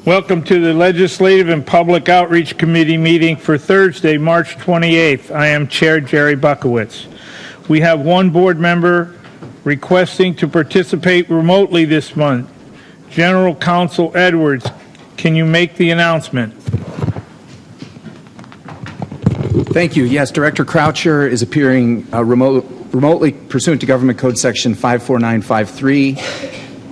Welcome to the Legislative and Public Outreach Committee meeting for Thursday, March 28th. I am Chair Jerry Buckowitz. We have one board member requesting to participate remotely this month. General Counsel Edwards, can you make the announcement? Thank you. Yes, Director Croucher is appearing remotely pursuant to Government Code Section 54953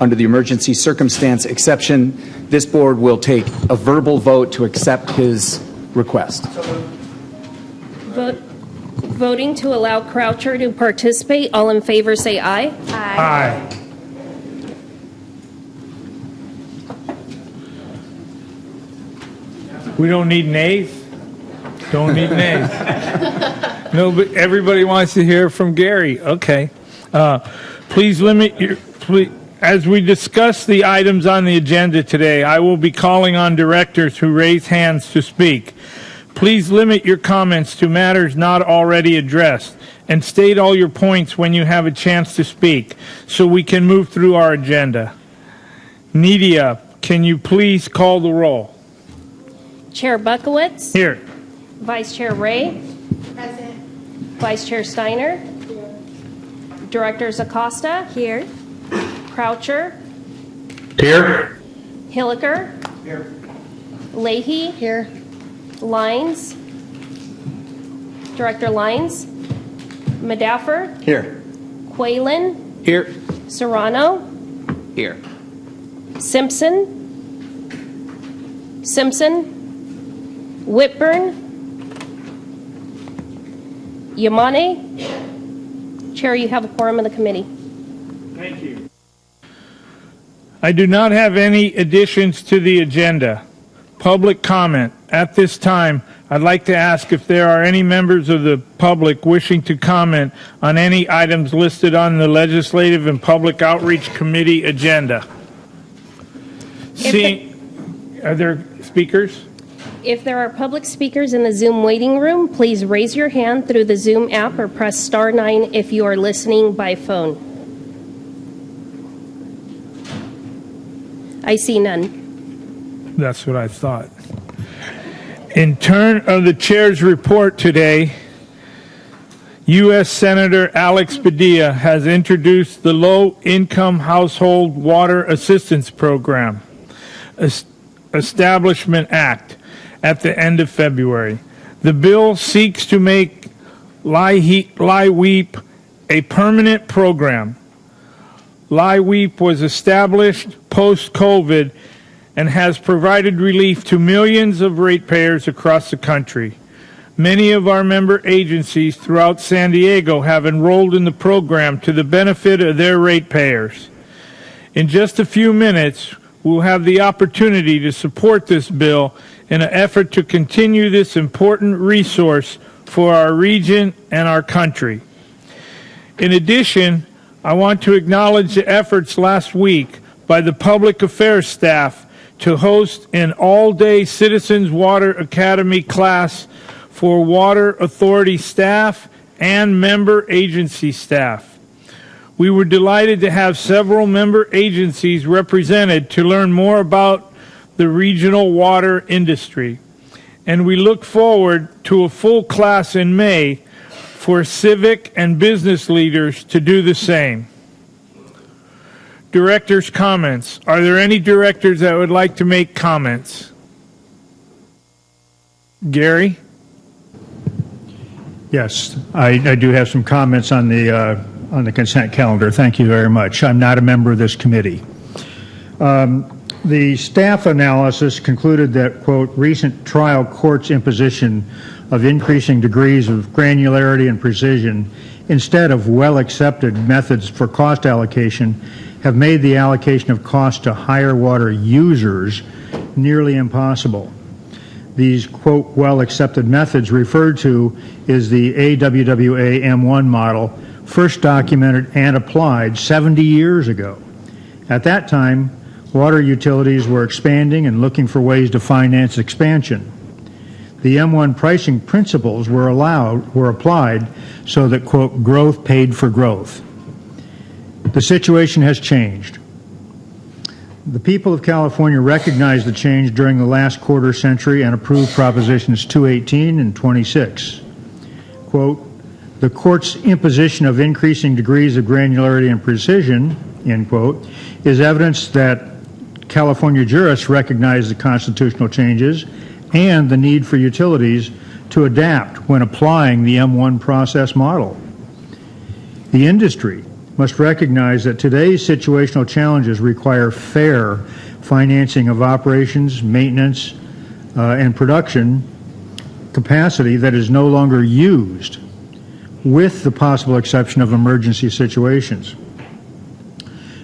under the emergency circumstance exception. This board will take a verbal vote to accept his request. Voting to allow Croucher to participate. All in favor say aye. Aye. We don't need nays? Don't need nays. No, but everybody wants to hear from Gary. Okay. Please limit your... As we discuss the items on the agenda today, I will be calling on directors who raise hands to speak. Please limit your comments to matters not already addressed and state all your points when you have a chance to speak so we can move through our agenda. Nidia, can you please call the roll? Chair Buckowitz. Here. Vice Chair Ray. Present. Vice Chair Steiner. Here. Directors Acosta. Here. Croucher. Here. Hilliker. Here. Leahy. Here. Lines. Director Lines. Medaffer. Here. Quaylen. Here. Serrano. Here. Simpson. Whitburn. Yamane. Chair, you have a quorum of the committee. Thank you. I do not have any additions to the agenda. Public comment. At this time, I'd like to ask if there are any members of the public wishing to comment on any items listed on the Legislative and Public Outreach Committee agenda. Are there speakers? If there are public speakers in the Zoom waiting room, please raise your hand through the Zoom app or press star 9 if you are listening by phone. I see none. That's what I thought. In turn of the chair's report today, U.S. Senator Alex Padilla has introduced the Low-Income Household Water Assistance Program, Establishment Act, at the end of February. The bill seeks to make LIWEEP a permanent program. LIWEEP was established post-COVID and has provided relief to millions of ratepayers across the country. Many of our member agencies throughout San Diego have enrolled in the program to the benefit of their ratepayers. In just a few minutes, we'll have the opportunity to support this bill in an effort to continue this important resource for our region and our country. In addition, I want to acknowledge the efforts last week by the public affairs staff to host an all-day Citizens Water Academy class for Water Authority staff and member agency staff. We were delighted to have several member agencies represented to learn more about the regional water industry, and we look forward to a full class in May for civic and business leaders to do the same. Directors' comments. Are there any directors that would like to make comments? Gary? Yes, I do have some comments on the consent calendar. Thank you very much. I'm not a member of this committee. The staff analysis concluded that, quote, recent trial courts' imposition of increasing degrees of granularity and precision instead of well-accepted methods for cost allocation have made the allocation of cost to higher water users nearly impossible. These, quote, well-accepted methods referred to is the AWWA M1 model, first documented and applied 70 years ago. At that time, water utilities were expanding and looking for ways to finance expansion. The M1 pricing principles were applied so that, quote, growth paid for growth. The situation has changed. The people of California recognized the change during the last quarter century and approved Propositions 218 and 26. Quote, the court's imposition of increasing degrees of granularity and precision, end quote, is evidence that California jurists recognize the constitutional changes and the need for utilities to adapt when applying the M1 process model. The industry must recognize that today's situational challenges require fair financing of operations, maintenance, and production capacity that is no longer used, with the possible exception of emergency situations.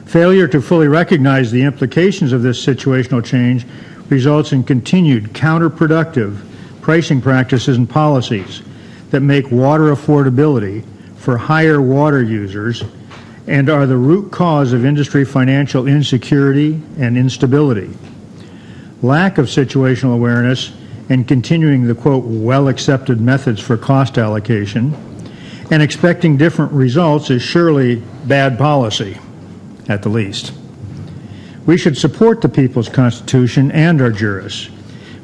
Failure to fully recognize the implications of this situational change results in continued counterproductive pricing practices and policies that make water affordability for higher water users and are the root cause of industry financial insecurity and instability. Lack of situational awareness and continuing the, quote, well-accepted methods for cost allocation and expecting different results is surely bad policy, at the least. We should support the People's Constitution and our jurists.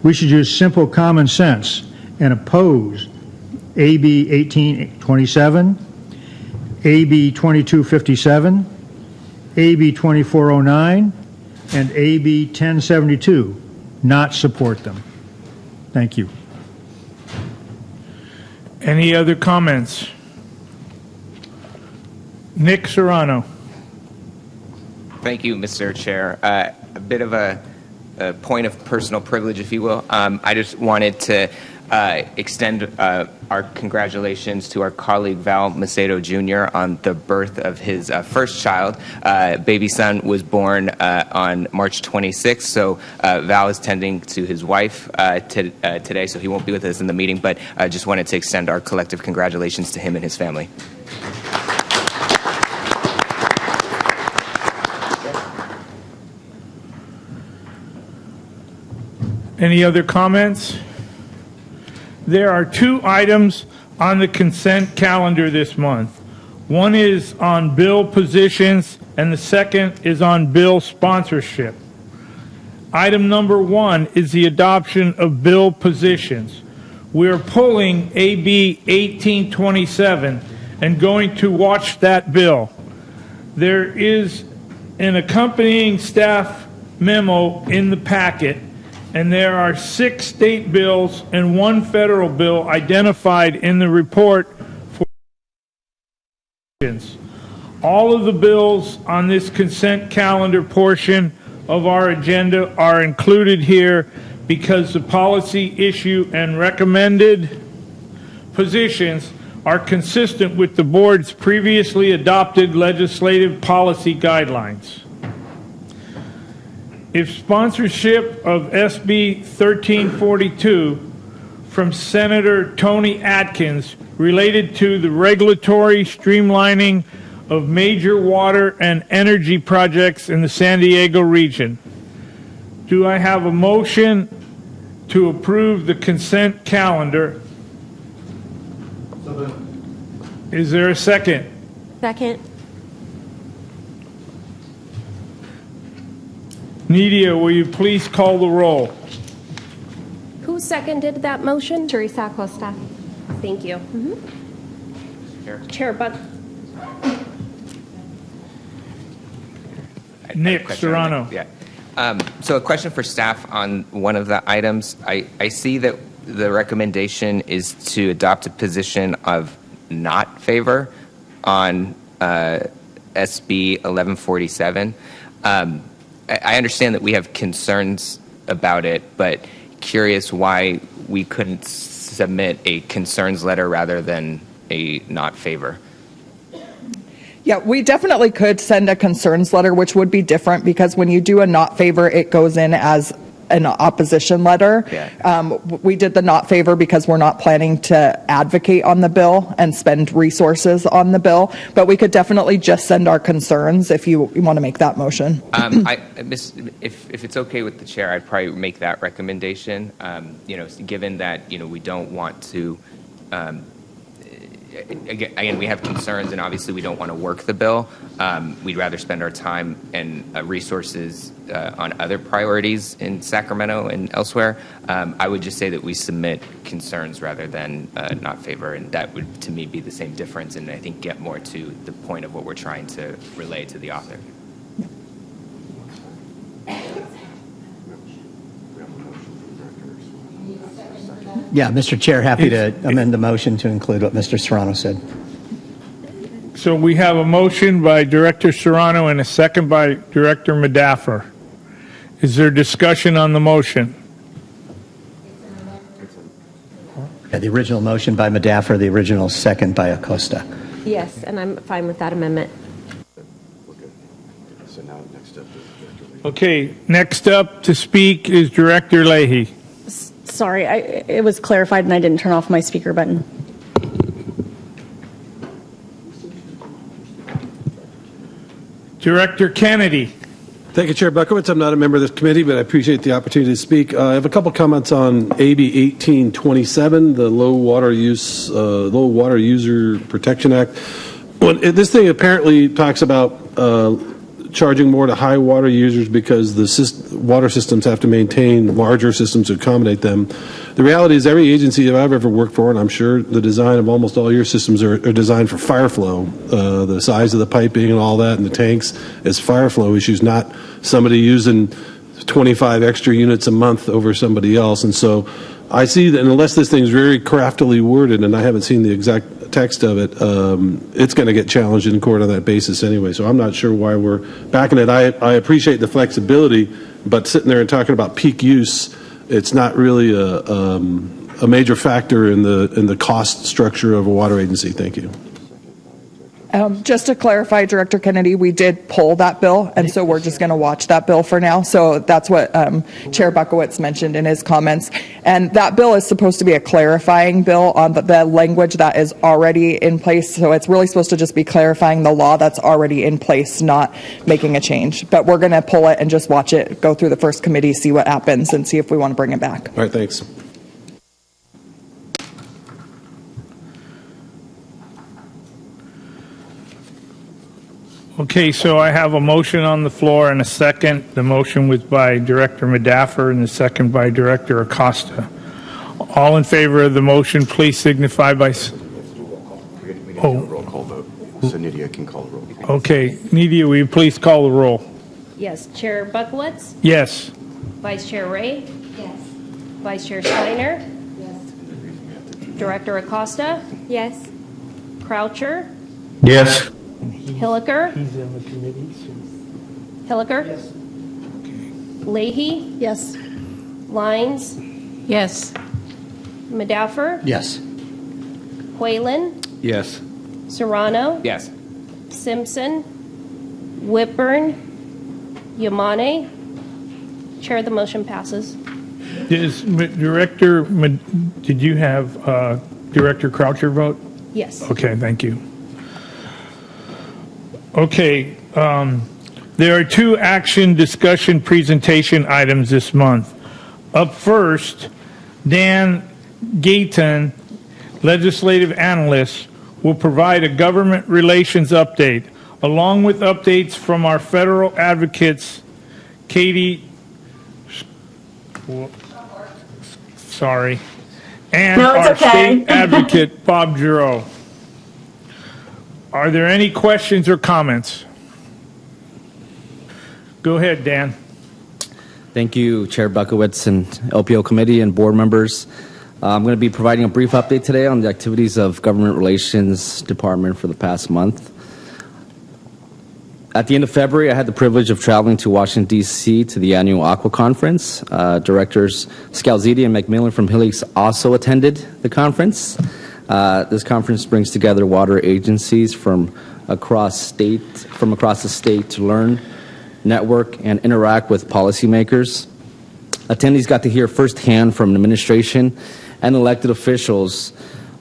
We should use simple common sense and oppose AB 1827, AB 2257, AB 2409, and AB 1072, not support them. Thank you. Any other comments? Nick Serrano. Thank you, Mr. Chair. A bit of a point of personal privilege, if you will. I just wanted to extend our congratulations to our colleague Val Macedo Jr. on the birth of his first child. Baby son was born on March 26th, so Val is tending to his wife today, so he won't be with us in the meeting, but I just wanted to extend our collective congratulations to him and his family. Any other comments? There are two items on the consent calendar this month. One is on bill positions, and the second is on bill sponsorship. Item number one is the adoption of bill positions. We're pulling AB 1827 and going to watch that bill. There is an accompanying staff memo in the packet, and there are 6 state bills and 1 federal bill identified in the report for all of the bills on this consent calendar portion of our agenda are included here because the policy issue and recommended positions are consistent with the board's previously adopted legislative policy guidelines. If sponsorship of SB 1342 from Senator Tony Atkins related to the regulatory streamlining of major water and energy projects in the San Diego region. Do I have a motion to approve the consent calendar? Is there a second? Second. Nydia, will you please call the roll? Who seconded that motion? Teresa Acosta. Thank you. Chair Buck. Nick Question Serrano. Yeah. So a question for staff on one of the items. I see that the recommendation is to adopt a position of not favor on SB 1147. I understand that we have concerns about it, but curious why we couldn't submit a concerns letter rather than a not favor. Yeah, we definitely could send a concerns letter, which would be different because when you do a not favor, it goes in as an opposition letter. Yeah. We did the not favor because we're not planning to advocate on the bill and spend resources on the bill, but we could definitely just send our concerns if you want to make that motion. If it's okay with the chair, I'd probably make that recommendation. Given that we don't want to again, we have concerns, and obviously we don't want to work the bill. We'd rather spend our time and resources on other priorities in Sacramento and elsewhere. I would just say that we submit concerns rather than not favor, and that would, to me, be the same difference, and I think get more to the point of what we're trying to relay to the author. Yeah, Mr. Chair, happy to amend the motion to include what Mr. Serrano said. So we have a motion by Director Serrano and a second by Director Madaffer. Is there discussion on the motion? Yeah, the original motion by Madaffer, the original second by Acosta. Yes, and I'm fine with that amendment. Okay, next up to speak is Director Leahy. Sorry, it was clarified and I didn't turn off my speaker button. Director Kennedy. Thank you, Chair Buckowitz. I'm not a member of this committee, but I appreciate the opportunity to speak. I have a couple comments on AB 1827, the Low Water User Protection Act. This thing apparently talks about charging more to high water users because the water systems have to maintain larger systems to accommodate them. The reality is every agency that I've ever worked for, and I'm sure the design of almost all your systems are designed for fire flow. The size of the piping and all that and the tanks is fire flow issues, not somebody using 25 extra units a month over somebody else. And so I see that unless this thing's very craftily worded, and I haven't seen the exact text of it, it's going to get challenged in court on that basis anyway. So I'm not sure why we're backing it. I appreciate the flexibility, but sitting there and talking about peak use, it's not really a major factor in the cost structure of a water agency. Thank you. Just to clarify, Director Kennedy, we did pull that bill, and so we're just going to watch that bill for now. So that's what Chair Buckowitz mentioned in his comments. And that bill is supposed to be a clarifying bill on the language that is already in place. So it's really supposed to just be clarifying the law that's already in place, not making a change. But we're going to pull it and just watch it go through the first committee, see what happens, and see if we want to bring it back. All right, thanks. Okay, so I have a motion on the floor and a second. The motion was by Director Madaffer and the second by Director Acosta. All in favor of the motion, please signify by... Roll call vote, so Nydia can call the roll. Okay, Nydia, will you please call the roll? Yes. Chair Buckowitz? Yes. Vice Chair Ray? Yes. Vice Chair Steiner? Yes. Director Acosta? Yes. Croucher? Yes. Hilliker? He's in the committee. Hilliker? Yes. Leahy? Yes. Lines? Yes. Madaffer? Yes. Whalen? Yes. Serrano? Yes. Simpson? Whitburn? Yamane? Chair, the motion passes. Did you have Director Croucher vote? Yes. Okay, thank you. Okay, there are two action discussion presentation items this month. Up first, Dan Gayton, legislative analyst, will provide a government relations update, along with updates from our federal advocates, Katie, and our state advocate, Bob Giroux. Are there any questions or comments? Go ahead, Dan. Thank you, Chair Buckowitz and LPO committee and board members. I'm going to be providing a brief update today on the activities of Government Relations Department for the past month. At the end of February, I had the privilege of traveling to Washington, D.C. to the annual Aqua Conference. Directors Scalzidi and McMillan from Helix also attended the conference. This conference brings together water agencies from across the state to learn, network, and interact with policymakers. Attendees got to hear firsthand from administration and elected officials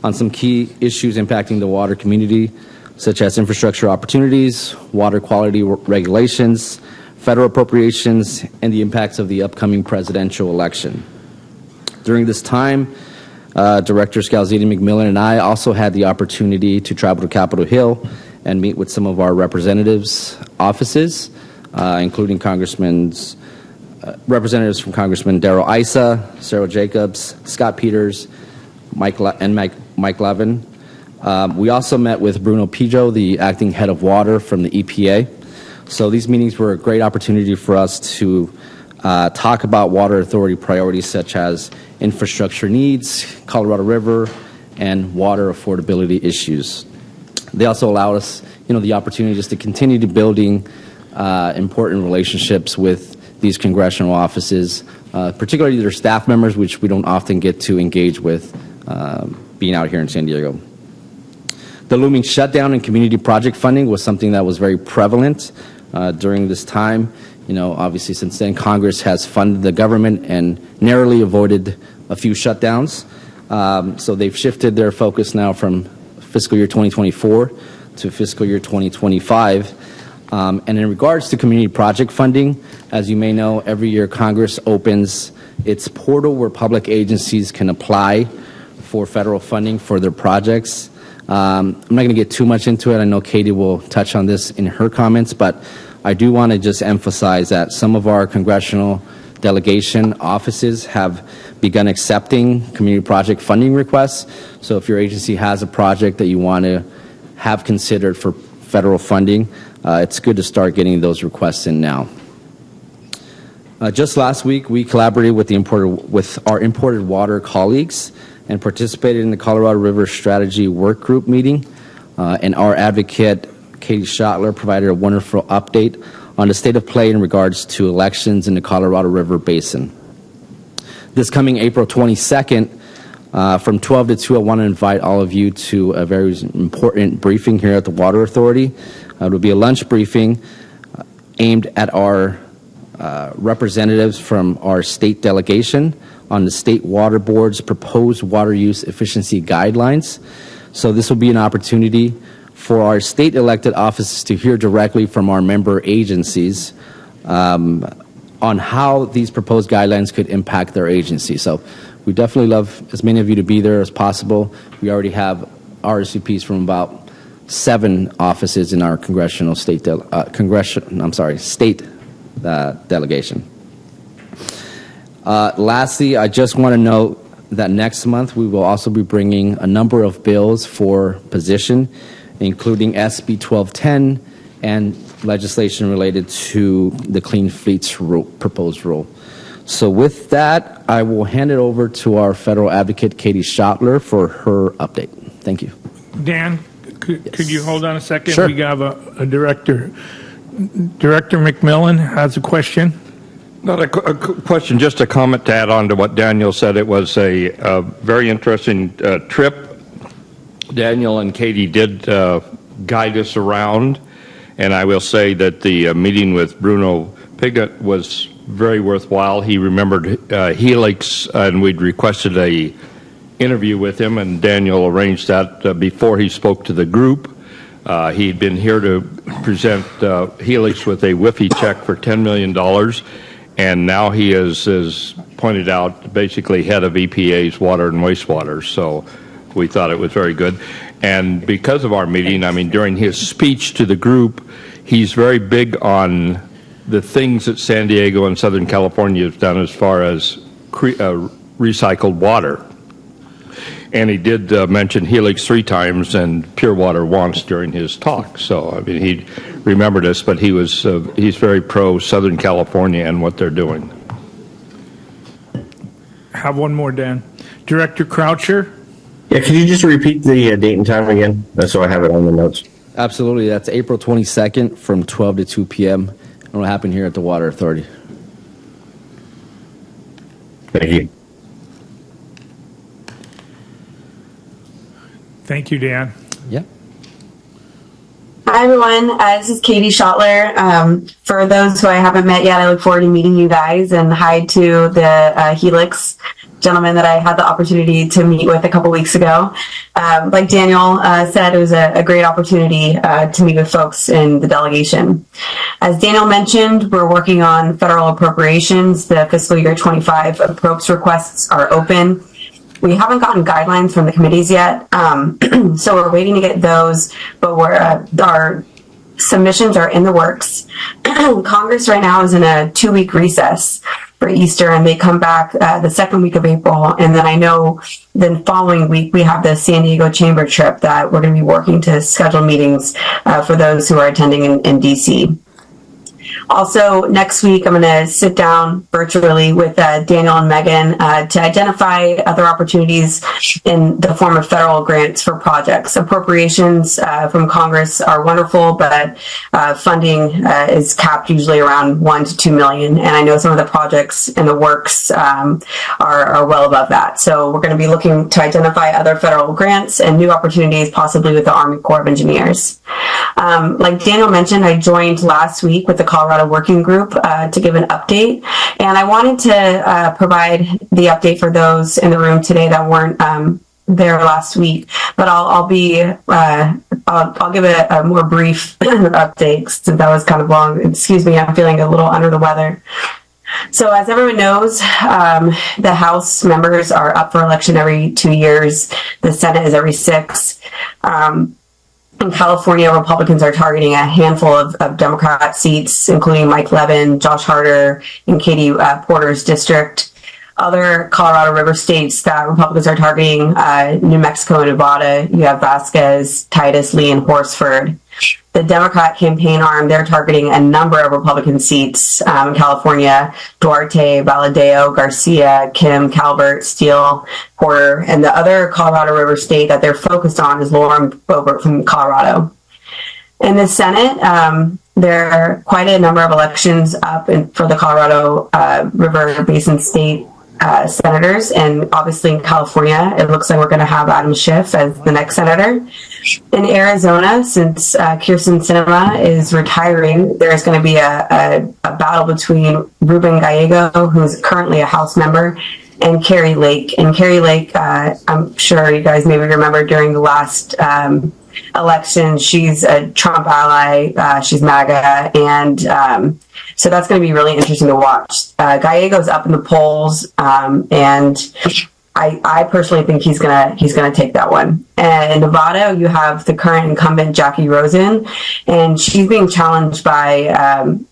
on some key issues impacting the water community, such as infrastructure opportunities, water quality regulations, federal appropriations, and the impacts of the upcoming presidential election. During this time, Director Scalzitti, McMillan, and I also had the opportunity to travel to Capitol Hill and meet with some of our representatives' offices, including representatives from Congressman Darrell Issa, Sarah Jacobs, Scott Peters, Mike Levin. We also met with Bruno Pijo, the acting head of water from the EPA. So these meetings were a great opportunity for us to talk about Water Authority priorities such as infrastructure needs, Colorado River, and water affordability issues. They also allowed us, the opportunity just to continue to building important relationships with these congressional offices, particularly their staff members, which we don't often get to engage with being out here in San Diego. The looming shutdown in community project funding was something that was very prevalent during this time. Obviously, since then, Congress has funded the government and narrowly avoided a few shutdowns. So they've shifted their focus now from fiscal year 2024 to fiscal year 2025. And in regards to community project funding, as you may know, every year Congress opens its portal where public agencies can apply for federal funding for their projects. I'm not going to get too much into it. I know Katie will touch on this in her comments, but I do want to just emphasize that some of our congressional delegation offices have begun accepting community project funding requests. So if your agency has a project that you want to have considered for federal funding, it's good to start getting those requests in now. Just last week, we collaborated with our imported water colleagues and participated in the Colorado River Strategy Work Group meeting. And our advocate, Katie Schottler, provided a wonderful update on the state of play in regards to elections in the Colorado River Basin. This coming April 22nd, from 12 to 2, I want to invite all of you to a very important briefing here at the Water Authority. It will be a lunch briefing aimed at our representatives from our state delegation on the State Water Board's proposed water use efficiency guidelines. So this will be an opportunity for our state elected offices to hear directly from our member agencies on how these proposed guidelines could impact their agency. So we definitely love as many of you to be there as possible. We already have RSVPs from about 7 offices in our state delegation. Lastly, I just want to note that next month we will also be bringing a number of bills for position, including SB 1210 and legislation related to the Clean Fleets proposed rule. So with that, I will hand it over to our federal advocate, Katie Schottler, for her update. Thank you. Dan, could you hold on a second? Sure. We have a director. Director McMillan has a question. Not a question, just a comment to add on to what Daniel said. It was a very interesting trip. Daniel and Katie did guide us around, and I will say that the meeting with Bruno Pigot was very worthwhile. He remembered Helix, and we'd requested a interview with him, and Daniel arranged that before he spoke to the group. He'd been here to present Helix with a WIFI check for $10 million, and now he is, as pointed out, basically head of EPA's water and wastewater. So we thought it was very good. And because of our meeting, I mean, during his speech to the group, he's very big on the things that San Diego and Southern California have done as far as recycled water. And he did mention Helix 3 times and Pure Water once during his talk. So, I mean, he remembered us, but he's very pro Southern California and what they're doing. Have one more, Dan. Director Croucher. Yeah, could you just repeat the date and time again, so I have it on the notes? Absolutely. That's April 22nd from 12 to 2 p.m. It will happen here at the Water Authority. Thank you. Thank you, Dan. Yeah. Hi, everyone. This is Katie Schottler. For those who I haven't met yet, I look forward to meeting you guys. And hi to the Helix gentleman that I had the opportunity to meet with a couple weeks ago. Like Daniel said, it was a great opportunity to meet with folks in the delegation. As Daniel mentioned, we're working on federal appropriations. The fiscal year 25 approps requests are open. We haven't gotten guidelines from the committees yet, so we're waiting to get those, but our submissions are in the works. Congress right now is in a 2-week recess for Easter, and they come back the second week of April. And then I know the following week we have the San Diego Chamber trip that we're going to be working to schedule meetings for those who are attending in DC. Also, next week, I'm going to sit down virtually with Daniel and Megan to identify other opportunities in the form of federal grants for projects. Appropriations from Congress are wonderful, but funding is capped usually around $1 to $2 million. And I know some of the projects in the works are well above that. So we're going to be looking to identify other federal grants and new opportunities, possibly with the Army Corps of Engineers. Like Daniel mentioned, I joined last week with the Colorado Working Group to give an update, and I wanted to provide the update for those in the room today that weren't there last week. But I'll give a more brief update since that was kind of long. Excuse me, I'm feeling a little under the weather. So as everyone knows, the House members are up for election every 2 years. The Senate is every 6. In California, Republicans are targeting a handful of Democrat seats, including Mike Levin, Josh Harder, and Katie Porter's district. Other Colorado River states that Republicans are targeting, New Mexico and Nevada, you have Vasquez, Titus, Lee, and Horsford. The Democrat campaign arm, they're targeting a number of Republican seats in California: Duarte, Valadeo, Garcia, Kim, Calvert, Steele, Porter. And the other Colorado River state that they're focused on is Lauren Boebert from Colorado. In the Senate, there are quite a number of elections up for the Colorado River Basin state senators, and obviously in California, it looks like we're going to have Adam Schiff as the next senator. In Arizona, since Kirsten Sinema is retiring, there's going to be a battle between Ruben Gallego, who's currently a House member, and Carrie Lake. And Carrie Lake, I'm sure you guys maybe remember during the last election, she's a Trump ally, she's MAGA, and so that's going to be really interesting to watch. Gallego's up in the polls, and I personally think he's gonna take that one. And in Nevada, you have the current incumbent Jackie Rosen, and she's being challenged by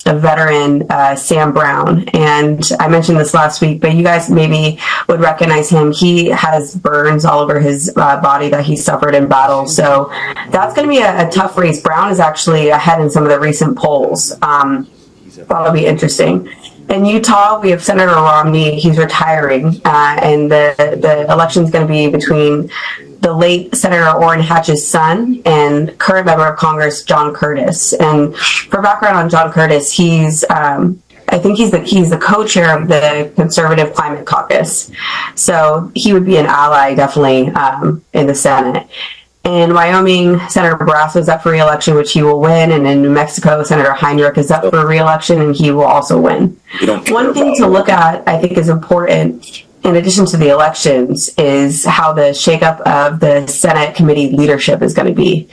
a veteran, Sam Brown. And I mentioned this last week, but you guys maybe would recognize him. He has burns all over his body that he suffered in battle. So that's going to be a tough race. Brown is actually ahead in some of the recent polls. That'll be interesting. In Utah, we have Senator Romney. He's retiring, and the election is going to be between the late Senator Orrin Hatch's son and current member of Congress John Curtis. And for background on John Curtis, he's I think he's the co-chair of the Conservative Climate Caucus, so he would be an ally definitely in the Senate. In Wyoming, Senator Barrasso is up for re-election, which he will win. And in New Mexico, Senator Heinrich is up for re-election, and he will also win. One thing to look at, I think, is important, in addition to the elections, is how the shakeup of the Senate committee leadership is going to be.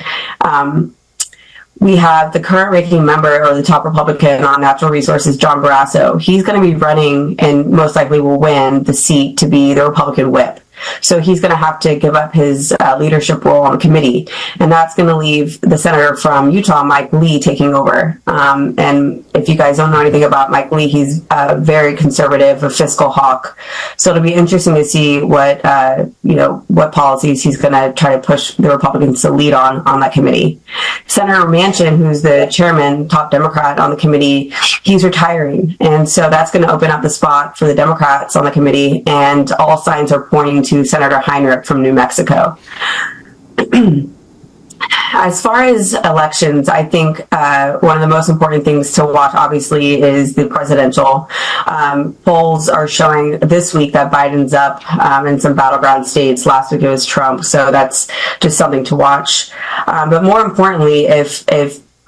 We have the current ranking member, or the top Republican on natural resources, John Barrasso. He's going to be running and most likely will win the seat to be the Republican whip. So he's going to have to give up his leadership role on the committee, and that's going to leave the senator from Utah, Mike Lee, taking over. And if you guys don't know anything about Mike Lee, he's very conservative, a fiscal hawk. So it'll be interesting to see what policies he's going to try to push the Republicans to lead on that committee. Senator Manchin, who's the chairman, top Democrat on the committee, he's retiring, and so that's going to open up the spot for the Democrats on the committee. And all signs are pointing to Senator Heinrich from New Mexico. As far as elections, I think one of the most important things to watch, obviously, is the presidential. Polls are showing this week that Biden's up in some battleground states. Last week it was Trump, so that's just something to watch. But more importantly, if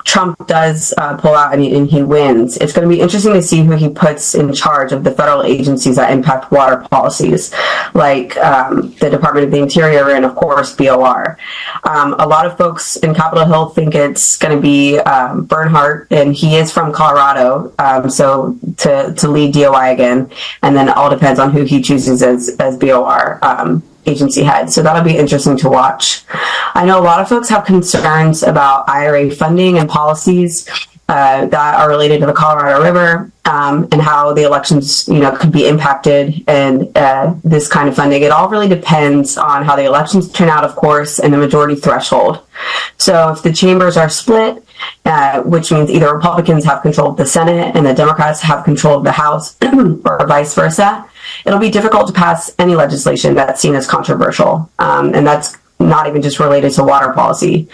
Trump does pull out and he wins, it's going to be interesting to see who he puts in charge of the federal agencies that impact water policies, like the Department of the Interior and, of course, BOR. A lot of folks in Capitol Hill think it's going to be Bernhardt, and he is from Colorado, so to lead DOI again, and then it all depends on who he chooses as BOR. agency head. So that'll be interesting to watch. I know a lot of folks have concerns about IRA funding and policies that are related to the Colorado River and how the elections, could be impacted and this kind of funding. It all really depends on how the elections turn out, of course, and the majority threshold. So if the chambers are split, which means either Republicans have control of the Senate and the Democrats have control of the House or vice versa, it'll be difficult to pass any legislation that's seen as controversial. And that's not even just related to water policy.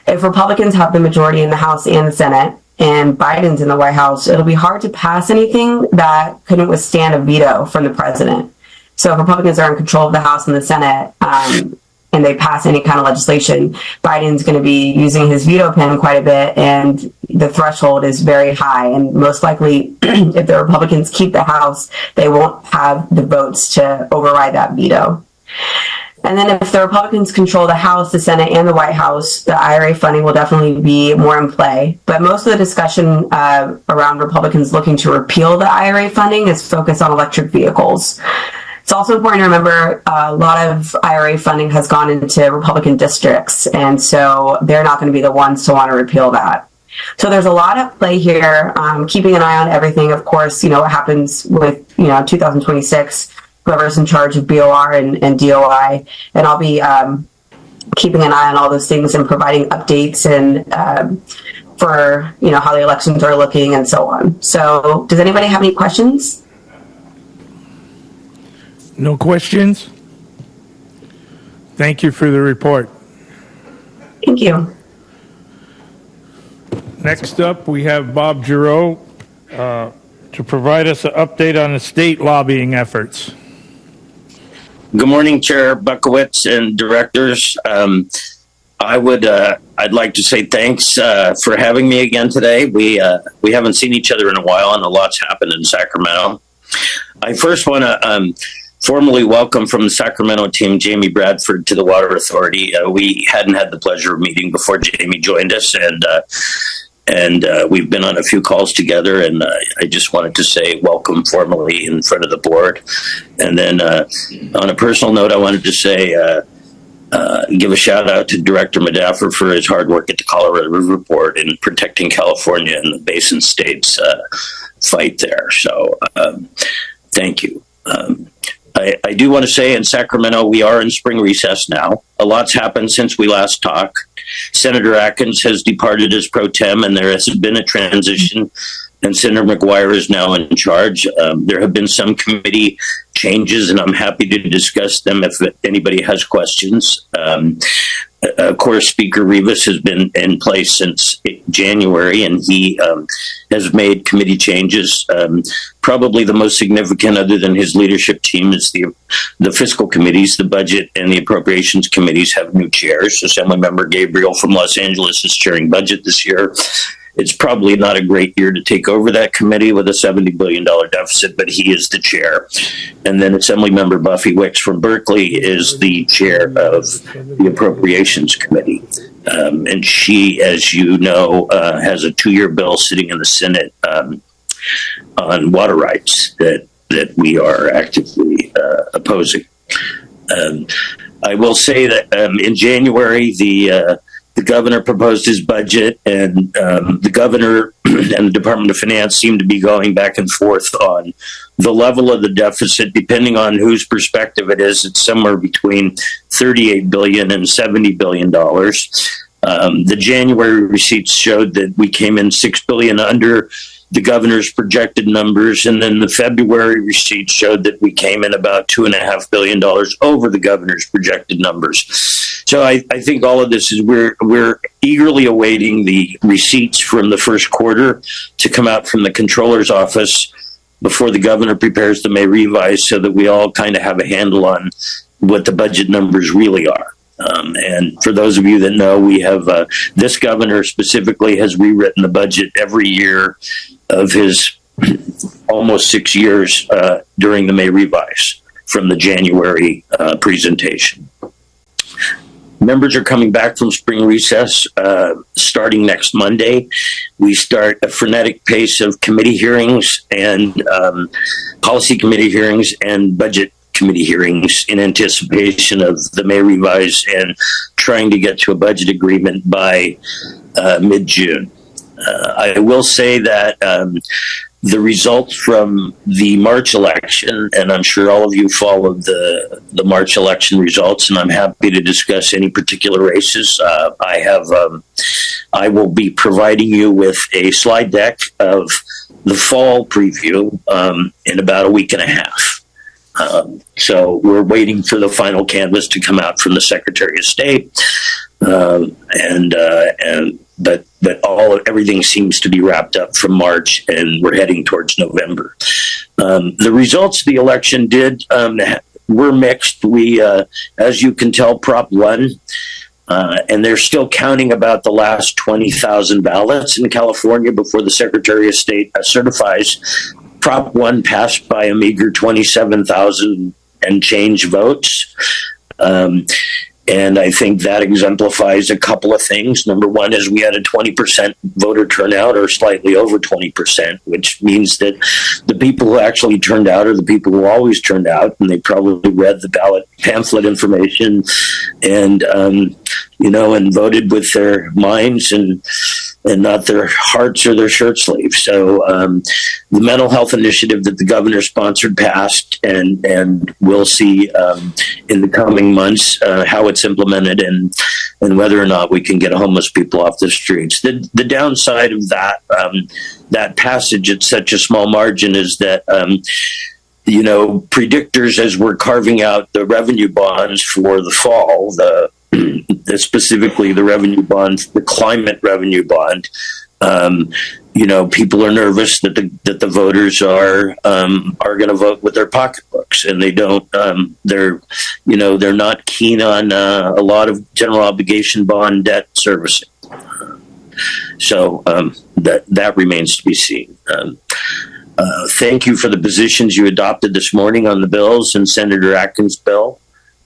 If Republicans have the majority in the House and the Senate, and Biden's in the White House, it'll be hard to pass anything that couldn't withstand a veto from the president. So if Republicans are in control of the House and the Senate, and they pass any kind of legislation, Biden's going to be using his veto pen quite a bit, and the threshold is very high. And most likely, if the Republicans keep the House, they won't have the votes to override that veto. And then if the Republicans control the House, the Senate, and the White House, the IRA funding will definitely be more in play. But most of the discussion around Republicans looking to repeal the IRA funding is focused on electric vehicles. It's also important to remember a lot of IRA funding has gone into Republican districts, and so they're not going to be the ones to want to repeal that. So there's a lot at play here, keeping an eye on everything. Of course, what happens with, 2026, whoever's in charge of BOR and DOI, and I'll be keeping an eye on all those things and providing updates and for, how the elections are looking and so on. So does anybody have any questions? No questions? Thank you for the report. Thank you. Next up, we have Bob Giroux to provide us an update on the state lobbying efforts. Good morning, Chair Buckowitz and directors. I'd like to say thanks for having me again today. We haven't seen each other in a while, and a lot's happened in Sacramento. I first want to formally welcome from the Sacramento team Jamie Bradford to the Water Authority. We hadn't had the pleasure of meeting before Jamie joined us, and we've been on a few calls together, and I just wanted to say welcome formally in front of the board. And then on a personal note, I wanted to say give a shout out to Director Medaffer for his hard work at the Colorado River Board in protecting California and the Basin States fight there. So thank you. I do want to say in Sacramento, we are in spring recess now. A lot's happened since we last talked. Senator Atkins has departed as pro tem, and there has been a transition, and Senator McGuire is now in charge. There have been some committee changes, and I'm happy to discuss them if anybody has questions. Of course, Speaker Rivas has been in place since January, and he has made committee changes. Probably the most significant, other than his leadership team, is the fiscal committees. The budget and the appropriations committees have new chairs. Assemblymember Gabriel from Los Angeles is chairing budget this year. It's probably not a great year to take over that committee with a $70 billion deficit, but he is the chair. And then Assemblymember Buffy Wicks from Berkeley is the chair of the Appropriations Committee. And she, as you know, has a 2-year bill sitting in the Senate on water rights that we are actively opposing. I will say that in January, the governor proposed his budget, and the governor and the Department of Finance seem to be going back and forth on the level of the deficit. Depending on whose perspective it is, it's somewhere between $38 billion and $70 billion. The January receipts showed that we came in $6 billion under the governor's projected numbers, and then the February receipts showed that we came in about $2.5 billion over the governor's projected numbers. So I think all of this is we're eagerly awaiting the receipts from the first quarter to come out from the controller's office before the governor prepares the May revise, so that we all kind of have a handle on what the budget numbers really are. And for those of you that know, we have this governor specifically has rewritten the budget every year of his almost 6 years during the May revise from the January presentation. Members are coming back from spring recess starting next Monday. We start a frenetic pace of committee hearings and policy committee hearings and budget committee hearings in anticipation of the May revise and trying to get to a budget agreement by mid-June. I will say that the results from the March election, and I'm sure all of you followed the March election results, and I'm happy to discuss any particular races. I will be providing you with a slide deck of the fall preview in about a week and a half. So we're waiting for the final canvas to come out from the Secretary of State, but everything seems to be wrapped up from March, and we're heading towards November. The results of the election were mixed. We, as you can tell, Prop 1, and they're still counting about the last 20,000 ballots in California before the Secretary of State certifies. Prop 1 passed by a meager 27,000 and change votes. And I think that exemplifies a couple of things. Number one is we had a 20% voter turnout, or slightly over 20%, which means that the people who actually turned out are the people who always turned out, and they probably read the ballot pamphlet information and voted with their minds and not their hearts or their shirt sleeves. So the mental health initiative that the governor sponsored passed, and we'll see in the coming months how it's implemented and whether or not we can get homeless people off the streets. The downside of that passage at such a small margin is that predictors, as we're carving out the revenue bonds for the fall, specifically the revenue bond, the climate revenue bond. People are nervous that the voters are going to vote with their pocketbooks, and they don't. They're not keen on a lot of general obligation bond debt servicing. So that remains to be seen. Thank you for the positions you adopted this morning on the bills and Senator Atkins' bill.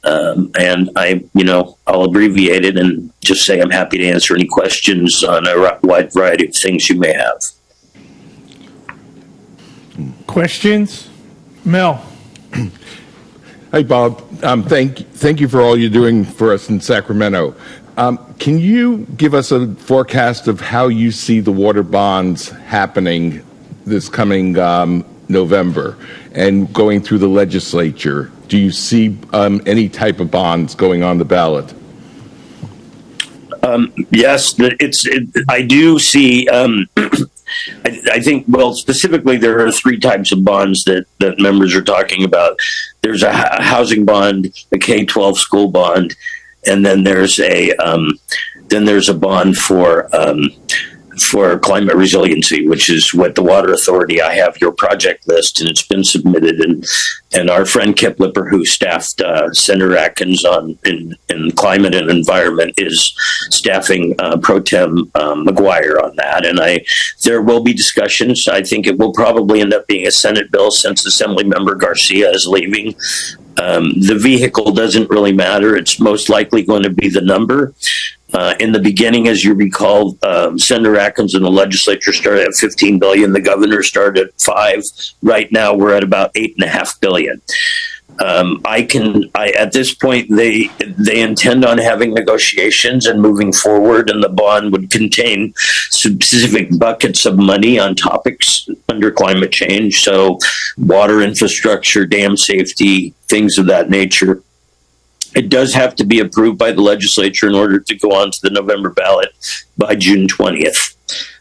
And I'll abbreviate it and just say I'm happy to answer any questions on a wide variety of things you may have. Questions? Mel. Hey, Bob. Thank you for all you're doing for us in Sacramento. Can you give us a forecast of how you see the water bonds happening this coming November and going through the legislature? Do you see any type of bonds going on the ballot? Yes, I do see. I think, well, specifically, there are three types of bonds that members are talking about. There's a housing bond, a K-12 school bond, and then there's a bond for climate resiliency, which is what the Water Authority. I have your project list, and it's been submitted, and our friend Kip Lipper, who staffed Senator Atkins in climate and environment, is staffing Pro Tem McGuire on that. And there will be discussions. I think it will probably end up being a Senate bill since Assemblymember Garcia is leaving. The vehicle doesn't really matter. It's most likely going to be the number. In the beginning, as you recall, Senator Atkins and the legislature started at $15 billion. The governor started at $5 billion. Right now, we're at about $8.5 billion. At this point, they intend on having negotiations and moving forward, and the bond would contain specific buckets of money on topics under climate change. So water infrastructure, dam safety, things of that nature. It does have to be approved by the legislature in order to go on to the November ballot by June 20th.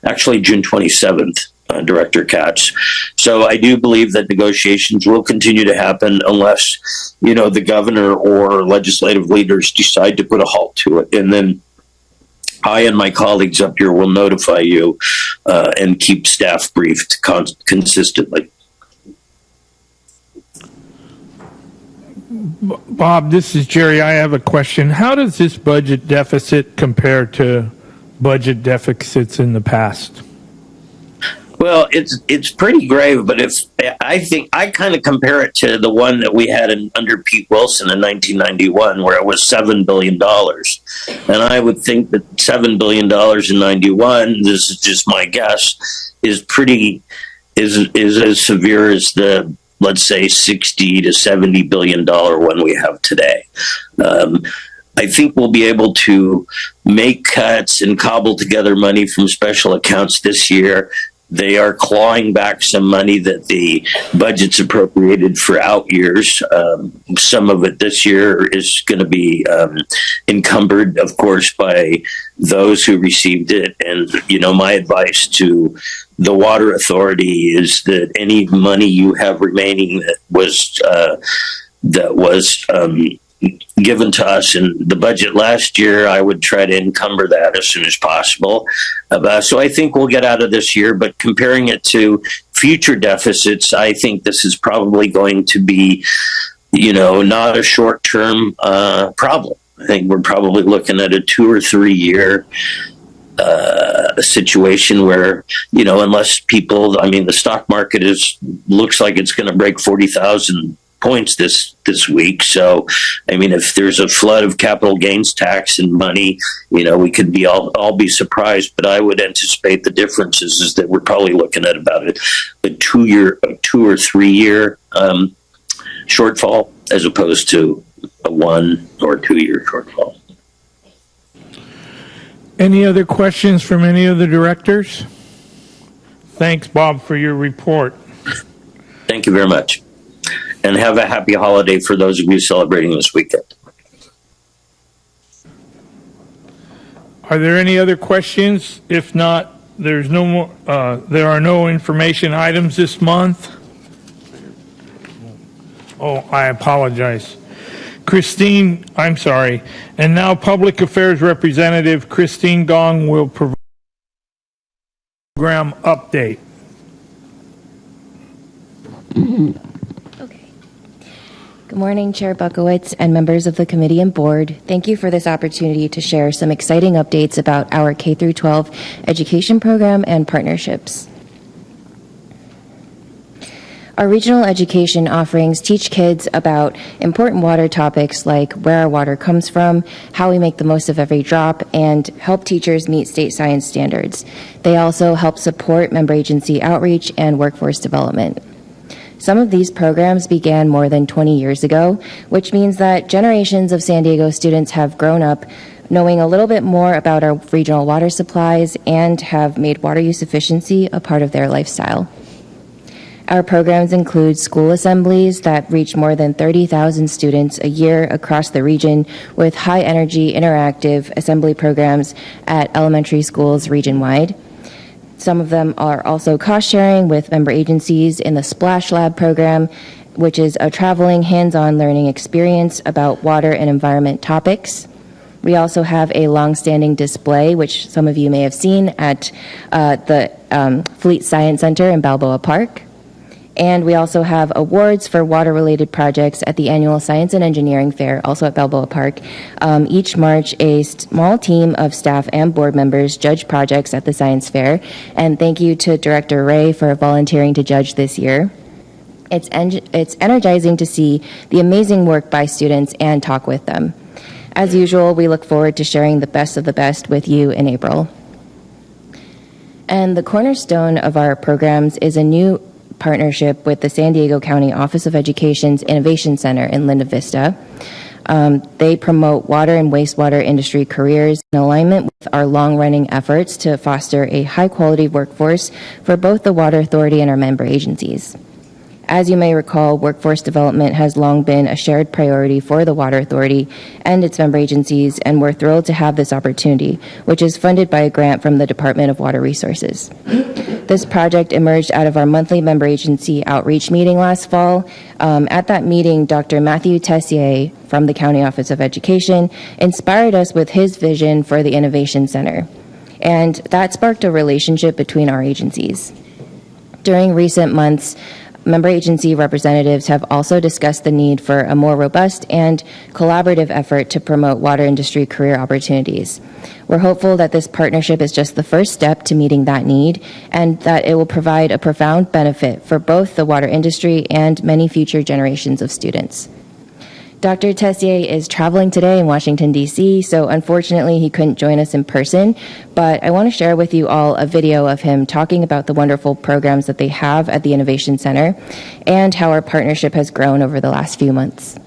Actually, June 27th, Director Katz. So I do believe that negotiations will continue to happen unless, the governor or legislative leaders decide to put a halt to it. And then I and my colleagues up here will notify you and keep staff briefed consistently. Bob, this is Jerry. I have a question. How does this budget deficit compare to budget deficits in the past? Well, it's pretty grave, but I think I kind of compare it to the one that we had under Pete Wilson in 1991, where it was $7 billion. And I would think that $7 billion in 91, this is just my guess, is as severe as the let's say, 60 to 70 billion dollar one we have today. I think we'll be able to make cuts and cobble together money from special accounts this year. They are clawing back some money that the budget's appropriated for out years. Some of it this year is going to be encumbered, of course, by those who received it. And, you know, my advice to the Water Authority is that any money you have remaining that was given to us in the budget last year, I would try to encumber that as soon as possible. So I think we'll get out of this year, but comparing it to future deficits, I think this is probably going to be, you know, not a short-term problem. I think we're probably looking at a 2 or 3 year situation where, you know, unless people, I mean, the stock market looks like it's going to break 40,000 points this week. So, I mean, if there's a flood of capital gains tax and money, you know, we could be all be surprised. But I would anticipate the differences is that we're probably looking at about a 2 or 3 year shortfall as opposed to a 1 or 2 year shortfall. Any other questions from any of the directors? Thanks, Bob, for your report. Thank you very much. And have a happy holiday for those of you celebrating this weekend. Are there any other questions? If not, there's no more. There are no information items this month. Oh, I apologize. Christine, I'm sorry. And now Public Affairs Representative Christine Gong will provide a program update. Good morning, Chair Buckowitz and members of the committee and board. Thank you for this opportunity to share some exciting updates about our K-12 education program and partnerships. Our regional education offerings teach kids about important water topics like where our water comes from, how we make the most of every drop, and help teachers meet state science standards. They also help support member agency outreach and workforce development. Some of these programs began more than 20 years ago, which means that generations of San Diego students have grown up knowing a little bit more about our regional water supplies and have made water use efficiency a part of their lifestyle. Our programs include school assemblies that reach more than 30,000 students a year across the region with high-energy interactive assembly programs at elementary schools region-wide. Some of them are also cost-sharing with member agencies in the Splash Lab program, which is a traveling hands-on learning experience about water and environment topics. We also have a long-standing display, which some of you may have seen at the Fleet Science Center in Balboa Park. And we also have awards for water-related projects at the annual Science and Engineering Fair, also at Balboa Park. Each March, a small team of staff and board members judge projects at the Science Fair. And thank you to Director Ray for volunteering to judge this year. It's energizing to see the amazing work by students and talk with them. As usual, we look forward to sharing the best of the best with you in April. And the cornerstone of our programs is a new partnership with the San Diego County Office of Education's Innovation Center in Linda Vista. They promote water and wastewater industry careers in alignment with our long-running efforts to foster a high-quality workforce for both the Water Authority and our member agencies. As you may recall, workforce development has long been a shared priority for the Water Authority and its member agencies, and we're thrilled to have this opportunity, which is funded by a grant from the Department of Water Resources. This project emerged out of our monthly member agency outreach meeting last fall. At that meeting, Dr. Matthew Tessier from the County Office of Education inspired us with his vision for the Innovation Center, and that sparked a relationship between our agencies. During recent months, member agency representatives have also discussed the need for a more robust and collaborative effort to promote water industry career opportunities. We're hopeful that this partnership is just the first step to meeting that need and that it will provide a profound benefit for both the water industry and many future generations of students. Dr. Tessier is traveling today in Washington, D.C., so unfortunately he couldn't join us in person, but I want to share with you all a video of him talking about the wonderful programs that they have at the Innovation Center and how our partnership has grown over the last few months.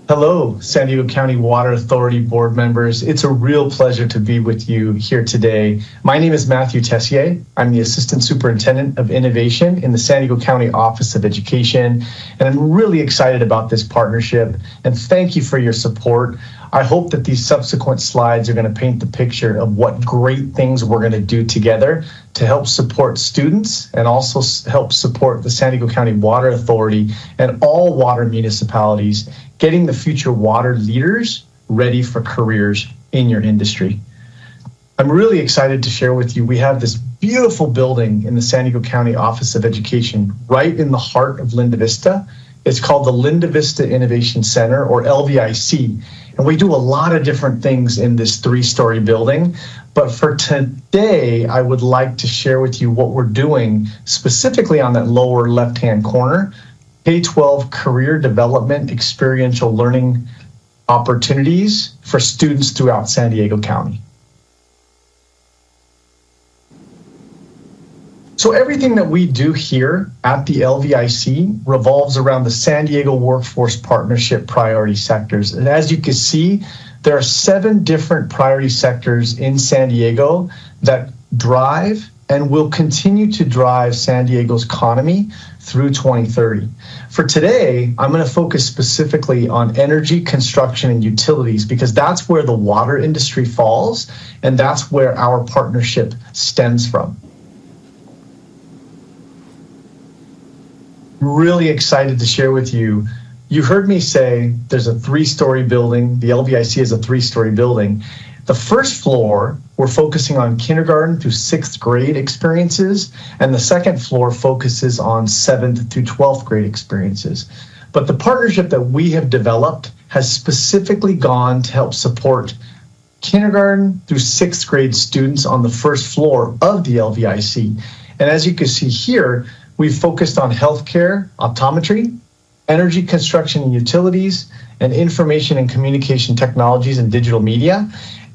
Hello, San Diego County Water Authority board members. It's a real pleasure to be with you here today. My name is Matthew Tessier. I'm the Assistant Superintendent of Innovation in the San Diego County Office of Education, and I'm really excited about this partnership, and thank you for your support. I hope that these subsequent slides are going to paint the picture of what great things we're going to do together to help support students and also help support the San Diego County Water Authority and all water municipalities getting the future water leaders ready for careers in your industry. I'm really excited to share with you, we have this beautiful building in the San Diego County Office of Education right in the heart of Linda Vista. It's called the Linda Vista Innovation Center, or LVIC. And we do a lot of different things in this 3-story building. But for today, I would like to share with you what we're doing specifically on that lower left-hand corner, K-12 career development experiential learning opportunities for students throughout San Diego County. So everything that we do here at the LVIC revolves around the San Diego Workforce Partnership priority sectors. And as you can see, there are 7 different priority sectors in San Diego that drive and will continue to drive San Diego's economy through 2030. For today, I'm going to focus specifically on energy, construction, and utilities because that's where the water industry falls, and that's where our partnership stems from. Really excited to share with you. You heard me say there's a 3-story building. The LVIC is a 3-story building. The first floor, we're focusing on kindergarten through 6th grade experiences, and the second floor focuses on 7th through 12th grade experiences. But the partnership that we have developed has specifically gone to help support kindergarten through 6th grade students on the first floor of the LVIC. And as you can see here, we've focused on healthcare, optometry, energy, construction, and utilities, and information and communication technologies and digital media.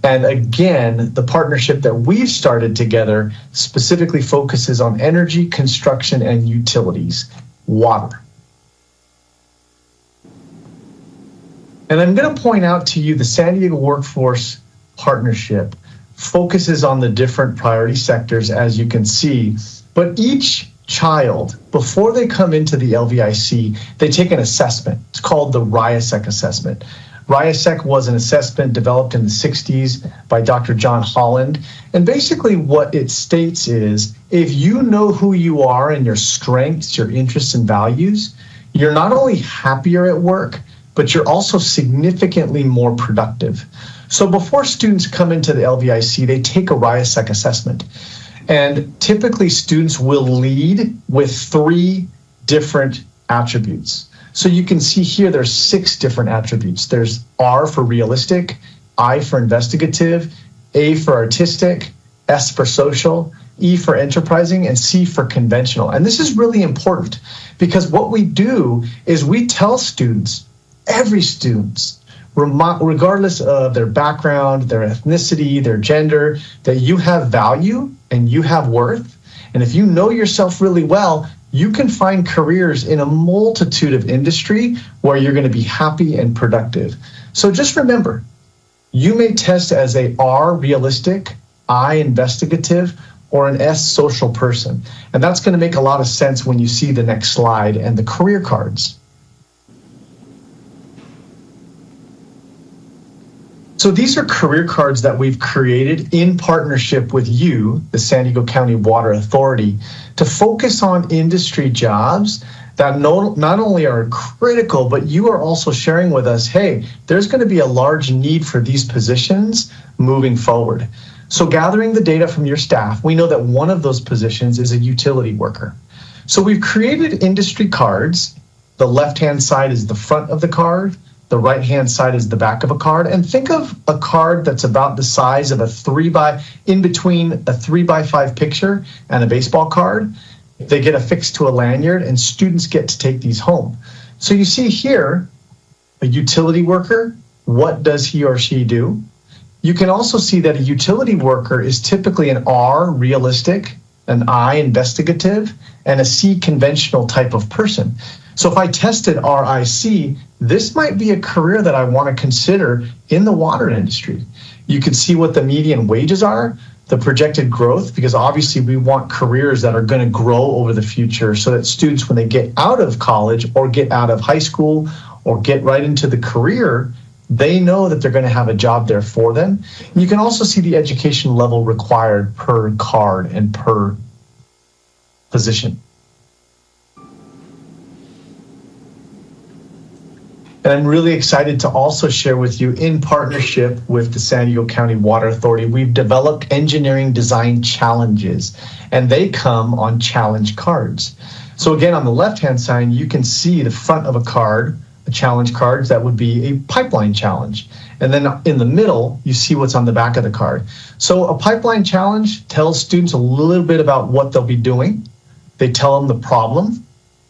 And again, the partnership that we've started together specifically focuses on energy, construction, and utilities, water. And I'm going to point out to you the San Diego Workforce Partnership focuses on the different priority sectors, as you can see, but each child, before they come into the LVIC, they take an assessment. It's called the RIASEC assessment. RIASEC was an assessment developed in the 60s by Dr. John Holland. And basically what it states is, if you know who you are and your strengths, your interests and values, you're not only happier at work, but you're also significantly more productive. So before students come into the LVIC, they take a RIASEC assessment. And typically students will lead with 3 different attributes. So you can see here there's 6 different attributes. There's R for realistic, I for investigative, A for artistic, S for social, E for enterprising, and C for conventional. And this is really important because what we do is we tell students, every student, regardless of their background, their ethnicity, their gender, that you have value and you have worth. And if you know yourself really well, you can find careers in a multitude of industry where you're going to be happy and productive. So just remember, you may test as a R, realistic, I, investigative, or an S, social person. And that's going to make a lot of sense when you see the next slide and the career cards. So these are career cards that we've created in partnership with you, the San Diego County Water Authority, to focus on industry jobs that not only are critical, but you are also sharing with us, hey, there's going to be a large need for these positions moving forward. So gathering the data from your staff, we know that one of those positions is a utility worker. So we've created industry cards. The left-hand side is the front of the card. The right-hand side is the back of a card. And think of a card that's about the size of in between a 3x5 picture and a baseball card. They get affixed to a lanyard and students get to take these home. So you see here, A utility worker, what does he or she do? You can also see that a utility worker is typically an R, realistic, an I, investigative, and a C, conventional type of person. So if I tested RIC, this might be a career that I want to consider in the water industry. You can see what the median wages are, the projected growth, because obviously we want careers that are going to grow over the future so that students, when they get out of college or get out of high school or get right into the career, they know that they're going to have a job there for them. And you can also see the education level required per card and per position. And I'm really excited to also share with you, in partnership with the San Diego County Water Authority, we've developed engineering design challenges, and they come on challenge cards. So again, on the left-hand side, you can see the front of a card, a challenge card, that would be a pipeline challenge. And then in the middle, you see what's on the back of the card. So a pipeline challenge tells students a little bit about what they'll be doing. They tell them the problem.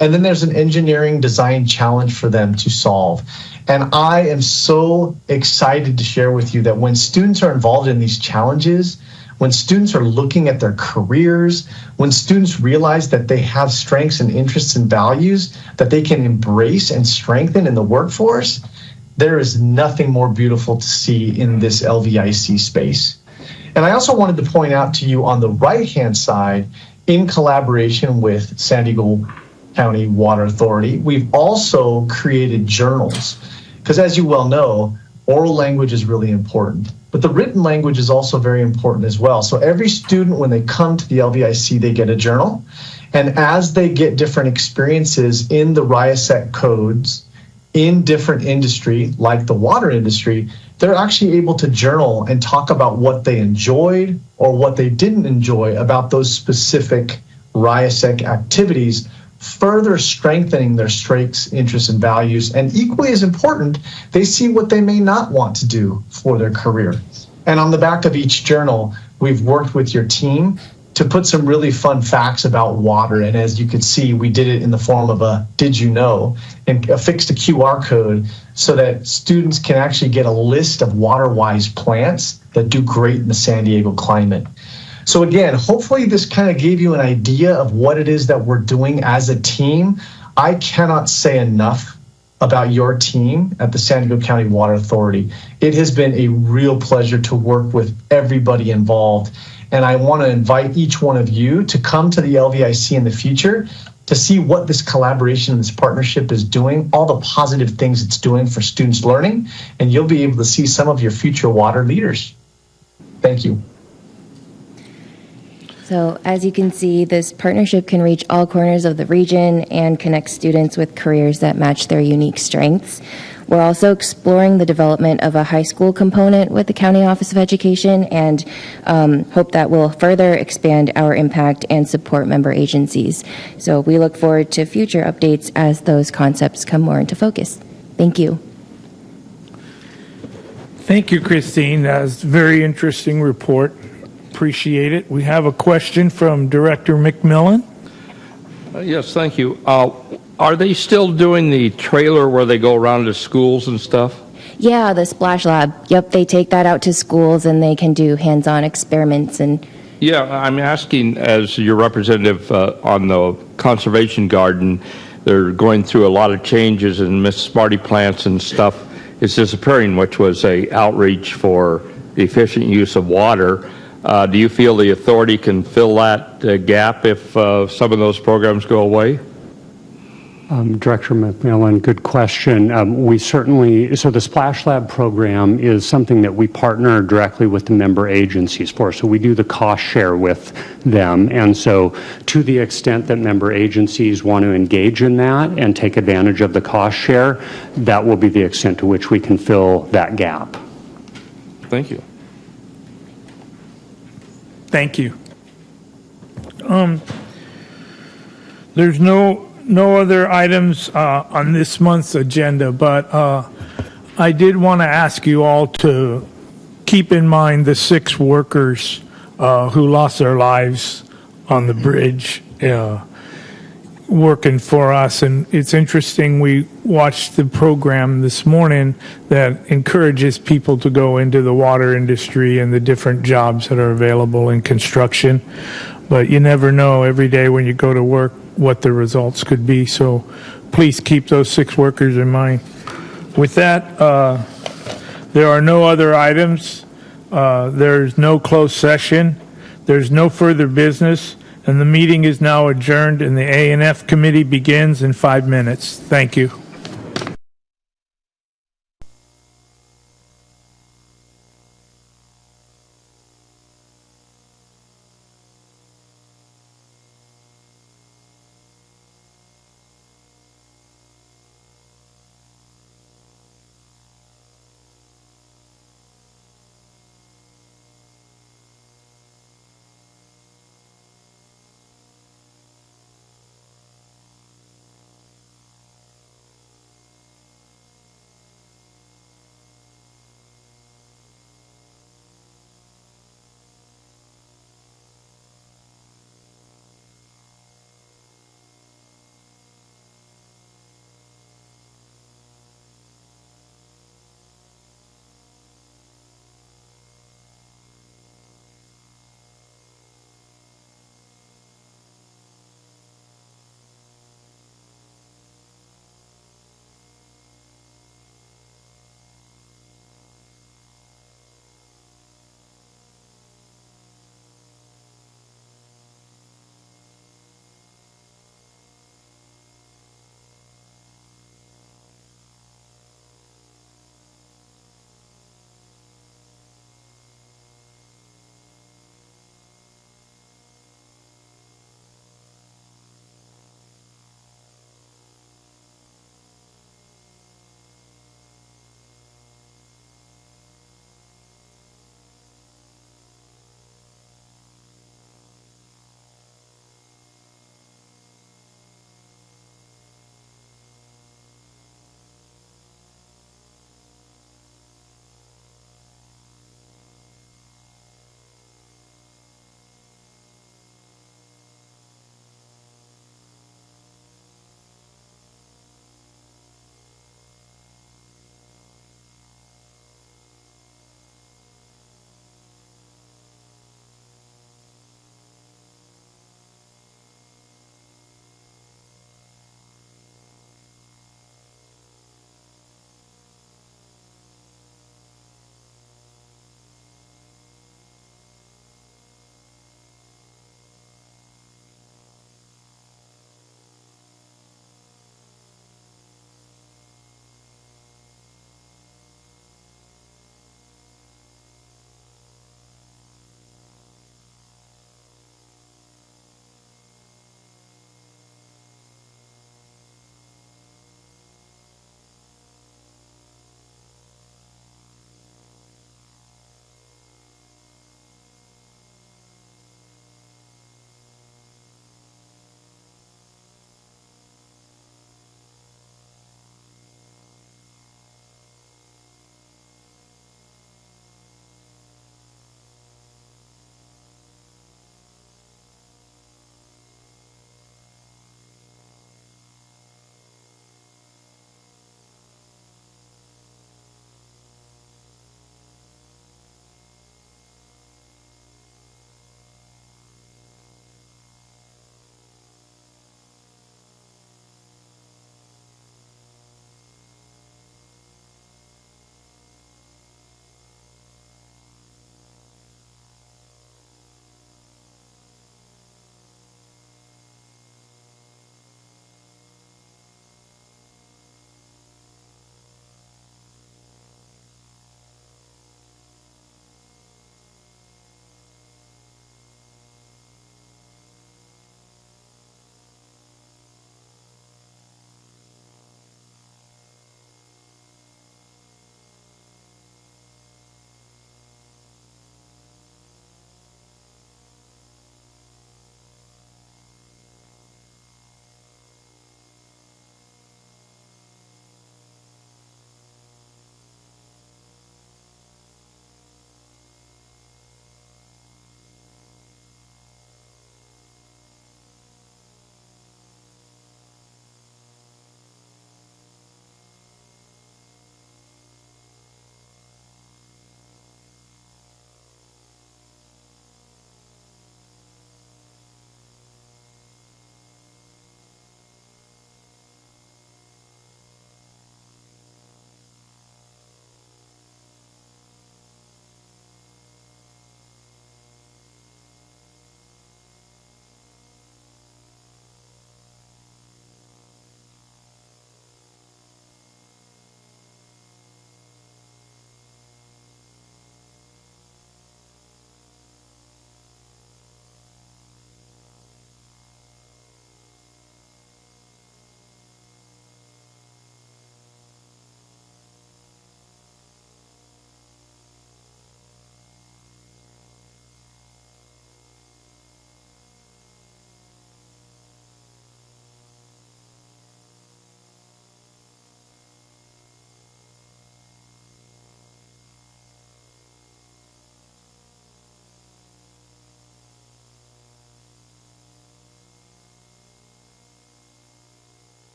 And then there's an engineering design challenge for them to solve. And I am so excited to share with you that when students are involved in these challenges, when students are looking at their careers, when students realize that they have strengths and interests and values that they can embrace and strengthen in the workforce, there is nothing more beautiful to see in this LVIC space. And I also wanted to point out to you on the right-hand side, in collaboration with San Diego County Water Authority, we've also created journals. Because as you well know, oral language is really important, but the written language is also very important as well. So every student, when they come to the LVIC, they get a journal. And as they get different experiences in the RIASEC codes, in different industry, like the water industry, they're actually able to journal and talk about what they enjoyed or what they didn't enjoy about those specific RIASEC activities, further strengthening their strengths, interests, and values. And equally as important, they see what they may not want to do for their career. And on the back of each journal, we've worked with your team to put some really fun facts about water. And as you can see, we did it in the form of a did you know, and affixed a QR code so that students can actually get a list of water-wise plants that do great in the San Diego climate. So again, hopefully this kind of gave you an idea of what it is that we're doing as a team. I cannot say enough about your team at the San Diego County Water Authority. It has been a real pleasure to work with everybody involved. And I want to invite each one of you to come to the LVIC in the future to see what this collaboration and this partnership is doing, all the positive things it's doing for students learning, and you'll be able to see some of your future water leaders. Thank you. So as you can see, this partnership can reach all corners of the region and connect students with careers that match their unique strengths. We're also exploring the development of a high school component with the County Office of Education and hope that will further expand our impact and support member agencies. So we look forward to future updates as those concepts come more into focus. Thank you. Thank you, Christine. That's a very interesting report. Appreciate it. We have a question from Director McMillan. Yes, thank you. Are they still doing the trailer where they go around to schools and stuff? Yeah, the Splash Lab. Yep, they take that out to schools and they can do hands-on experiments and Yeah, I'm asking as your representative on the conservation garden, they're going through a lot of changes and Miss Smarty plants and stuff is disappearing, which was a outreach for the efficient use of water. Do you feel the authority can fill that gap if some of those programs go away? Director McMillan, good question. We certainly, so the Splash Lab program is something that we partner directly with the member agencies for. So we do the cost share with them. And so to the extent that member agencies want to engage in that and take advantage of the cost share, that will be the extent to which we can fill that gap. Thank you. Thank you. There's no other items on this month's agenda, but I did want to ask you all to keep in mind the 6 workers who lost their lives on the bridge. working for us. And it's interesting, we watched the program this morning that encourages people to go into the water industry and the different jobs that are available in construction. But you never know every day when you go to work what the results could be. So please keep those 6 workers in mind. With that, there are no other items. There's no closed session. There's no further business. And the meeting is now adjourned, and the A&F committee begins in 5 minutes. Thank you.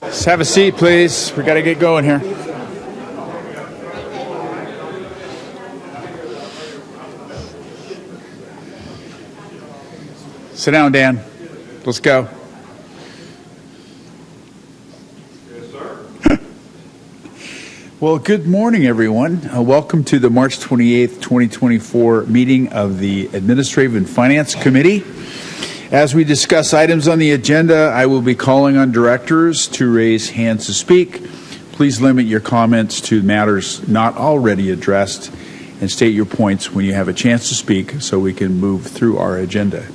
Just have a seat, please. We got to get going here. Sit down, Dan. Let's go. Yes, sir. Well, good morning, everyone. Welcome to the March 28th, 2024 meeting of the Administrative and Finance Committee. As we discuss items on the agenda, I will be calling on directors to raise hands to speak. Please limit your comments to matters not already addressed and state your points when you have a chance to speak so we can move through our agenda.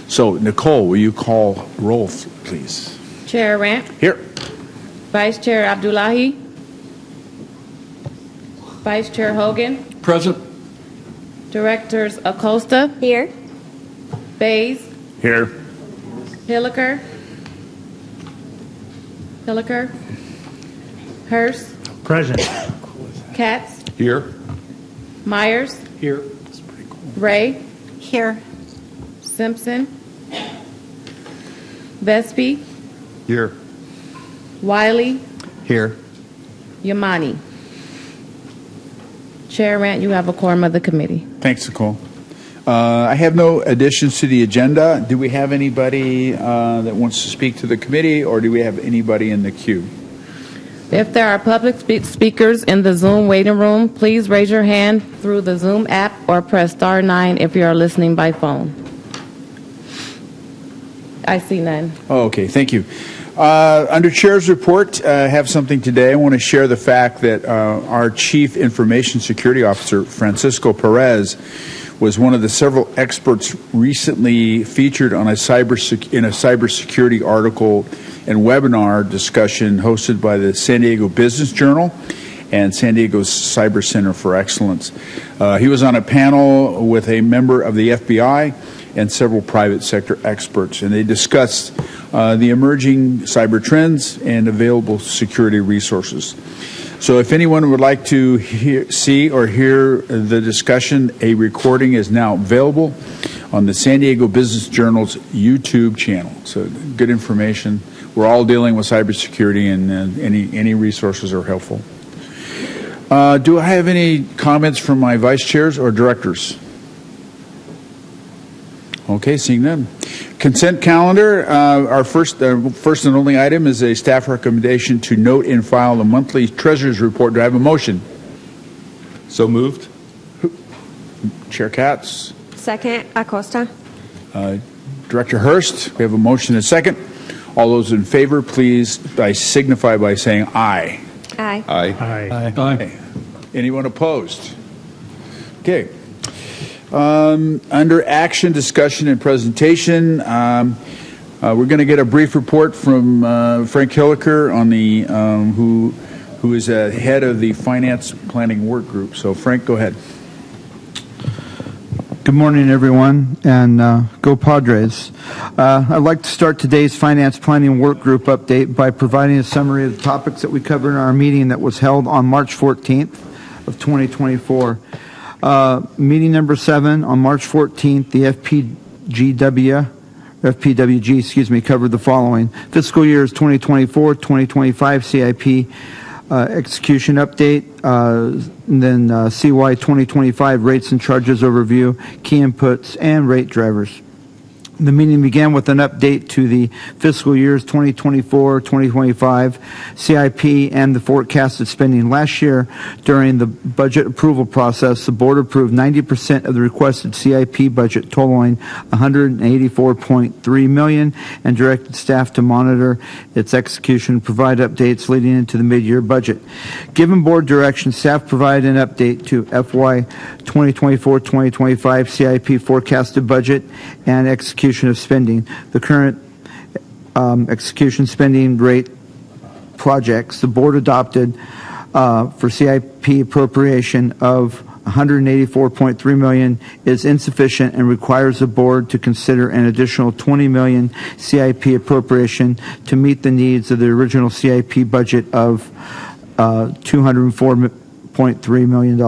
So, Nicole, will you call roll, please? Chair Rant. Here. Vice Chair Abdullahi. Vice Chair Hogan. Present. Directors Acosta. Here. Bays. Here. Hilliker. Hurst. Present. Katz. Here. Myers. Here. Ray. Here. Simpson. Vespi. Here. Wiley. Here. Yamani. Chair Rant, you have a quorum of the committee. Thanks, Nicole. I have no additions to the agenda. Do we have anybody that wants to speak to the committee, or do we have anybody in the queue? If there are public speakers in the Zoom waiting room, please raise your hand through the Zoom app or press star 9 if you are listening by phone. I see none. Oh, okay, thank you. Under Chair's report, I have something today. I want to share the fact that our Chief Information Security Officer, Francisco Perez, was one of the several experts recently featured on in a cybersecurity article and webinar discussion hosted by the San Diego Business Journal and San Diego's Cyber Center for Excellence. He was on a panel with a member of the FBI and several private sector experts, and they discussed the emerging cyber trends and available security resources. So if anyone would like to see or hear the discussion, a recording is now available on the San Diego Business Journal's YouTube channel. So good information. We're all dealing with cybersecurity, and any resources are helpful. Do I have any comments from my vice chairs or directors? Okay, seeing none. Consent calendar. Our first and only item is a staff recommendation to note and file the monthly treasurer's report. Do I have a motion? So moved. Chair Katz. Second, Acosta. Director Hurst. We have a motion and a second. All those in favor, please signify by saying aye. Aye. Aye. Aye. Anyone opposed? Okay. Under action, discussion, and presentation, we're going to get a brief report from Frank Hilliker on the who is head of the Finance Planning Work Group. So, Frank, go ahead. Good morning, everyone, and go Padres. I'd like to start today's Finance Planning Work Group update by providing a summary of the topics that we covered in our meeting that was held on March 14th of 2024. Meeting number 7 on March 14th, the FPWG, covered the following: fiscal years 2024-2025 CIP execution update, and then CY 2025 rates and charges overview, key inputs, and rate drivers. The meeting began with an update to the fiscal years 2024-2025 CIP and the forecasted spending. Last year, during the budget approval process, the board approved 90% of the requested CIP budget, totaling $184.3 million, and directed staff to monitor its execution and provide updates leading into the mid-year budget. Given board direction, staff provided an update to FY 2024-2025 CIP forecasted budget and execution of spending. The current execution spending rate projects the board adopted for CIP appropriation of $184.3 million is insufficient and requires the board to consider an additional $20 million CIP appropriation to meet the needs of the original CIP budget of $204.3 million.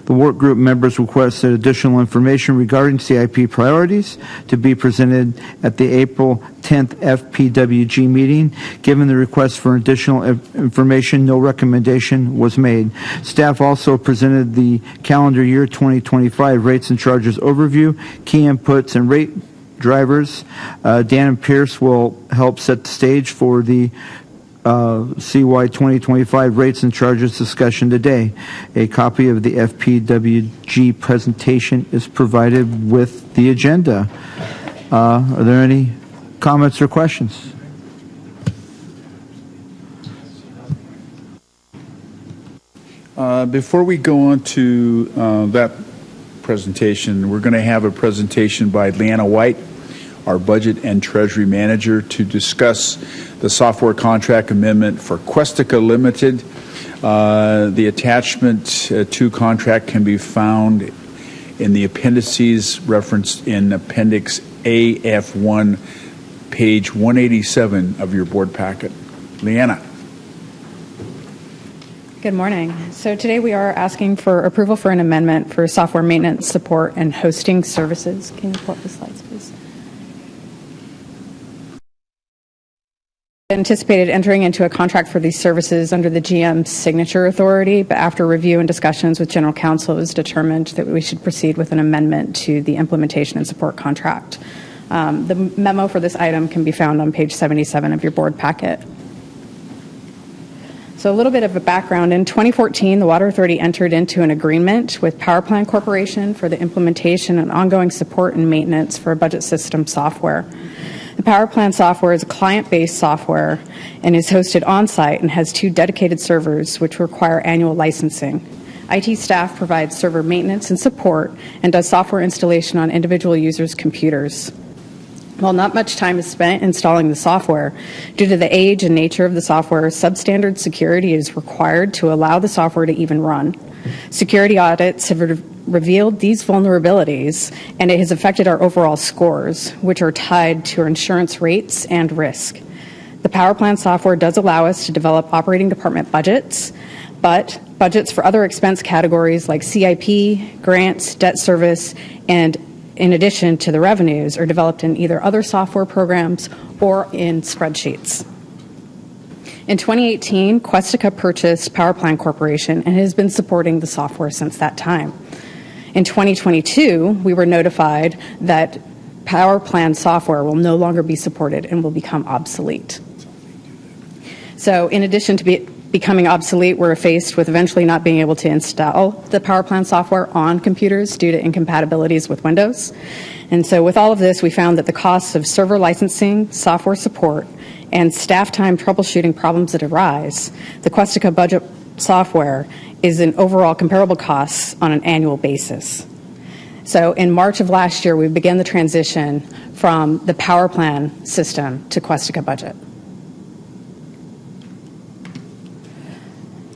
The work group members requested additional information regarding CIP priorities to be presented at the April 10th FPWG meeting. Given the request for additional information, no recommendation was made. Staff also presented the calendar year 2025 rates and charges overview, key inputs, and rate drivers. Dan and Pierce will help set the stage for the CY 2025 rates and charges discussion today. A copy of the FPWG presentation is provided with the agenda. Are there any comments or questions? Before we go on to that presentation, we're going to have a presentation by Leanna White, our Budget and Treasury Manager, to discuss the software contract amendment for Questica Limited. The attachment to contract can be found in the appendices referenced in Appendix AF1, page 187 of your board packet. Leanna. Good morning. So today we are asking for approval for an amendment for software maintenance, support, and hosting services. Can you pull up the slides, please? Anticipated entering into a contract for these services under the GM signature authority, but after review and discussions with General Counsel, it was determined that we should proceed with an amendment to the implementation and support contract. The memo for this item can be found on page 77 of your board packet. So a little bit of a background. In 2014, the Water Authority entered into an agreement with PowerPlan Corporation for the implementation and ongoing support and maintenance for a budget system software. The PowerPlan software is a client-based software and is hosted on-site and has 2 dedicated servers which require annual licensing. IT staff provides server maintenance and support and does software installation on individual users' computers. While not much time is spent installing the software, due to the age and nature of the software, substandard security is required to allow the software to even run. Security audits have revealed these vulnerabilities, and it has affected our overall scores, which are tied to our insurance rates and risk. The PowerPlan software does allow us to develop operating department budgets, but budgets for other expense categories like CIP, grants, debt service, and in addition to the revenues, are developed in either other software programs or in spreadsheets. In 2018, Questica purchased PowerPlan Corporation and has been supporting the software since that time. In 2022, we were notified that PowerPlan software will no longer be supported and will become obsolete. So in addition to becoming obsolete, we're faced with eventually not being able to install the PowerPlan software on computers due to incompatibilities with Windows. And so with all of this, we found that the costs of server licensing, software support, and staff time troubleshooting problems that arise, the Questica budget software is an overall comparable costs on an annual basis. So in March of last year, we began the transition from the PowerPlan system to Questica Budget.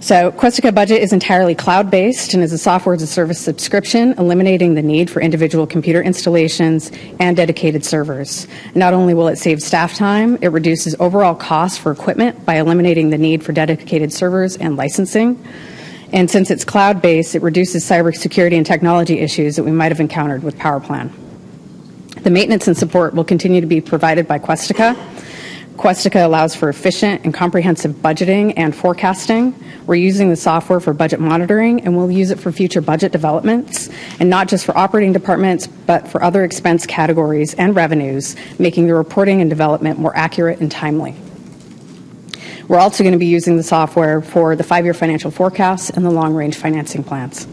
So Questica Budget is entirely cloud-based and is a software as a service subscription, eliminating the need for individual computer installations and dedicated servers. Not only will it save staff time, it reduces overall costs for equipment by eliminating the need for dedicated servers and licensing. And since it's cloud-based, it reduces cybersecurity and technology issues that we might have encountered with PowerPlan. The maintenance and support will continue to be provided by Questica. Questica allows for efficient and comprehensive budgeting and forecasting. We're using the software for budget monitoring, and we'll use it for future budget developments, and not just for operating departments, but for other expense categories and revenues, making the reporting and development more accurate and timely. We're also going to be using the software for the 5-year financial forecasts and the long-range financing plans.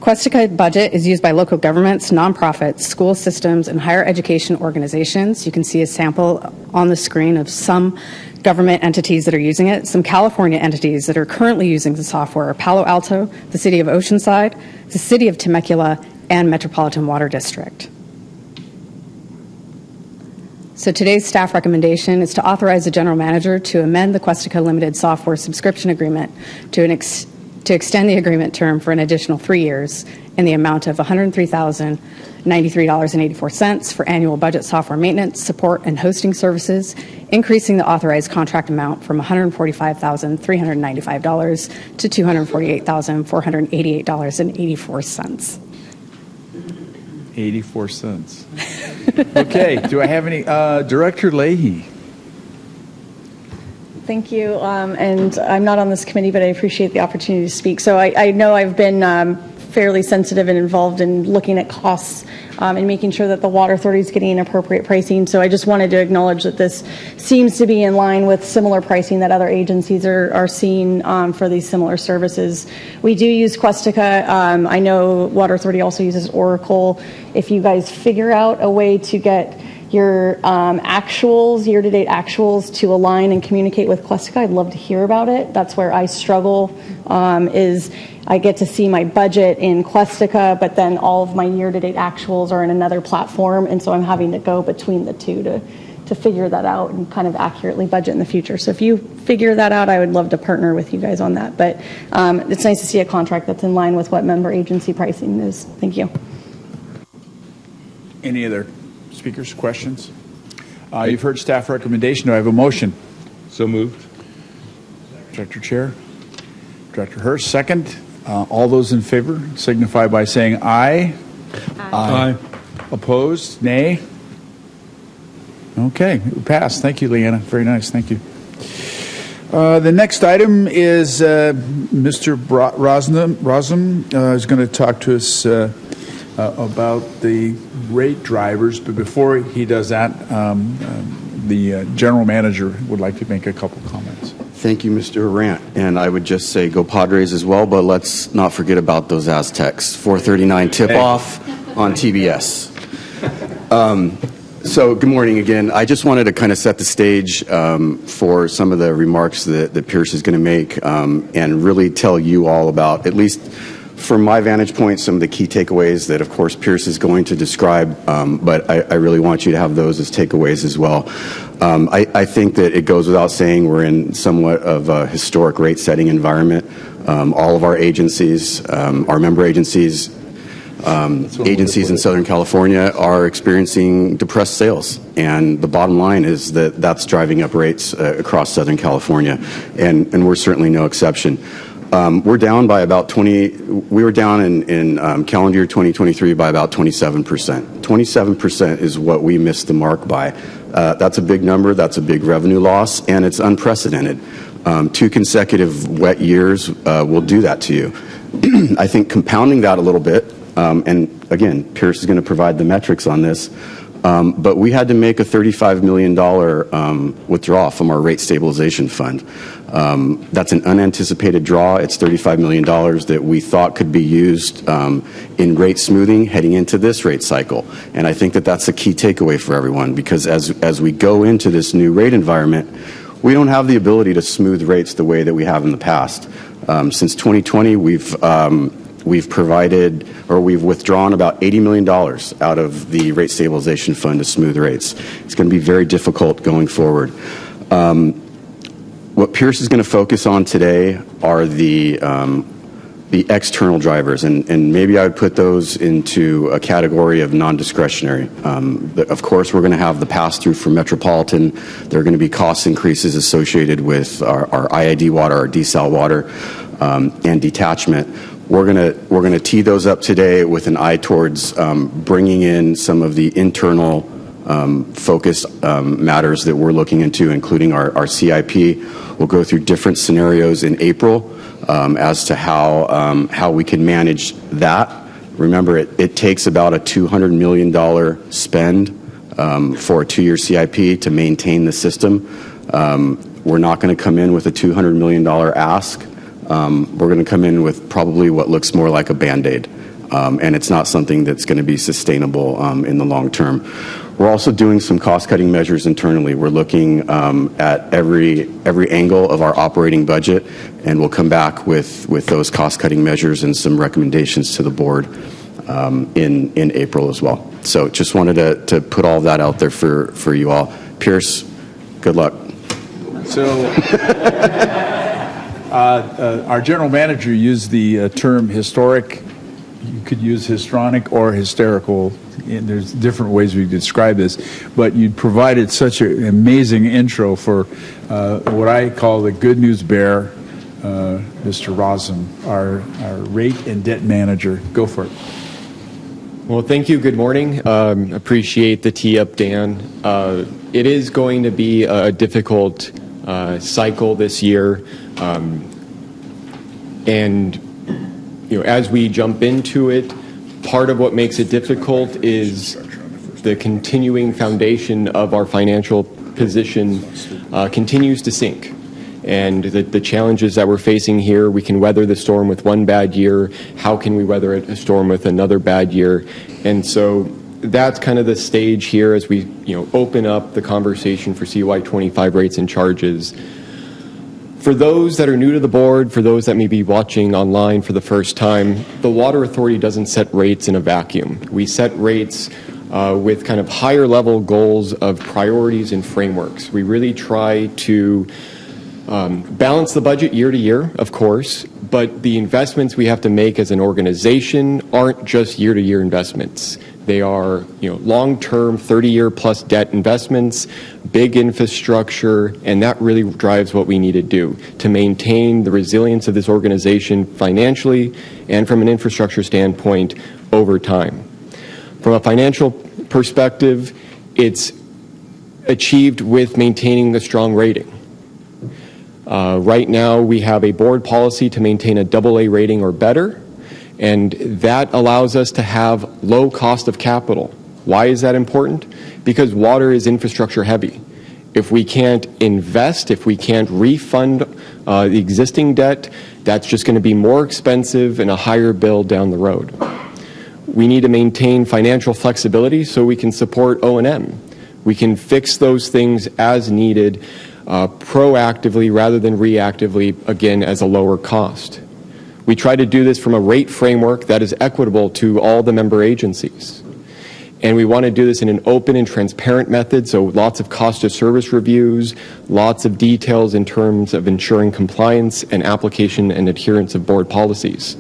Questica Budget is used by local governments, nonprofits, school systems, and higher education organizations. You can see a sample on the screen of some government entities that are using it. Some California entities that are currently using the software are Palo Alto, the City of Oceanside, the City of Temecula, and Metropolitan Water District. So today's staff recommendation is to authorize the General Manager to amend the Questica Limited Software Subscription Agreement to extend the agreement term for an additional 3 years in the amount of $103,000 $93.84 for annual budget software maintenance, support, and hosting services, increasing the authorized contract amount from $145,395 to $248,488.84. 84 cents. Okay, do I have any? Director Leahy. Thank you. And I'm not on this committee, but I appreciate the opportunity to speak. So I know I've been fairly sensitive and involved in looking at costs and making sure that the Water Authority is getting appropriate pricing. So I just wanted to acknowledge that this seems to be in line with similar pricing that other agencies are seeing for these similar services. We do use Questica. I know Water Authority also uses Oracle. If you guys figure out a way to get your actuals, year-to-date actuals, to align and communicate with Questica, I'd love to hear about it. That's where I struggle, is I get to see my budget in Questica, but then all of my year-to-date actuals are in another platform, and so I'm having to go between the two to figure that out and kind of accurately budget in the future. So if you figure that out, I would love to partner with you guys on that. But it's nice to see a contract that's in line with what member agency pricing is. Thank you. Any other speakers, questions? You've heard staff recommendation. Do I have a motion? So moved. Director Chair. Director Hurst, second. All those in favor signify by saying aye. Aye. Opposed? Nay? Okay, it passed. Thank you, Leanna. Very nice. Thank you. The next item is Mr. Rosum is going to talk to us about the rate drivers. But before he does that, the general manager would like to make a couple comments. Thank you, Mr. Rant. And I would just say go Padres as well, but let's not forget about those Aztecs. 4:39 tip-off on TBS. So good morning again. I just wanted to kind of set the stage for some of the remarks that Pierce is going to make and really tell you all about, at least from my vantage point, some of the key takeaways that, of course, Pierce is going to describe, but I really want you to have those as takeaways as well. I think that it goes without saying we're in somewhat of a historic rate-setting environment. All of our agencies, our member agencies, agencies in Southern California are experiencing depressed sales, and the bottom line is that that's driving up rates across Southern California, and we're certainly no exception. We're down by about 20. We were down in calendar year 2023 by about 27%. 27% is what we missed the mark by. That's a big number. That's a big revenue loss, and it's unprecedented. 2 consecutive wet years will do that to you. I think compounding that a little bit, and again, Pierce is going to provide the metrics on this, but we had to make a $35 million withdrawal from our rate stabilization fund. That's an unanticipated draw. It's $35 million that we thought could be used in rate smoothing heading into this rate cycle. And I think that that's a key takeaway for everyone, because as we go into this new rate environment, we don't have the ability to smooth rates the way that we have in the past. Since 2020, we've provided, or we've withdrawn about $80 million out of the rate stabilization fund to smooth rates. It's going to be very difficult going forward. What Pierce is going to focus on today are the external drivers, and maybe I would put those into a category of non-discretionary. Of course, we're going to have the pass-through for Metropolitan. There are going to be cost increases associated with our IID water, our desal water, and detachment. We're going to tee those up today with an eye towards bringing in some of the internal focused matters that we're looking into, including our CIP. We'll go through different scenarios in April as to how we can manage that. Remember, it takes about a $200 million spend for a 2-year CIP to maintain the system. We're not going to come in with a $200 million ask. We're going to come in with probably what looks more like a Band-Aid, and it's not something that's going to be sustainable in the long term. We're also doing some cost-cutting measures internally. We're looking at every angle of our operating budget, and we'll come back with those cost-cutting measures and some recommendations to the board in April as well. So just wanted to put all of that out there for you all. Pierce, good luck. So our general manager used the term historic you could use histrionic or hysterical. And there's different ways we describe this, but you provided such an amazing intro for what I call the good news bear, Mr. Rosem, our rate and debt manager. Go for it. Well, thank you. Good morning. Appreciate the tee up, Dan. It is going to be a difficult cycle this year, and as we jump into it, part of what makes it difficult is the continuing foundation of our financial position continues to sink. And the challenges that we're facing here, we can weather the storm with one bad year. How can we weather a storm with another bad year? And so that's kind of the stage here as we open up the conversation for CY25 rates and charges. For those that are new to the board, for those that may be watching online for the first time, the Water Authority doesn't set rates in a vacuum. We set rates with kind of higher level goals of priorities and frameworks. We really try to balance the budget year to year, of course, but the investments we have to make as an organization aren't just year-to-year investments. They are, long-term, 30-year plus debt investments, big infrastructure, and that really drives what we need to do to maintain the resilience of this organization financially and from an infrastructure standpoint over time. From a financial perspective, it's achieved with maintaining a strong rating. Right now, we have a board policy to maintain a AA rating or better, and that allows us to have low cost of capital. Why is that important? Because water is infrastructure heavy. If we can't invest, if we can't refund the existing debt, that's just going to be more expensive and a higher bill down the road. We need to maintain financial flexibility so we can support O&M. We can fix those things as needed proactively rather than reactively, again, as a lower cost. We try to do this from a rate framework that is equitable to all the member agencies. And we want to do this in an open and transparent method, so lots of cost of service reviews, lots of details in terms of ensuring compliance and application and adherence of board policies.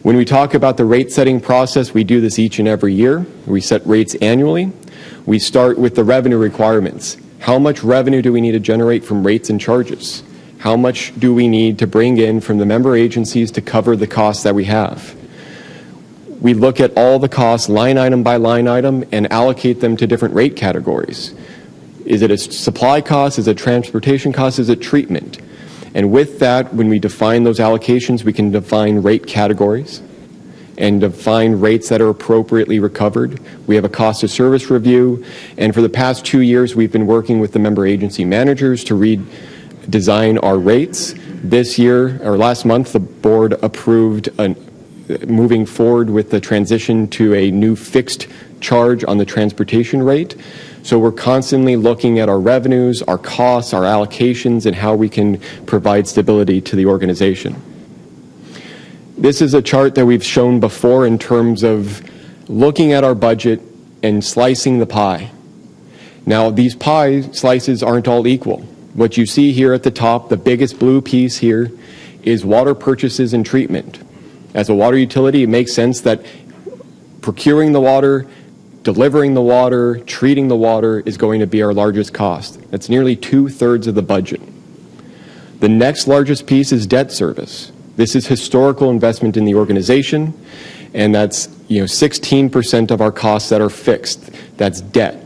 When we talk about the rate setting process, we do this each and every year. We set rates annually. We start with the revenue requirements. How much revenue do we need to generate from rates and charges? How much do we need to bring in from the member agencies to cover the costs that we have? We look at all the costs line item by line item and allocate them to different rate categories. Is it a supply cost? Is it transportation cost? Is it treatment? And with that, when we define those allocations, we can define rate categories and define rates that are appropriately recovered. We have a cost of service review, and for the past 2 years, we've been working with the member agency managers to redesign our rates. This year, or last month, the board approved moving forward with the transition to a new fixed charge on the transportation rate. So we're constantly looking at our revenues, our costs, our allocations, and how we can provide stability to the organization. This is a chart that we've shown before in terms of looking at our budget and slicing the pie. Now, these pie slices aren't all equal. What you see here at the top, the biggest blue piece here, is water purchases and treatment. As a water utility, it makes sense that procuring the water, delivering the water, treating the water is going to be our largest cost. That's nearly 2/3 of the budget. The next largest piece is debt service. This is historical investment in the organization, and that's 16% of our costs that are fixed. That's debt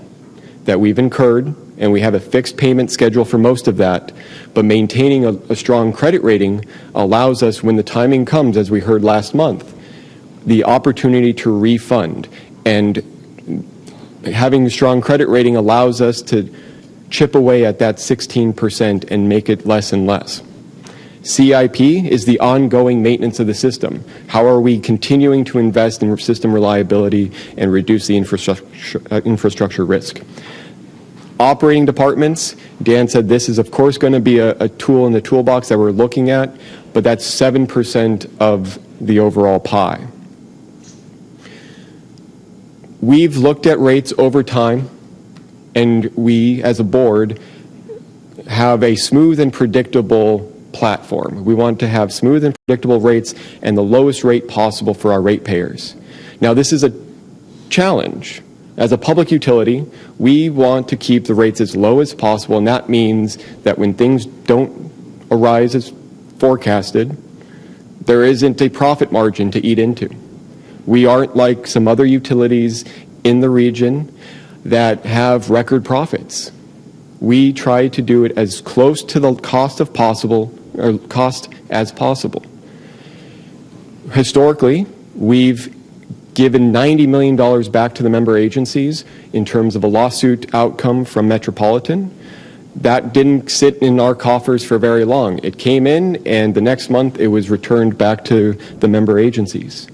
that we've incurred, and we have a fixed payment schedule for most of that. But maintaining a strong credit rating allows us, when the timing comes, as we heard last month, the opportunity to refund. And having a strong credit rating allows us to chip away at that 16% and make it less and less. CIP is the ongoing maintenance of the system. How are we continuing to invest in system reliability and reduce the infrastructure risk? Operating departments, Dan said this is of course going to be a tool in the toolbox that we're looking at, but that's 7% of the overall pie. We've looked at rates over time, and we as a board have a smooth and predictable platform. We want to have smooth and predictable rates and the lowest rate possible for our ratepayers. Now, this is a challenge. As a public utility, we want to keep the rates as low as possible, and that means that when things don't arise as forecasted, there isn't a profit margin to eat into. We aren't like some other utilities in the region that have record profits. We try to do it as close to the cost as possible. Historically, we've given $90 million back to the member agencies in terms of a lawsuit outcome from Metropolitan. That didn't sit in our coffers for very long. It came in, and the next month it was returned back to the member agencies.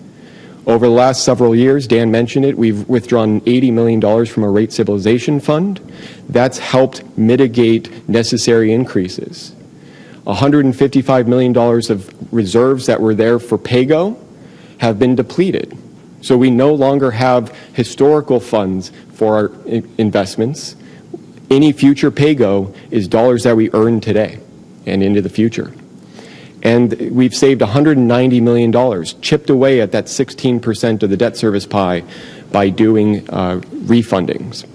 Over the last several years, Dan mentioned it, we've withdrawn $80 million from a rate stabilization fund. That's helped mitigate necessary increases. $155 million of reserves that were there for PAYGO have been depleted. So we no longer have historical funds for our investments. Any future PAYGO is dollars that we earn today and into the future. And we've saved $190 million, chipped away at that 16% of the debt service pie by doing refundings.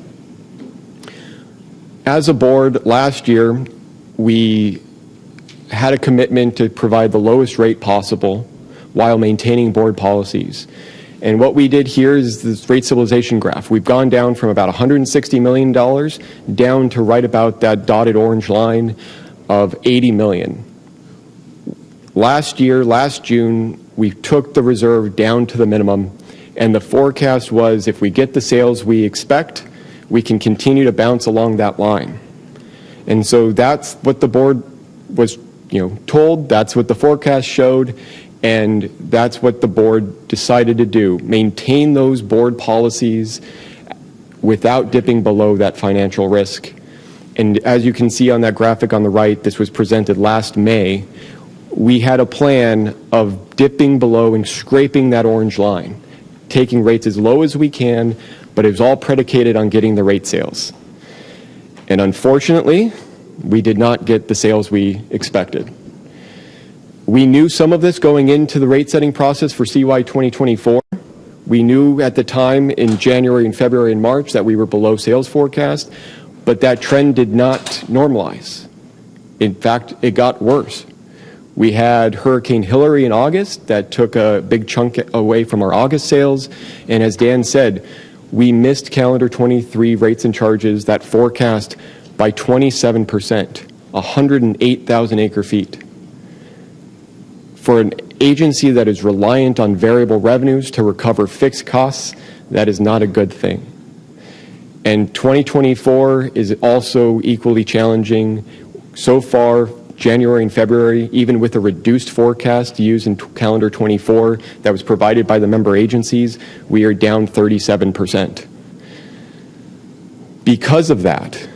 As a board, last year, we had a commitment to provide the lowest rate possible while maintaining board policies. And what we did here is this rate stabilization graph. We've gone down from about $160 million down to right about that dotted orange line of $80 million. Last year, last June, we took the reserve down to the minimum, and the forecast was if we get the sales we expect, we can continue to bounce along that line. And so that's what the board was told, that's what the forecast showed, and that's what the board decided to do, maintain those board policies without dipping below that financial risk. And as you can see on that graphic on the right, this was presented last May, we had a plan of dipping below and scraping that orange line, taking rates as low as we can, but it was all predicated on getting the rate sales. And unfortunately, we did not get the sales we expected. We knew some of this going into the rate setting process for CY 2024. We knew at the time in January and February and March that we were below sales forecast, but that trend did not normalize. In fact, it got worse. We had Hurricane Hilary in August that took a big chunk away from our August sales, and as Dan said, we missed calendar 23 rates and charges, that forecast, by 27%, 108,000 acre feet. For an agency that is reliant on variable revenues to recover fixed costs, that is not a good thing. And 2024 is also equally challenging. So far, January and February, even with a reduced forecast used in calendar 24 that was provided by the member agencies, we are down 37%. Because of that,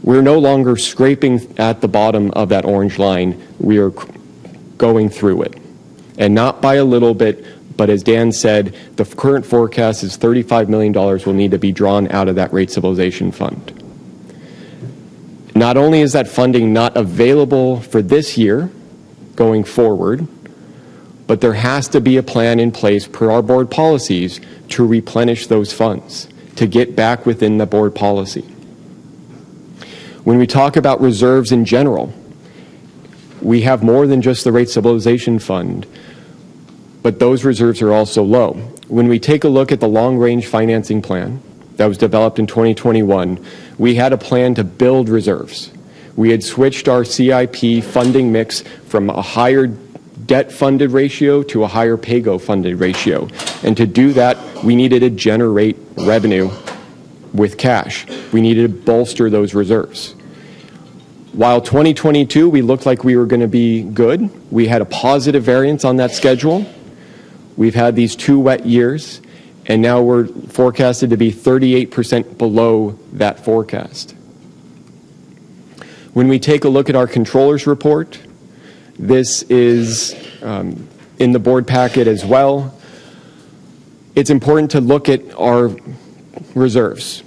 we're no longer scraping at the bottom of that orange line. We are going through it. And not by a little bit, but as Dan said, the current forecast is $35 million will need to be drawn out of that rate stabilization fund. Not only is that funding not available for this year going forward, but there has to be a plan in place per our board policies to replenish those funds, to get back within the board policy. When we talk about reserves in general, we have more than just the rate stabilization fund, but those reserves are also low. When we take a look at the long-range financing plan that was developed in 2021, we had a plan to build reserves. We had switched our CIP funding mix from a higher debt-funded ratio to a higher PAYGO-funded ratio. And to do that, we needed to generate revenue with cash. We needed to bolster those reserves. While 2022, we looked like we were going to be good. We had a positive variance on that schedule. We've had these 2 wet years, and now we're forecasted to be 38% below that forecast. When we take a look at our controller's report, this is in the board packet as well. It's important to look at our reserves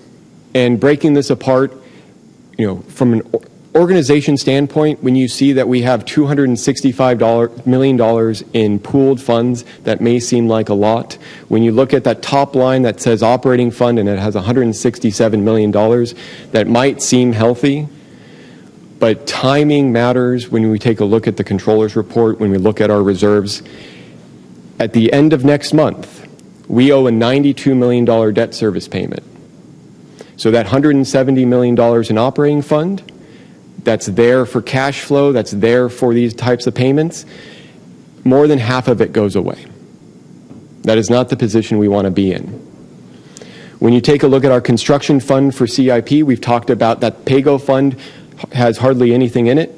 and breaking this apart, from an organization standpoint, when you see that we have $265 million in pooled funds, that may seem like a lot. When you look at that top line that says operating fund and it has $167 million, that might seem healthy, but timing matters when we take a look at the controller's report, when we look at our reserves. At the end of next month, we owe a $92 million debt service payment. So that $170 million in operating fund, that's there for cash flow, that's there for these types of payments, more than half of it goes away. That is not the position we want to be in. When you take a look at our construction fund for CIP, we've talked about that PAYGO fund has hardly anything in it.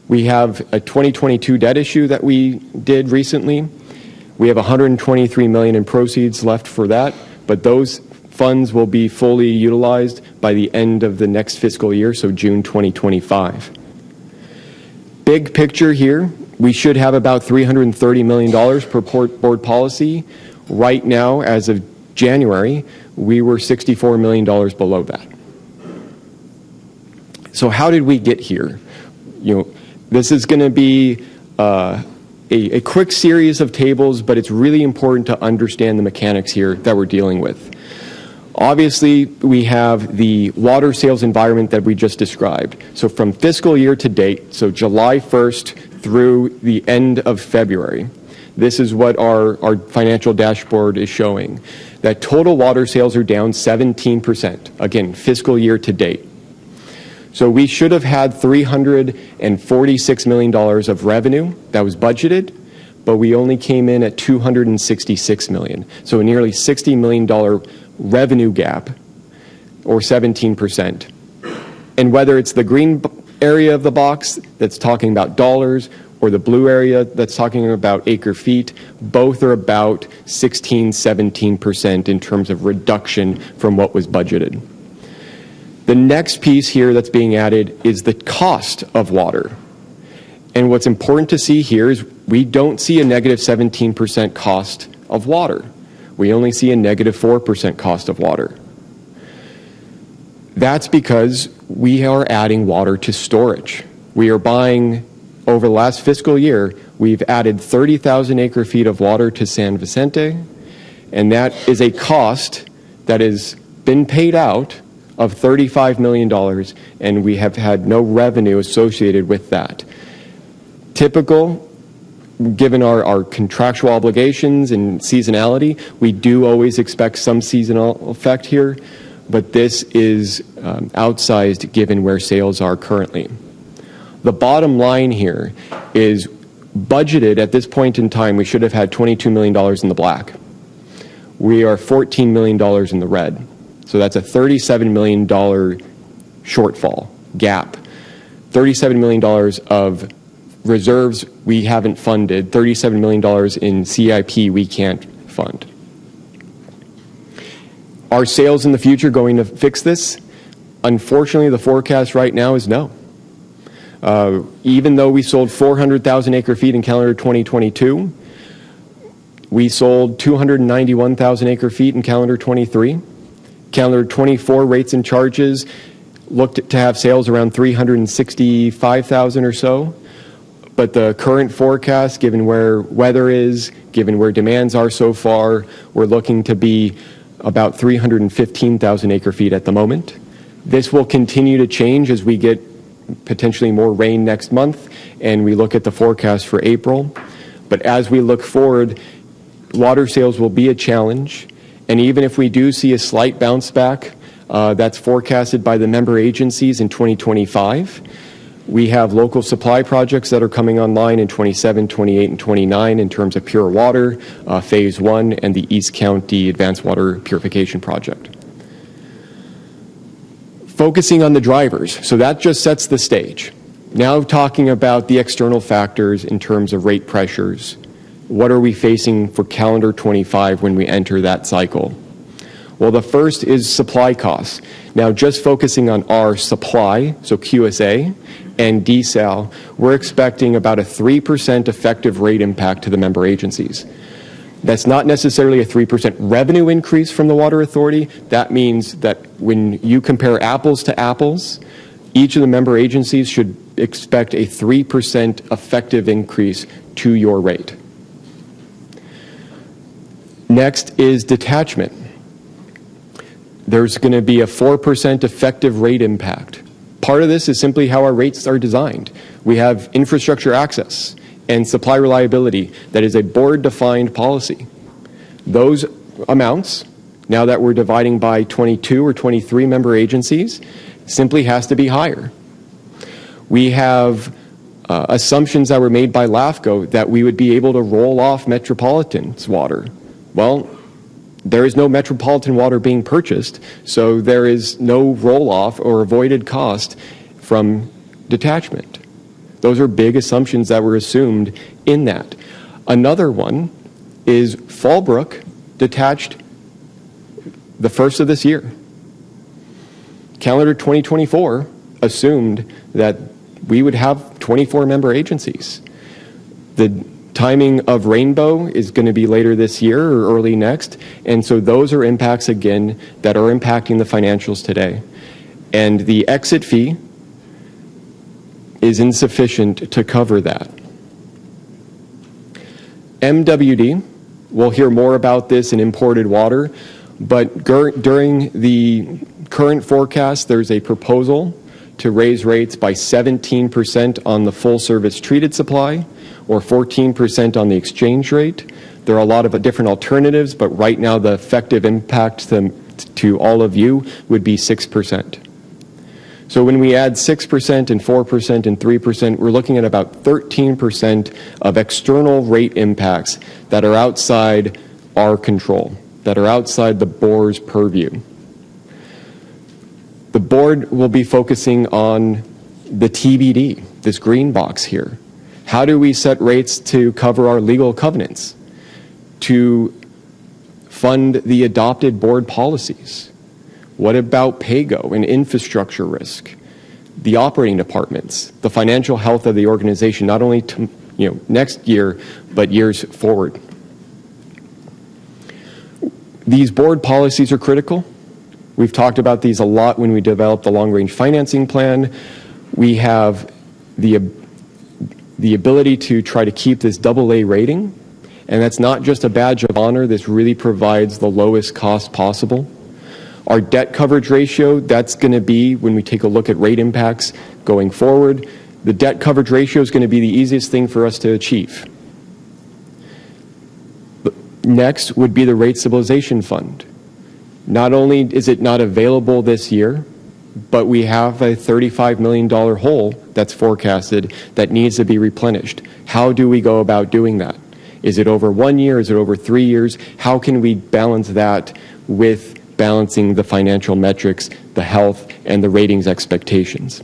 We have a 2022 debt issue that we did recently. We have $123 million in proceeds left for that, but those funds will be fully utilized by the end of the next fiscal year, so June 2025. Big picture here, we should have about $330 million per board policy. Right now, as of January, we were $64 million below that. So how did we get here? This is going to be a quick series of tables, but it's really important to understand the mechanics here that we're dealing with. Obviously, we have the water sales environment that we just described. So from fiscal year to date, so July 1st through the end of February, this is what our financial dashboard is showing. That total water sales are down 17%, again, fiscal year to date. So we should have had $346 million of revenue that was budgeted, but we only came in at $266 million. So a nearly $60 million revenue gap, or 17%. And whether it's the green area of the box that's talking about dollars or the blue area that's talking about acre feet, both are about 16, 17% in terms of reduction from what was budgeted. The next piece here that's being added is the cost of water. And what's important to see here is we don't see a negative 17% cost of water. We only see a negative 4% cost of water. That's because we are adding water to storage. We are buying, over the last fiscal year, we've added 30,000 acre feet of water to San Vicente, and that is a cost that has been paid out of $35 million, and we have had no revenue associated with that. Typical, given our contractual obligations and seasonality, we do always expect some seasonal effect here, but this is outsized given where sales are currently. The bottom line here is budgeted at this point in time, we should have had $22 million in the black. We are $14 million in the red. So that's a $37 million shortfall, gap. $37 million of reserves we haven't funded, $37 million in CIP we can't fund. Are sales in the future going to fix this? Unfortunately, the forecast right now is no. Even though we sold 400,000 acre feet in calendar 2022, we sold 291,000 acre feet in calendar 23. Calendar 24 rates and charges looked to have sales around 365,000 or so. But the current forecast, given where weather is, given where demands are so far, we're looking to be about 315,000 acre feet at the moment. This will continue to change as we get potentially more rain next month and we look at the forecast for April. But as we look forward, water sales will be a challenge. And even if we do see a slight bounce back, that's forecasted by the member agencies in 2025. We have local supply projects that are coming online in 27, 28, and 29 in terms of pure water, Phase 1, and the East County Advanced Water Purification Project. Focusing on the drivers, so that just sets the stage. Now talking about the external factors in terms of rate pressures. What are we facing for calendar 25 when we enter that cycle? Well, the first is supply costs. Now, just focusing on our supply, so QSA, and desal, we're expecting about a 3% effective rate impact to the member agencies. That's not necessarily a 3% revenue increase from the Water Authority. That means that when you compare apples to apples, Each of the member agencies should expect a 3% effective increase to your rate. Next is detachment. There's going to be a 4% effective rate impact. Part of this is simply how our rates are designed. We have infrastructure access and supply reliability that is a board-defined policy. Those amounts, now that we're dividing by 22 or 23 member agencies, simply has to be higher. We have assumptions that were made by LAFCO that we would be able to roll off Metropolitan's water. Well, there is no Metropolitan water being purchased, so there is no roll-off or avoided cost from detachment. Those are big assumptions that were assumed in that. Another one is Fallbrook detached the first of this year. Calendar 2024 assumed that we would have 24 member agencies. The timing of Rainbow is going to be later this year or early next, and so those are impacts, again, that are impacting the financials today. And the exit fee is insufficient to cover that. MWD, we'll hear more about this in imported water, but during the current forecast, there's a proposal to raise rates by 17% on the full service treated supply or 14% on the exchange rate. There are a lot of different alternatives, but right now the effective impact to all of you would be 6%. So when we add 6% and 4% and 3%, we're looking at about 13% of external rate impacts that are outside our control, that are outside the board's purview. The board will be focusing on the TBD, this green box here. How do we set rates to cover our legal covenants, to fund the adopted board policies? What about PAYGO and infrastructure risk? The operating departments, the financial health of the organization, not only to, next year, but years forward. These board policies are critical. We've talked about these a lot when we developed the long-range financing plan. We have the ability to try to keep this AA rating, and that's not just a badge of honor. This really provides the lowest cost possible. Our debt coverage ratio, that's going to be, when we take a look at rate impacts going forward, the debt coverage ratio is going to be the easiest thing for us to achieve. Next would be the Rate Stabilization Fund. Not only is it not available this year, but we have a $35 million hole that's forecasted that needs to be replenished. How do we go about doing that? Is it over 1 year? Is it over 3 years? How can we balance that with balancing the financial metrics, the health, and the ratings expectations?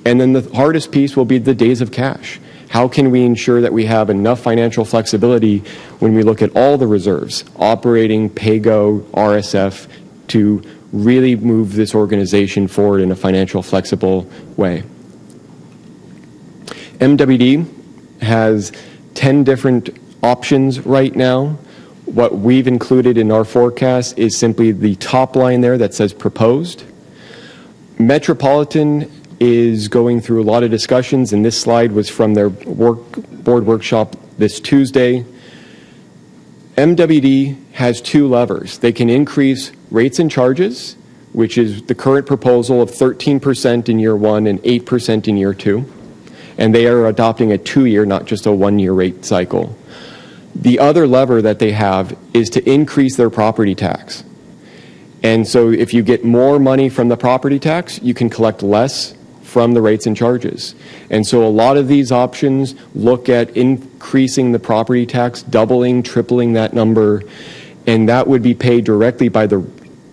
And then the hardest piece will be the days of cash. How can we ensure that we have enough financial flexibility when we look at all the reserves, operating, PAYGO, RSF, to really move this organization forward in a financial flexible way? MWD has 10 different options right now. What we've included in our forecast is simply the top line there that says proposed. Metropolitan is going through a lot of discussions, and this slide was from their board workshop this Tuesday. MWD has two levers. They can increase rates and charges, which is the current proposal of 13% in year one and 8% in year two. And they are adopting a 2-year, not just a 1-year rate cycle. The other lever that they have is to increase their property tax. And so if you get more money from the property tax, you can collect less from the rates and charges. And so a lot of these options look at increasing the property tax, doubling, tripling that number, and that would be paid directly by the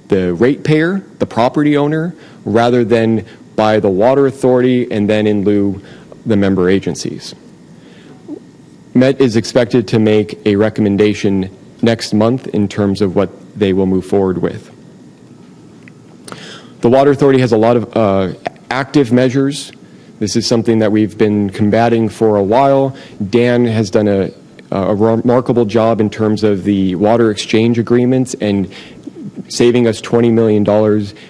ratepayer, the property owner, rather than by the water authority and then in lieu the member agencies. Met is expected to make a recommendation next month in terms of what they will move forward with. The Water Authority has a lot of active measures. This is something that we've been combating for a while. Dan has done a remarkable job in terms of the water exchange agreements and saving us $20 million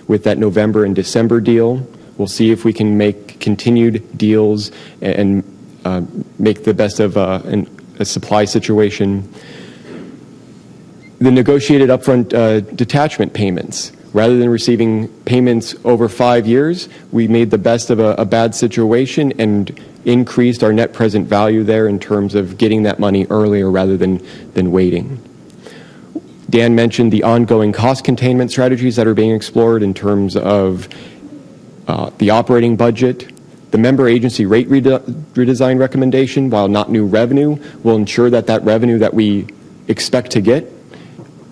with that November and December deal. We'll see if we can make continued deals and make the best of a supply situation. The negotiated upfront detachment payments. Rather than receiving payments over 5 years, we made the best of a bad situation and increased our net present value there in terms of getting that money earlier rather than waiting. Dan mentioned the ongoing cost containment strategies that are being explored in terms of the operating budget. The member agency rate redesign recommendation, while not new revenue, will ensure that that revenue that we expect to get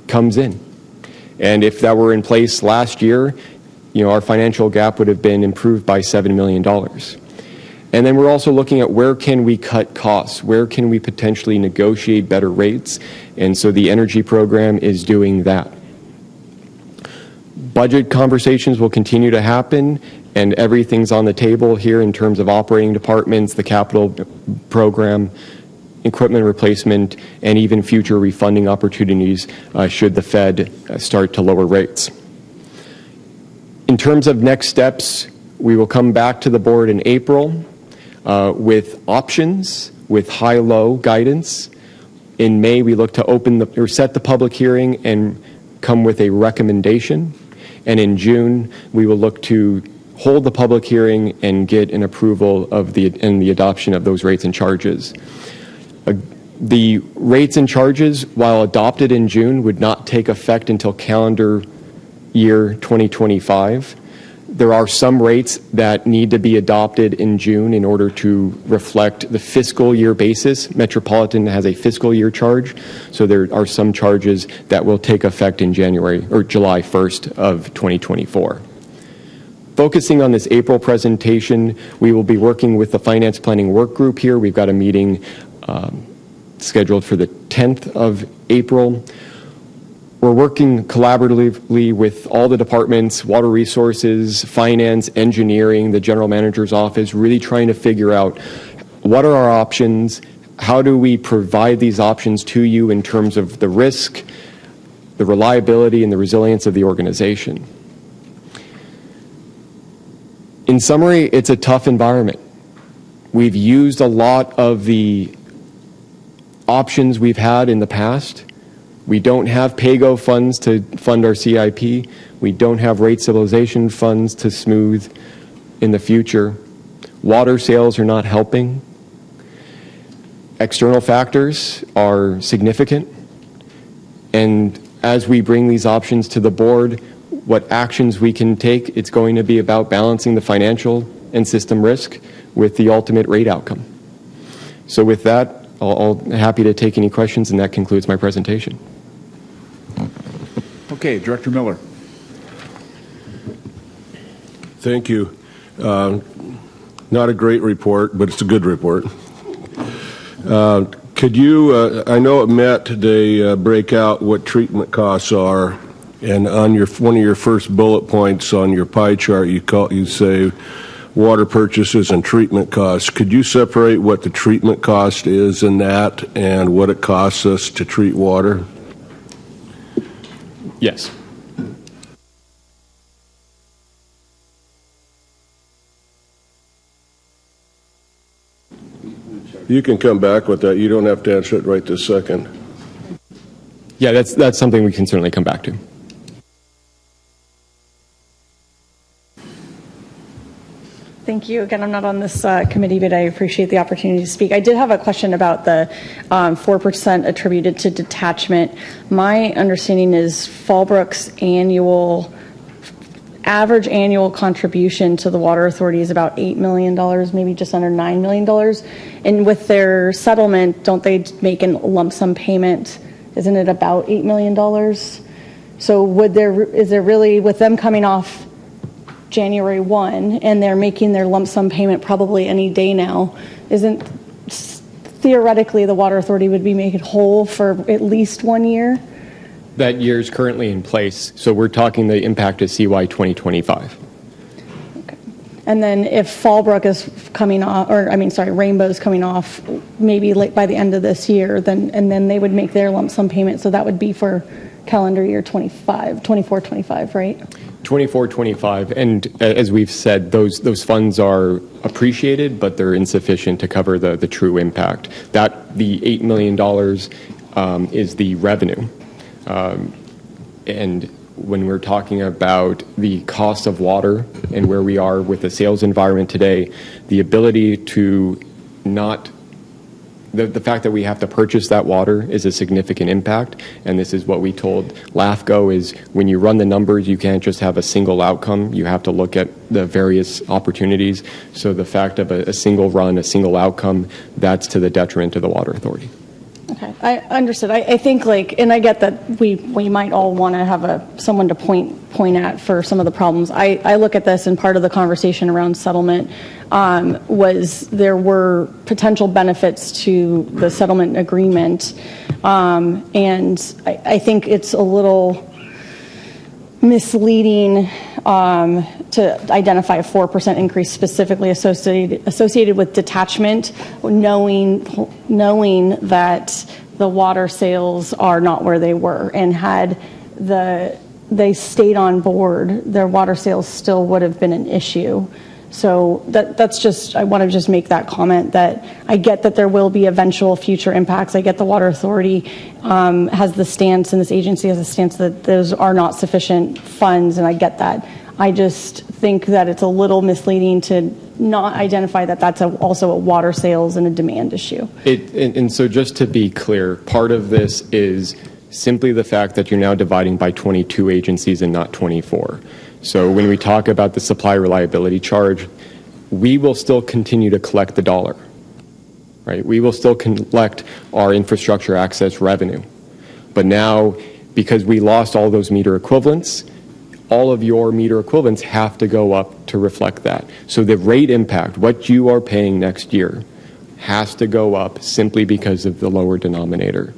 comes in. And if that were in place last year, our financial gap would have been improved by $7 million. And then we're also looking at where can we cut costs? Where can we potentially negotiate better rates? And so the energy program is doing that. Budget conversations will continue to happen, and everything's on the table here in terms of operating departments, the capital program, equipment replacement, and even future refunding opportunities should the Fed start to lower rates. In terms of next steps, we will come back to the board in April with options, with high-low guidance. In May, we look to set the public hearing and come with a recommendation. And in June, we will look to hold the public hearing and get an approval of the adoption of those rates and charges. The rates and charges, while adopted in June, would not take effect until calendar year 2025. There are some rates that need to be adopted in June in order to reflect the fiscal year basis. Metropolitan has a fiscal year charge, so there are some charges that will take effect in January or July 1st of 2024. Focusing on this April presentation, we will be working with the Finance Planning Work Group here. We've got a meeting scheduled for the 10th of April. We're working collaboratively with all the departments, water resources, finance, engineering, the general manager's office, really trying to figure out what are our options, how do we provide these options to you in terms of the risk, the reliability, and the resilience of the organization. In summary, it's a tough environment. We've used a lot of the options we've had in the past. We don't have PAYGO funds to fund our CIP. We don't have rate stabilization funds to smooth in the future. Water sales are not helping. External factors are significant. And as we bring these options to the board, what actions we can take, it's going to be about balancing the financial and system risk with the ultimate rate outcome. So with that, I'll happy to take any questions, and that concludes my presentation. Okay, Director Miller. Thank you. Not a great report, but it's a good report. Could you, I know at MET they break out what treatment costs are, and on one of your first bullet points on your pie chart, you say water purchases and treatment costs. Could you separate what the treatment cost is in that and what it costs us to treat water? Yes. You can come back with that. You don't have to answer it right this second. Yeah, that's something we can certainly come back to. Thank you. Again, I'm not on this committee, but I appreciate the opportunity to speak. I did have a question about the 4% attributed to detachment. My understanding is Fallbrook's average annual contribution to the Water Authority is about $8 million, maybe just under $9 million. And with their settlement, don't they make a lump sum payment? Isn't it about $8 million? So is there really, with them coming off January 1 and they're making their lump sum payment probably any day now, isn't theoretically the Water Authority would be made whole for at least 1 year? That year is currently in place, so we're talking the impact of CY 2025. Okay. And then if Fallbrook is coming off, Rainbow's coming off maybe late by the end of this year, then they would make their lump sum payment, so that would be for calendar year 24, 25, right? 24, 25, and as we've said, those funds are appreciated, but they're insufficient to cover the true impact. That the $8 million is the revenue, and when we're talking about the cost of water and where we are with the sales environment today, the ability to not the fact that we have to purchase that water is a significant impact, and this is what we told LAFCO is when you run the numbers, you can't just have a single outcome. You have to look at the various opportunities. So the fact of a single run, a single outcome, that's to the detriment of the Water Authority. Okay, I understood. I think and I get that we might all want to have someone to point at for some of the problems. I look at this, and part of the conversation around settlement was there were potential benefits to the settlement agreement, and I think it's a little misleading to identify a 4% increase specifically associated with detachment, knowing that the water sales are not where they were, and had they stayed on board, their water sales still would have been an issue. So that's just, I want to just make that comment that I get that there will be eventual future impacts. I get the Water Authority has the stance, and this agency has a stance that those are not sufficient funds, and I get that. I just think that it's a little misleading to not identify that that's also a water sales and a demand issue. And so just to be clear, part of this is simply the fact that you're now dividing by 22 agencies and not 24. So when we talk about the supply reliability charge, we will still continue to collect the dollar, right? We will still collect our infrastructure access revenue. But now, because we lost all those meter equivalents, all of your meter equivalents have to go up to reflect that. So the rate impact, what you are paying next year, has to go up simply because of the lower denominator.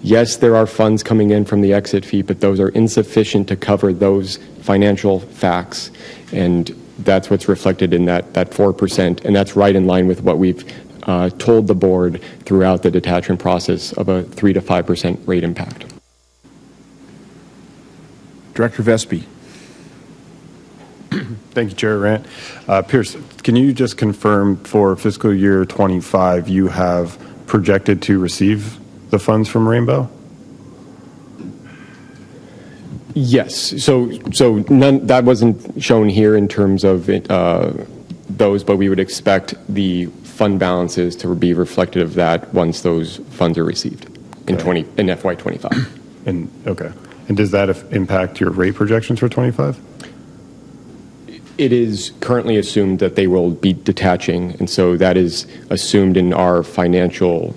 Yes, there are funds coming in from the exit fee, but those are insufficient to cover those financial facts, and that's what's reflected in that 4%, and that's right in line with what we've told the board throughout the detachment process of a 3 to 5% rate impact. Director Vespi. Thank you, Chair Rant. Pierce, can you just confirm for fiscal year 25 you have projected to receive the funds from Rainbow? Yes. So none that wasn't shown here in terms of those, but we would expect the fund balances to be reflective of that once those funds are received in FY25. And okay. And does that impact your rate projections for 25? It is currently assumed that they will be detaching, and so that is assumed in our financial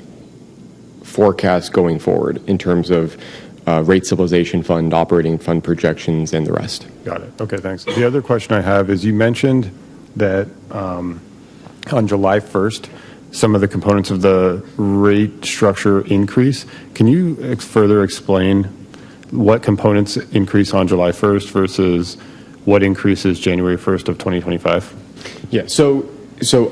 forecast going forward in terms of rate stabilization fund, operating fund projections, and the rest. Got it. Okay, thanks. The other question I have is you mentioned that on July 1st, some of the components of the rate structure increase. Can you further explain what components increase on July 1st versus what increases January 1st of 2025? Yeah, so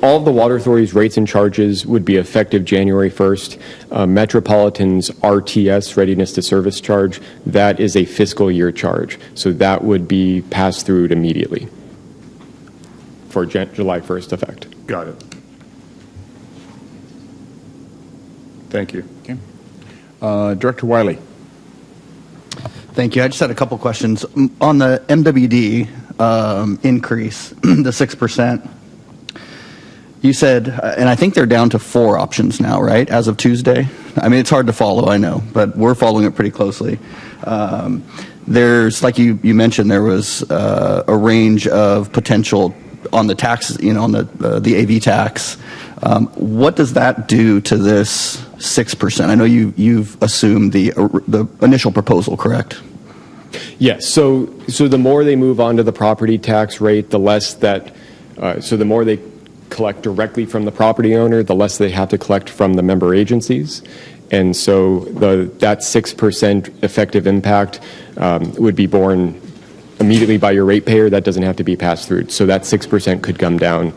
all of the Water Authority's rates and charges would be effective January 1st. Metropolitan's RTS, Readiness to Service charge, that is a fiscal year charge. So that would be passed through immediately for July 1st effect. Got it. Thank you. Okay. Director Wiley. Thank you. I just had a couple questions. On the MWD increase, the 6%, you said, and I think they're down to 4 options now, right, as of Tuesday? I mean, it's hard to follow, I know, but we're following it pretty closely. There's, like you mentioned, there was a range of potential on the tax, on the AV tax. What does that do to this 6%? I know you've assumed the initial proposal, correct? Yes. So the more they move on to the property tax rate, the less that. So the more they collect directly from the property owner, the less they have to collect from the member agencies, and so that 6% effective impact would be borne immediately by your ratepayer. That doesn't have to be passed through. So that 6% could come down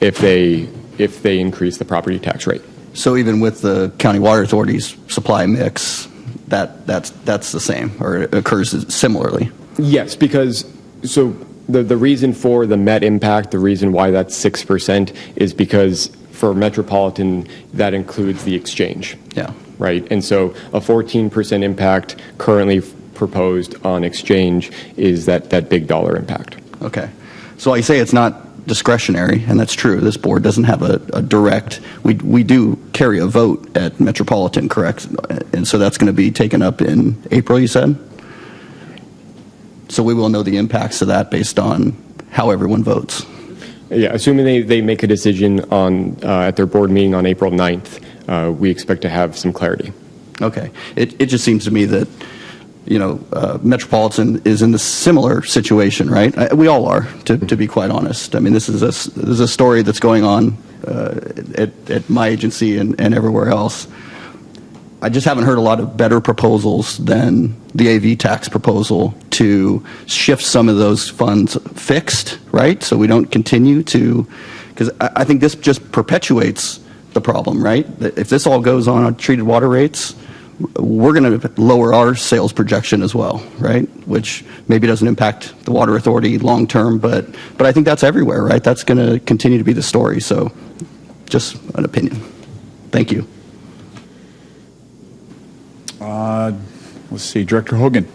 if they increase the property tax rate. So even with the County Water Authority's supply mix, that's the same, or it occurs similarly? Yes, because So the reason for the Met impact, the reason why that's 6% is because for Metropolitan, that includes the exchange. Yeah. Right? And so a 14% impact currently proposed on exchange is that big dollar impact. Okay. So I say it's not discretionary, and that's true. This board doesn't have a direct, we do carry a vote at Metropolitan, correct? And so that's going to be taken up in April, you said? So we will know the impacts of that based on how everyone votes. Yeah, assuming they make a decision on at their board meeting on April 9th, we expect to have some clarity. Okay. It just seems to me that, Metropolitan is in a similar situation, right? We all are, to be quite honest. I mean, this is a story that's going on at my agency and everywhere else. I just haven't heard a lot of better proposals than the AV tax proposal to shift some of those funds fixed, right? So we don't continue to, because I think this just perpetuates the problem, right? If this all goes on treated water rates, we're going to lower our sales projection as well, right? Which maybe doesn't impact the Water Authority long term, but I think that's everywhere, right? That's going to continue to be the story. So just an opinion. Thank you. Let's see, Director Hogan.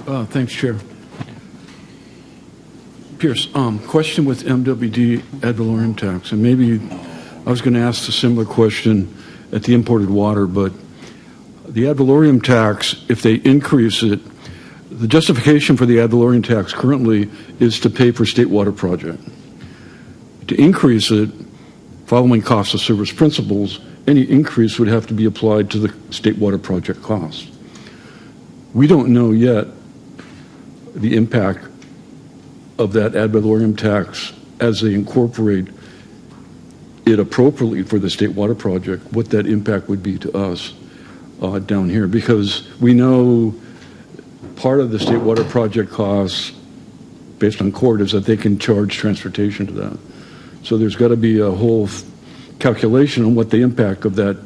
Thanks, Chair. Pierce, question with MWD ad valorem tax, and maybe I was going to ask a similar question at the imported water, but the ad valorem tax, if they increase it, the justification for the ad valorem tax currently is to pay for state water project. To increase it, following cost of service principles, any increase would have to be applied to the state water project cost. We don't know yet the impact of that ad valorem tax as they incorporate it appropriately for the state water project, what that impact would be to us down here. Because we know part of the state water project costs, based on court, is that they can charge transportation to that. So there's got to be a whole calculation on what the impact of that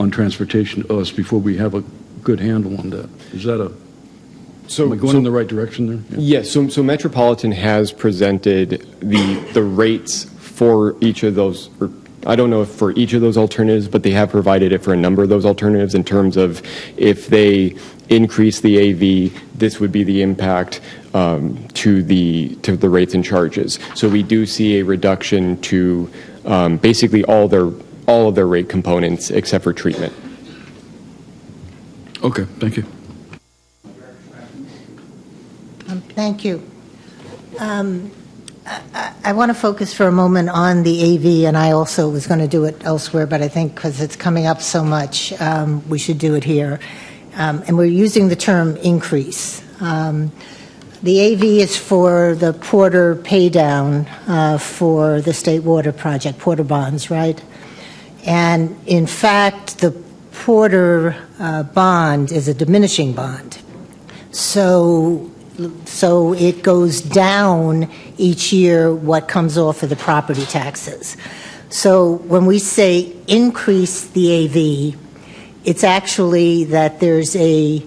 on transportation to us before we have a good handle on that. Is that am I going in the right direction there? Yeah. Yes, so Metropolitan has presented the rates for each of those, or I don't know if for each of those alternatives, but they have provided it for a number of those alternatives in terms of if they increase the AV, this would be the impact to the rates and charges. So we do see a reduction to basically all of their rate components except for treatment. Okay, thank you. Thank you. I want to focus for a moment on the AV, and I also was going to do it elsewhere, but I think because it's coming up so much, we should do it here. And we're using the term increase. The AV is for the Porter paydown for the state water project, Porter bonds, right? And in fact, the Porter bond is a diminishing bond. So it goes down each year what comes off of the property taxes. So when we say increase the AV, it's actually that there's a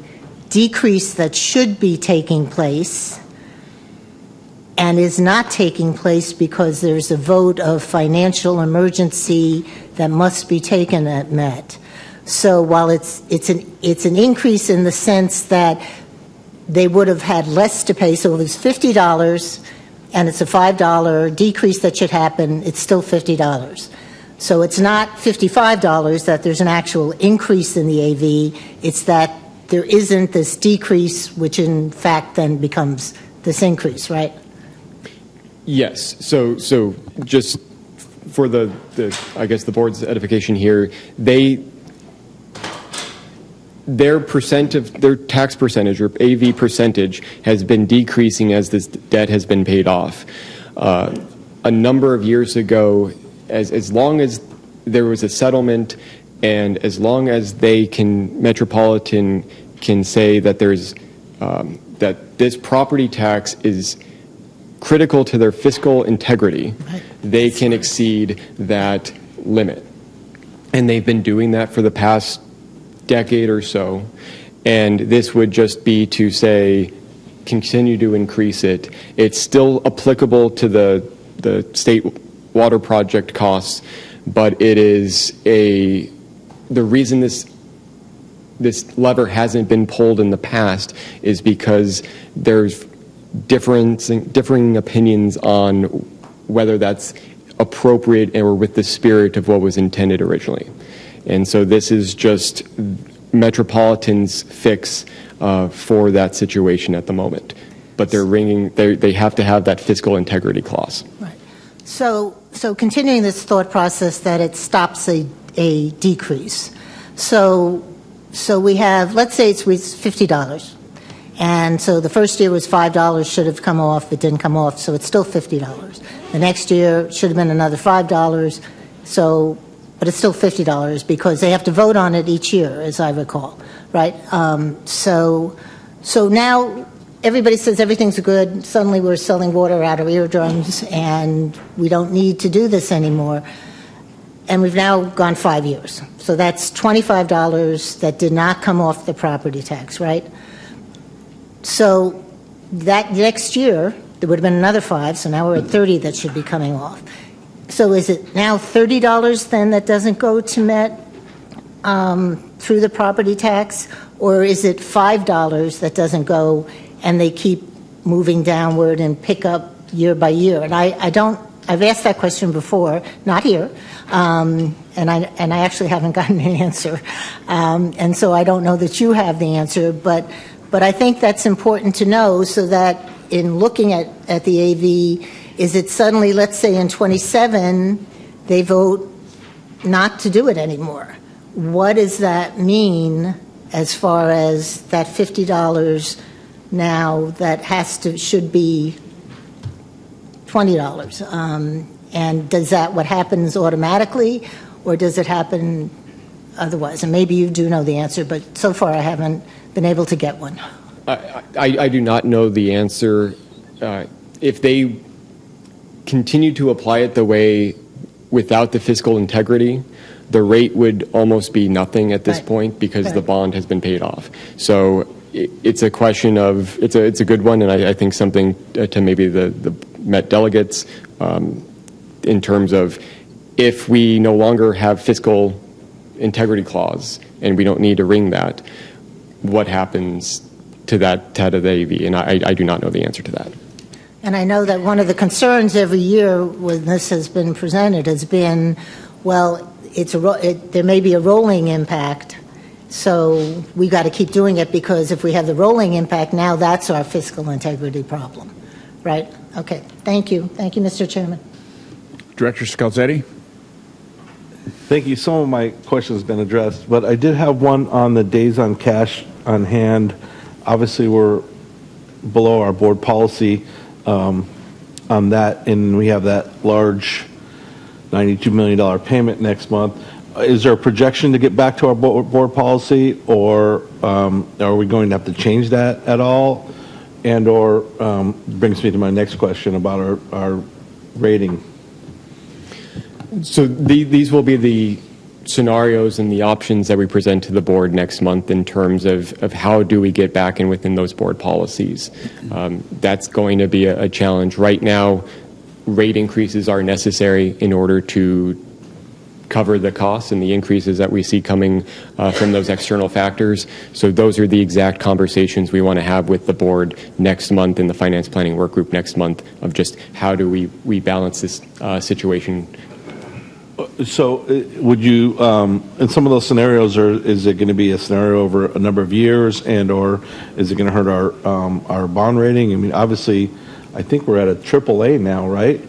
decrease that should be taking place and is not taking place because there's a vote of financial emergency that must be taken at Met. So while it's an increase in the sense that they would have had less to pay, so if it's $50 and it's a $5 decrease that should happen, it's still $50. So it's not $55 that there's an actual increase in the AV, it's that there isn't this decrease, which in fact then becomes this increase, right? Yes. So just for the I guess the board's edification here, their tax percentage or AV percentage has been decreasing as this debt has been paid off. A number of years ago, as long as there was a settlement and as long as Metropolitan can say that that this property tax is critical to their fiscal integrity, they can exceed that limit. And they've been doing that for the past decade or so. And this would just be to say, continue to increase it. It's still applicable to the state water project costs, but it is the reason this lever hasn't been pulled in the past is because there's differing opinions on whether that's appropriate or with the spirit of what was intended originally. And so this is just Metropolitan's fix for that situation at the moment. But they have to have that fiscal integrity clause. Right. So continuing this thought process that it stops a decrease. So we have, let's say it's $50. And so the first year was $5 should have come off. It didn't come off, so it's still $50. The next year should have been another $5. But it's still $50 because they have to vote on it each year, as I recall, right? So now everybody says everything's good. Suddenly we're selling water out of eardrums, and we don't need to do this anymore. And we've now gone 5 years. So that's $25 that did not come off the property tax, right? So that next year, there would have been another 5, so now we're at 30 that should be coming off. So is it now $30 then that doesn't go to Met through the property tax, or is it $5 that doesn't go and they keep moving downward and pick up year by year? And I've asked that question before, not here, and I actually haven't gotten an answer. And so I don't know that you have the answer, but I think that's important to know so that in looking at the AV, is it suddenly, let's say in 27, they vote not to do it anymore? What does that mean as far as that $50 now that should be $20? And does what happens automatically, or does it happen otherwise? And maybe you do know the answer, but so far I haven't been able to get one. I do not know the answer. If they continue to apply it the way without the fiscal integrity, the rate would almost be nothing at this point because the bond has been paid off. So it's a question of, it's a good one, and I think something to maybe the Met delegates in terms of if we no longer have fiscal integrity clause and we don't need to ring that, what happens to that of the AV? And I do not know the answer to that. And I know that one of the concerns every year when this has been presented has been, well, there may be a rolling impact, so we got to keep doing it because if we have the rolling impact, now that's our fiscal integrity problem, right? Okay, thank you. Thank you, Mr. Chairman. Director Scalzetti. Thank you. Some of my questions have been addressed, but I did have one on the days on cash on hand. Obviously, we're below our board policy on that, and we have that large $92 million payment next month. Is there a projection to get back to our board policy, or are we going to have to change that at all? And or brings me to my next question about our rating. So these will be the scenarios and the options that we present to the board next month in terms of how do we get back in within those board policies. That's going to be a challenge. Right now, rate increases are necessary in order to cover the costs and the increases that we see coming from those external factors. So those are the exact conversations we want to have with the board next month in the finance planning work group next month of just how do we balance this situation. So would you, in some of those scenarios, is it going to be a scenario over a number of years, and or is it going to hurt our bond rating? I mean, obviously, I think we're at a AAA now, right?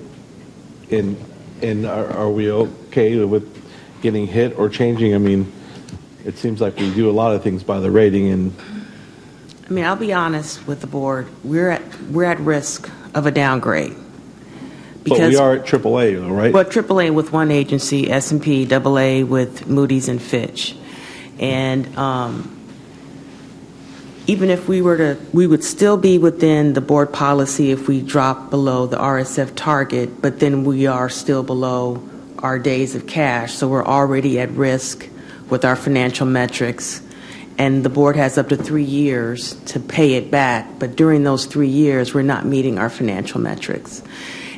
And are we okay with getting hit or changing? I mean, it seems like we do a lot of things by the rating. And I mean, I'll be honest with the board. We're at risk of a downgrade. But we are at AAA, though, right? But AAA with one agency, S&P, AA with Moody's and Fitch. And even if we would still be within the board policy if we drop below the RSF target, but then we are still below our days of cash. So we're already at risk with our financial metrics. and the board has up to 3 years to pay it back, but during those 3 years, we're not meeting our financial metrics.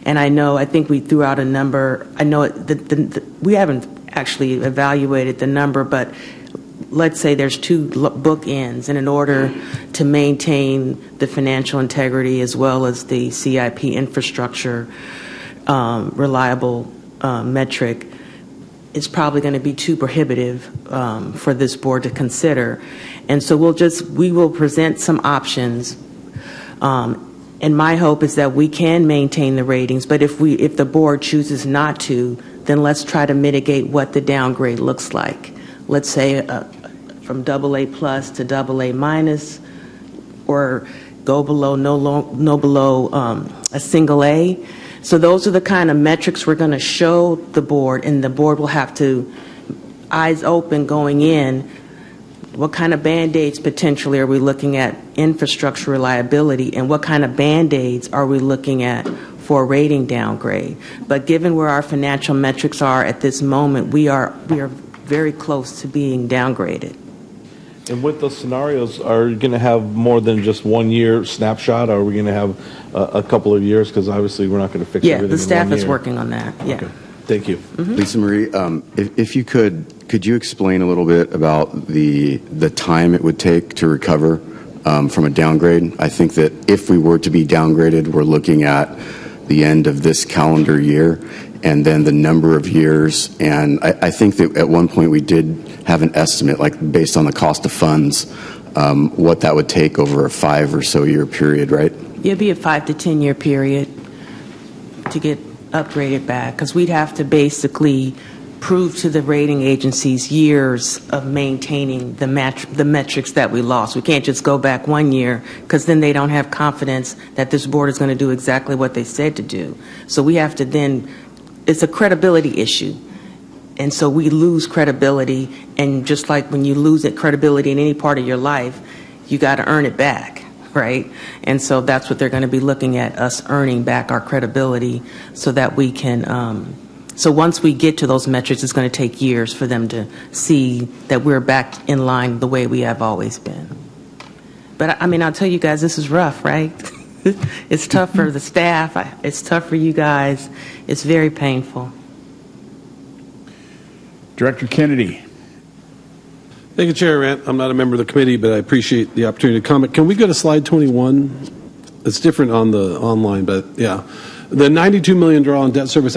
And I think we threw out a number. I know we haven't actually evaluated the number, but let's say there's 2 bookends, and in order to maintain the financial integrity as well as the CIP infrastructure reliable metric, it's probably going to be too prohibitive for this board to consider. And so we will present some options. And my hope is that we can maintain the ratings, but if the board chooses not to, then let's try to mitigate what the downgrade looks like. Let's say from AA plus to AA minus, or go below no below a single A. So those are the kind of metrics we're going to show the board, and the board will have to, eyes open going in, what kind of Band-Aids potentially are we looking at infrastructure reliability, and what kind of Band-Aids are we looking at for a rating downgrade. But given where our financial metrics are at this moment, we are very close to being downgraded. And with those scenarios, are you going to have more than just 1 year snapshot, or are we going to have a couple of years? Because obviously we're not going to fix everything in 1 year. Yeah, the staff is working on that. Yeah. Okay. Thank you. Lisa Marie, if you could you explain a little bit about the time it would take to recover from a downgrade? I think that if we were to be downgraded, we're looking at the end of this calendar year and then the number of years. And I think that at one point we did have an estimate, like based on the cost of funds, what that would take over a 5 or so year period, right? It'd be a 5 to 10 year period to get upgraded back, because we'd have to basically prove to the rating agencies years of maintaining the metrics that we lost. We can't just go back 1 year, because then they don't have confidence that this board is going to do exactly what they said to do. So we have to then, it's a credibility issue. And so we lose credibility, and just like when you lose that credibility in any part of your life, you got to earn it back, right? And so that's what they're going to be looking at, us earning back our credibility so that we can, so once we get to those metrics, it's going to take years for them to see that we're back in line the way we have always been. But I mean, I'll tell you guys, this is rough, right? It's tough for the staff. It's tough for you guys. It's very painful. Director Kennedy. Thank you, Chair Rant. I'm not a member of the committee, but I appreciate the opportunity to comment. Can we go to slide 21? It's different on the online, but yeah. The $92 million draw on debt service,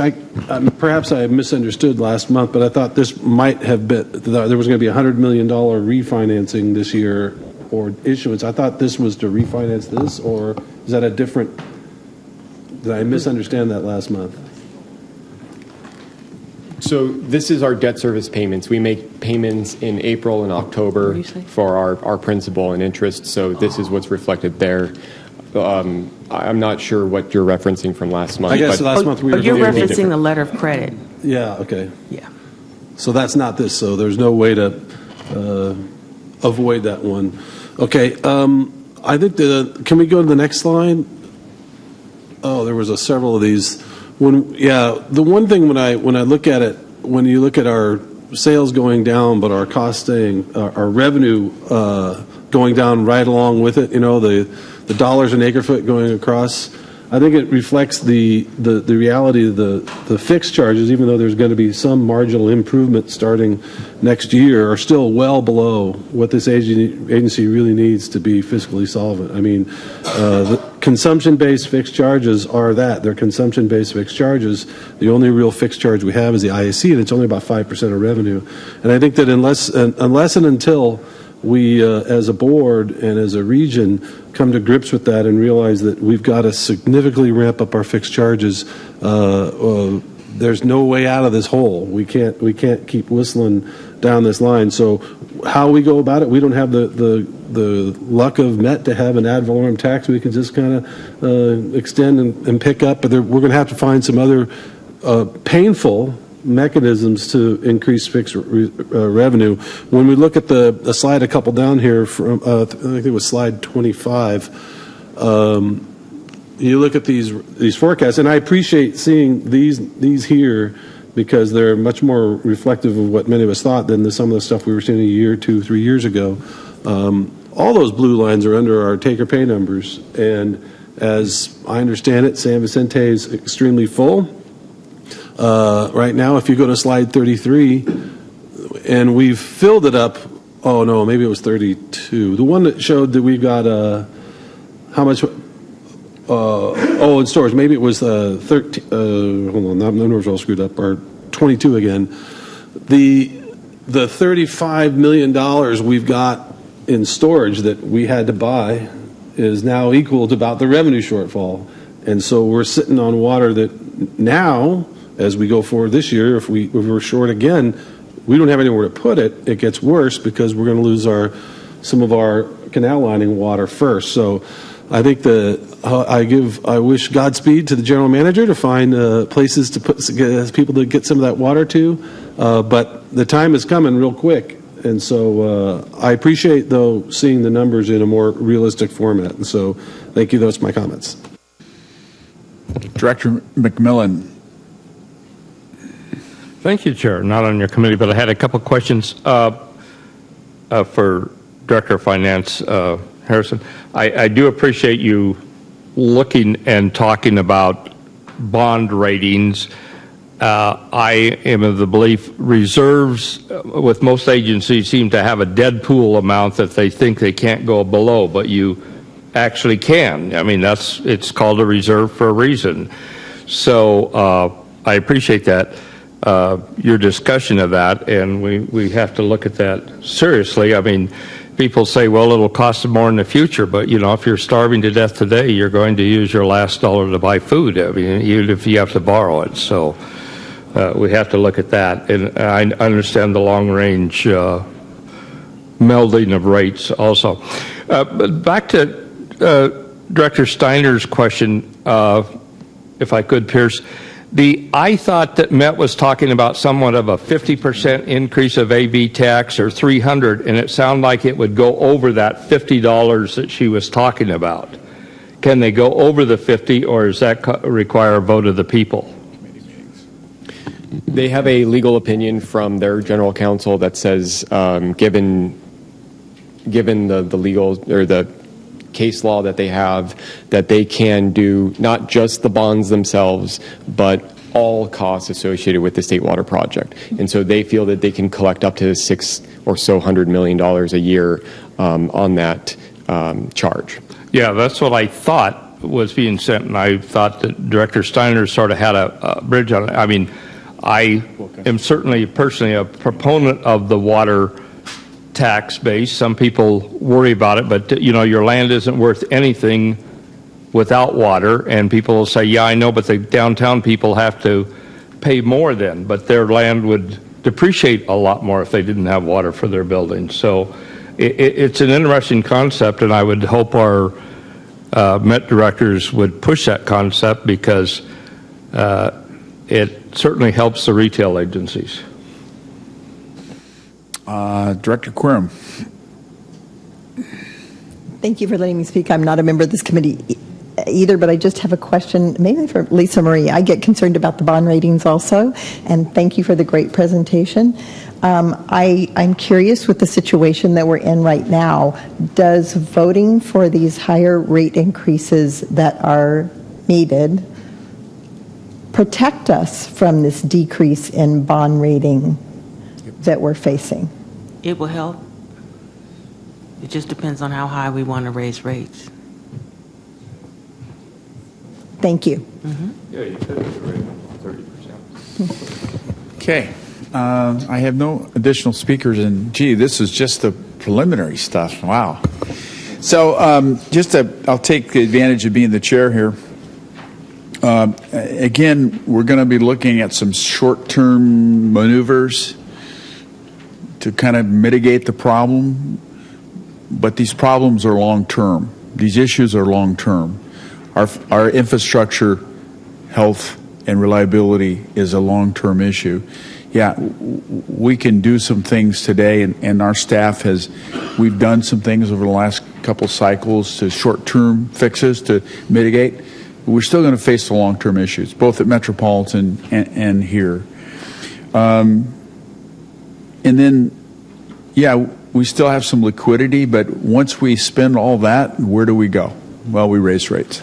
perhaps I misunderstood last month, but I thought this might have been, there was going to be a $100 million refinancing this year or issuance. I thought this was to refinance this, or is that a different, did I misunderstand that last month? So this is our debt service payments. We make payments in April and October for our principal and interest, so this is what's reflected there. I'm not sure what you're referencing from last month. I guess last month we were... You're referencing the letter of credit. Yeah, okay. Yeah. So that's not this, so there's no way to avoid that one. Okay, I think can we go to the next slide? Oh, there was several of these. The one thing when I look at it, when you look at our sales going down, but our cost staying, our revenue going down right along with it, the dollars an acre foot going across, I think it reflects the reality of the fixed charges, even though there's going to be some marginal improvement starting next year, are still well below what this agency really needs to be fiscally solvent. I mean, the consumption-based fixed charges are that. They're consumption-based fixed charges. The only real fixed charge we have is the IAC, and it's only about 5% of revenue. And I think that unless and until we, as a board and as a region, come to grips with that and realize that we've got to significantly ramp up our fixed charges, there's no way out of this hole. We can't keep whistling down this line. So how we go about it, we don't have the luck of Met to have an ad valorem tax we can just kind of extend and pick up, but we're going to have to find some other painful mechanisms to increase fixed revenue. When we look at the slide a couple down here, from I think it was slide 25, you look at these forecasts, and I appreciate seeing these here because they're much more reflective of what many of us thought than some of the stuff we were seeing a year, 2, 3 years ago. All those blue lines are under our take-or-pay numbers, and as I understand it, San Vicente is extremely full. Right now, if you go to slide 33, and we've filled it up, oh no, maybe it was 32. The one that showed that we've got how much, in storage, maybe it was 13, hold on, the numbers are all screwed up, or 22 again. The $35 million we've got in storage that we had to buy is now equal to about the revenue shortfall. And so we're sitting on water that now, as we go forward this year, if we're short again, we don't have anywhere to put it. It gets worse because we're going to lose some of our canal lining water first. So I think I wish Godspeed to the general manager to find places to put people to get some of that water to, but the time is coming real quick. And so I appreciate, though, seeing the numbers in a more realistic format. And so thank you. Those are my comments. Director McMillan. Thank you, Chair. Not on your committee, but I had a couple of questions for Director of Finance Harrison. I do appreciate you looking and talking about bond ratings. I am of the belief reserves with most agencies seem to have a dead pool amount that they think they can't go below, but you actually can. I mean, it's called a reserve for a reason. So I appreciate that, your discussion of that, and we have to look at that seriously. I mean, people say, well, it'll cost them more in the future, but, you know, if you're starving to death today, you're going to use your last dollar to buy food, I mean, even if you have to borrow it. So we have to look at that. And I understand the long-range melding of rates also. But back to Director Steiner's question, if I could, Pierce. I thought that Met was talking about somewhat of a 50% increase of AV tax or 300, and it sounded like it would go over that $50 that she was talking about. Can they go over the 50, or does that require a vote of the people? They have a legal opinion from their general counsel that says, given the legal or the case law that they have, that they can do not just the bonds themselves, but all costs associated with the State Water Project. And so they feel that they can collect up to $600 million a year on that charge. Yeah, that's what I thought was being sent, and I thought that Director Steiner sort of had a bridge on it. I mean, I am certainly personally a proponent of the water tax base. Some people worry about it, but you know, your land isn't worth anything without water, and people will say, yeah, I know, but the downtown people have to pay more then, but their land would depreciate a lot more if they didn't have water for their buildings. So it's an interesting concept, and I would hope our Met directors would push that concept, because it certainly helps the retail agencies. Director Quorum. Thank you for letting me speak. I'm not a member of this committee either, but I just have a question, maybe for Lisa Marie. I get concerned about the bond ratings also, and thank you for the great presentation. I'm curious, with the situation that we're in right now, does voting for these higher rate increases that are needed protect us from this decrease in bond rating that we're facing? It will help. It just depends on how high we want to raise rates. Thank you. Yeah, you could raise the rate 30%. Okay. I have no additional speakers, and gee, this is just the preliminary stuff. Wow. So I'll take advantage of being the chair here. Again, we're going to be looking at some short-term maneuvers to kind of mitigate the problem, but these problems are long-term. These issues are long-term. Our infrastructure, health, and reliability is a long-term issue. Yeah, we can do some things today, and our staff we've done some things over the last couple cycles to short-term fixes to mitigate. But we're still going to face the long-term issues, both at Metropolitan and here. And then, yeah, we still have some liquidity, but once we spend all that, where do we go? Well, we raise rates.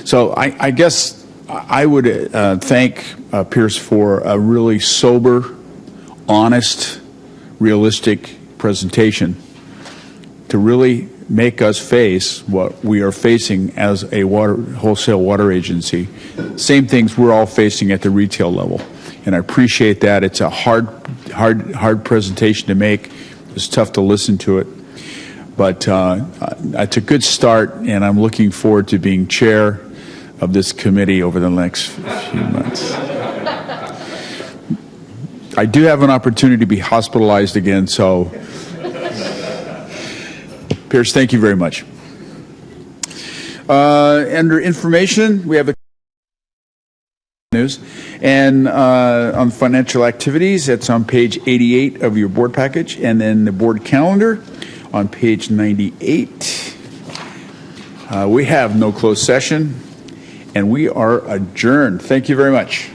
So I guess I would thank Pierce for a really sober, honest, realistic presentation to really make us face what we are facing as a wholesale water agency. Same things we're all facing at the retail level. And I appreciate that. It's a hard presentation to make. It's tough to listen to it. But it's a good start, and I'm looking forward to being chair of this committee over the next few months. I do have an opportunity to be hospitalized again, so Pierce, thank you very much. Under information, we have the news. And on financial activities, that's on page 88 of your board package. And then the board calendar on page 98. We have no closed session, and we are adjourned. Thank you very much.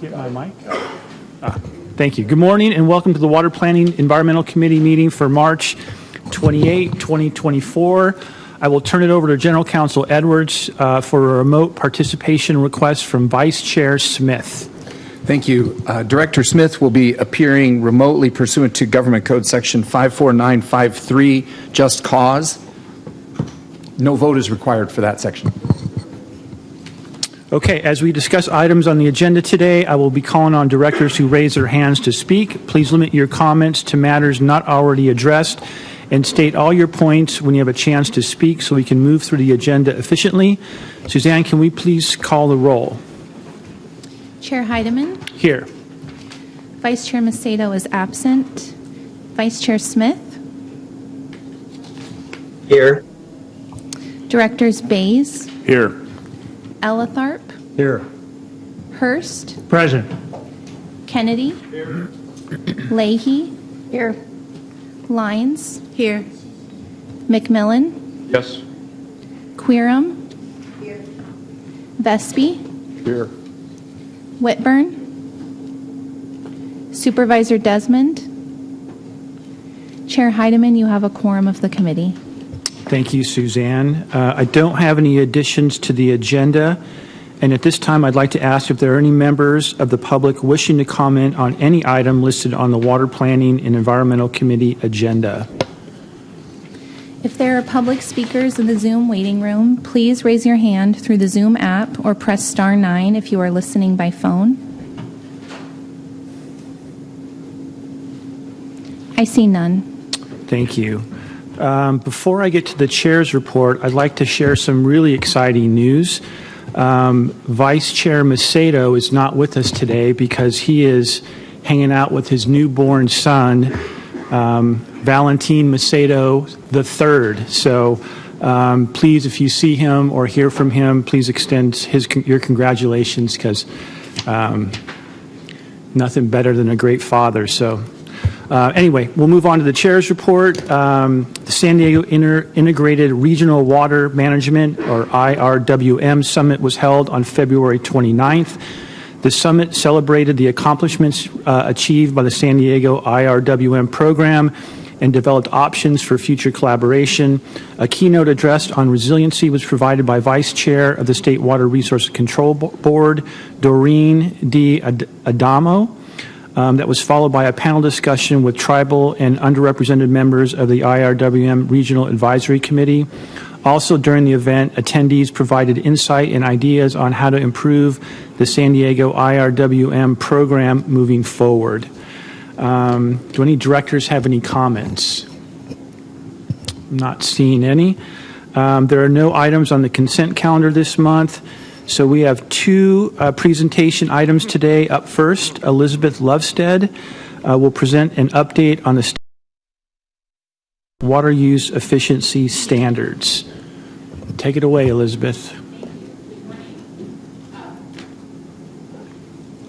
Get my mic. Thank you. Good morning and welcome to the Water Planning Environmental Committee meeting for March 28, 2024. I will turn it over to General Counsel Edwards for a remote participation request from Vice Chair Smith. Thank you. Director Smith will be appearing remotely pursuant to Government Code Section 54953, just cause. No vote is required for that section. Okay, as we discuss items on the agenda today, I will be calling on directors who raise their hands to speak. Please limit your comments to matters not already addressed and state all your points when you have a chance to speak so we can move through the agenda efficiently. Suzanne, can we please call the roll? Chair Heidemann. Here. Vice Chair Macedo is absent. Vice Chair Smith. Here. Directors Bays, Here. Ellatharp, Here. Hurst, Present. Kennedy, Leahy, here. Lyons, here. McMillan, Yes. Queerum, here. Vespy, Here. Whitburn, Supervisor Desmond. Chair Heidemann, you have a quorum of the committee. Thank you, Suzanne. I don't have any additions to the agenda, and at this time I'd like to ask if there are any members of the public wishing to comment on any item listed on the Water Planning and Environmental Committee agenda. If there are public speakers in the Zoom waiting room, please raise your hand through the Zoom app or press star 9 if you are listening by phone. I see none. Thank you. Before I get to the chair's report, I'd like to share some really exciting news. Vice Chair Macedo is not with us today because he is hanging out with his newborn son, Valentin Macedo III. So please, if you see him or hear from him, please extend your congratulations because nothing better than a great father. So anyway, we'll move on to the chair's report. The San Diego Integrated Regional Water Management, or IRWM, Summit was held on February 29th. The summit celebrated the accomplishments achieved by the San Diego IRWM program and developed options for future collaboration. A keynote address on resiliency was provided by Vice Chair of the State Water Resources Control Board, Doreen D. Adamo. That was followed by a panel discussion with tribal and underrepresented members of the IRWM Regional Advisory Committee. Also during the event, attendees provided insight and ideas on how to improve the San Diego IRWM program moving forward. Do any directors have any comments? I'm not seeing any. There are no items on the consent calendar this month. So we have two presentation items today. Up first, Elizabeth Lovestead will present an update on the state water use efficiency standards. Take it away, Elizabeth.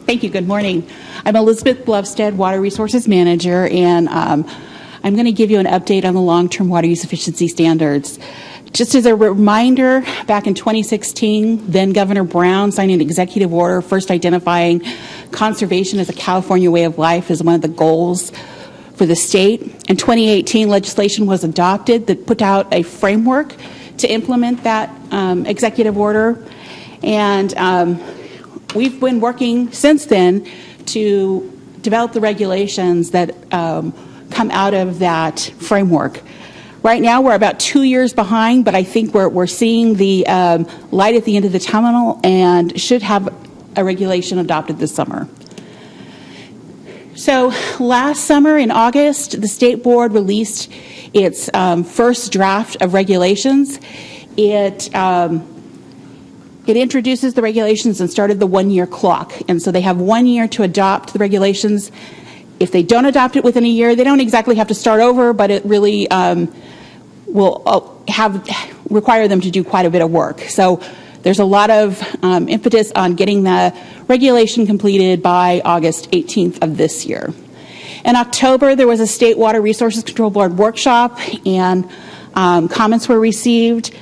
Thank you. Good morning. I'm Elizabeth Lovestead, Water Resources Manager, and I'm going to give you an update on the long-term water use efficiency standards. Just as a reminder, back in 2016, then Governor Brown signed an executive order first identifying conservation as a California way of life as one of the goals for the state. In 2018, legislation was adopted that put out a framework to implement that executive order. And we've been working since then to develop the regulations that come out of that framework. Right now, we're about 2 years behind, but I think we're seeing the light at the end of the tunnel and should have a regulation adopted this summer. So last summer in August, the State Board released its first draft of regulations. It introduces the regulations and started the one-year clock. And so they have 1 year to adopt the regulations. If they don't adopt it within a year, they don't exactly have to start over, but it really will require them to do quite a bit of work. So there's a lot of impetus on getting the regulation completed by August 18th of this year. In October, there was a State Water Resources Control Board workshop, and comments were received.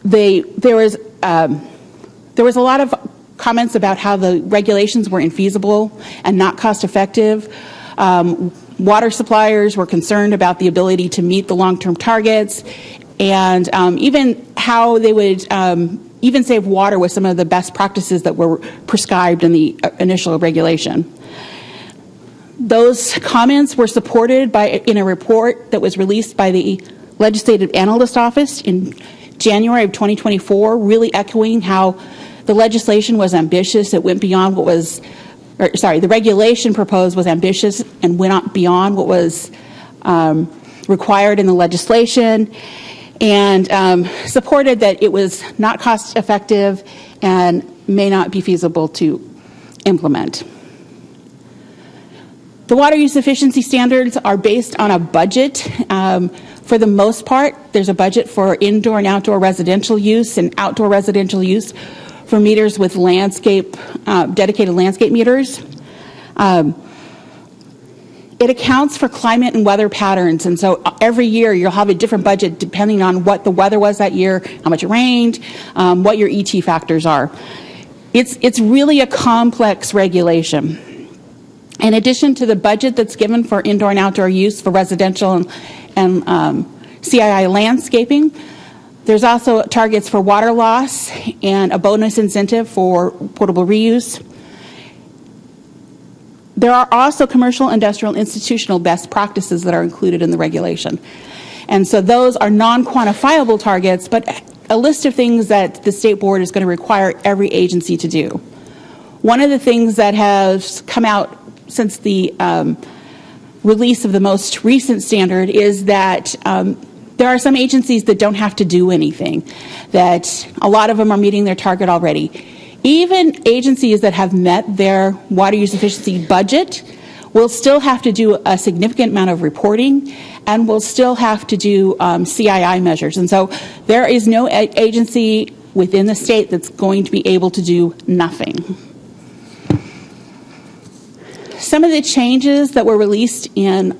There was a lot of comments about how the regulations were infeasible and not cost effective. Water suppliers were concerned about the ability to meet the long-term targets, and even how they would even save water with some of the best practices that were prescribed in the initial regulation. Those comments were supported in a report that was released by the Legislative Analyst Office in January of 2024, really echoing how the legislation was ambitious. It went beyond what was, the regulation proposed was ambitious and went beyond what was required in the legislation, and supported that it was not cost effective and may not be feasible to implement. The water use efficiency standards are based on a budget. For the most part, there's a budget for indoor and outdoor residential use and outdoor residential use for meters with dedicated landscape meters. It accounts for climate and weather patterns, and so every year you'll have a different budget depending on what the weather was that year, how much it rained, what your ET factors are. It's really a complex regulation. In addition to the budget that's given for indoor and outdoor use for residential and CII landscaping, there's also targets for water loss and a bonus incentive for potable reuse. There are also commercial, industrial, institutional best practices that are included in the regulation. And so those are non-quantifiable targets, but a list of things that the State Board is going to require every agency to do. One of the things that has come out since the release of the most recent standard is that there are some agencies that don't have to do anything, that a lot of them are meeting their target already. Even agencies that have met their water use efficiency budget will still have to do a significant amount of reporting and will still have to do CII measures. And so there is no agency within the state that's going to be able to do nothing. Some of the changes that were released in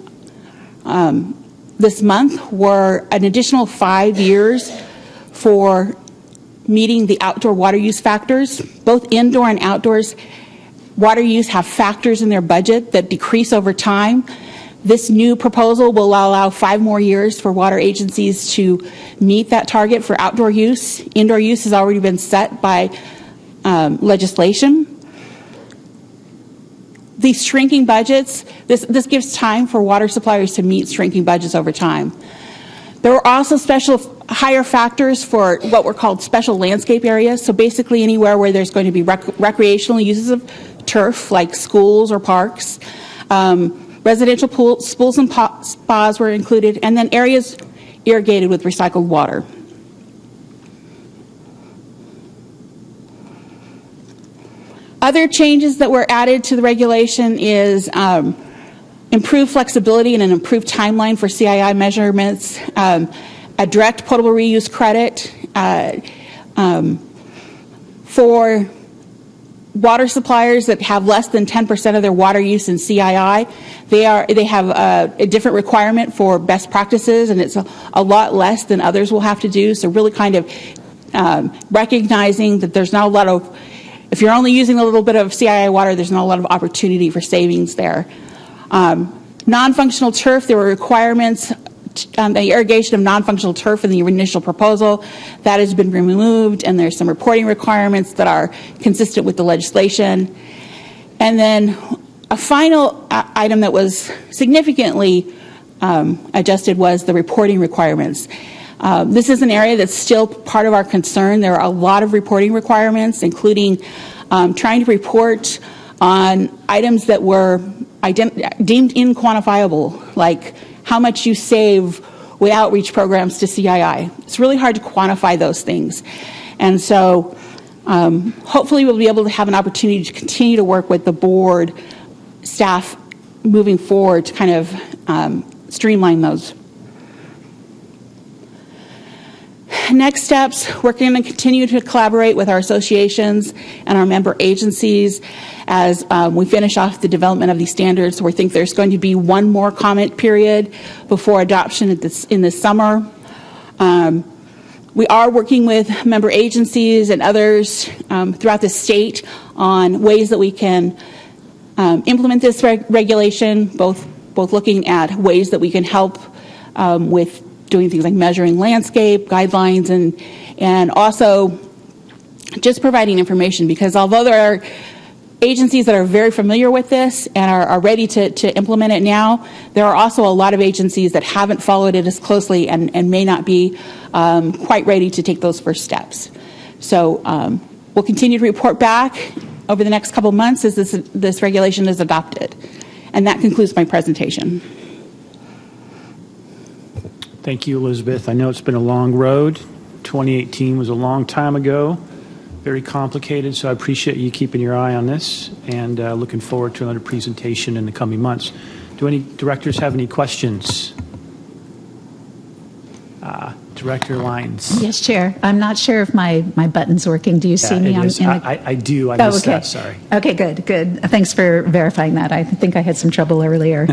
this month were an additional 5 years for meeting the outdoor water use factors. Both indoor and outdoors water use have factors in their budget that decrease over time. This new proposal will allow 5 more years for water agencies to meet that target for outdoor use. Indoor use has already been set by legislation. These shrinking budgets, this gives time for water suppliers to meet shrinking budgets over time. There were also higher factors for what were called special landscape areas. So basically anywhere where there's going to be recreational uses of turf, like schools or parks. Residential pools and spas were included, and then areas irrigated with recycled water. Other changes that were added to the regulation is improved flexibility and an improved timeline for CII measurements, a direct potable reuse credit for water suppliers that have less than 10% of their water use in CII. They have a different requirement for best practices, and it's a lot less than others will have to do. So really kind of recognizing that there's not a lot of, if you're only using a little bit of CII water, there's not a lot of opportunity for savings there. Non-functional turf, there were requirements, the irrigation of non-functional turf in the initial proposal. That has been removed, and there's some reporting requirements that are consistent with the legislation. And then a final item that was significantly adjusted was the reporting requirements. This is an area that's still part of our concern. There are a lot of reporting requirements, including trying to report on items that were deemed unquantifiable, like how much you save with outreach programs to CII. It's really hard to quantify those things. And so hopefully we'll be able to have an opportunity to continue to work with the board staff moving forward to kind of streamline those. Next steps, we're going to continue to collaborate with our associations and our member agencies as we finish off the development of these standards. We think there's going to be one more comment period before adoption in this summer. We are working with member agencies and others throughout the state on ways that we can implement this regulation, both looking at ways that we can help with doing things like measuring landscape, guidelines, and also just providing information, because although there are agencies that are very familiar with this and are ready to implement it now, there are also a lot of agencies that haven't followed it as closely and may not be quite ready to take those first steps. So we'll continue to report back over the next couple months as this regulation is adopted. And that concludes my presentation. Thank you, Elizabeth. I know it's been a long road. 2018 was a long time ago, very complicated, so I appreciate you keeping your eye on this, and looking forward to another presentation in the coming months. Do any directors have any questions? Director Lyons. Yes, Chair. I'm not sure if my button's working. Do you see me? I do. I missed that. Sorry. Okay, good. Thanks for verifying that. I think I had some trouble earlier.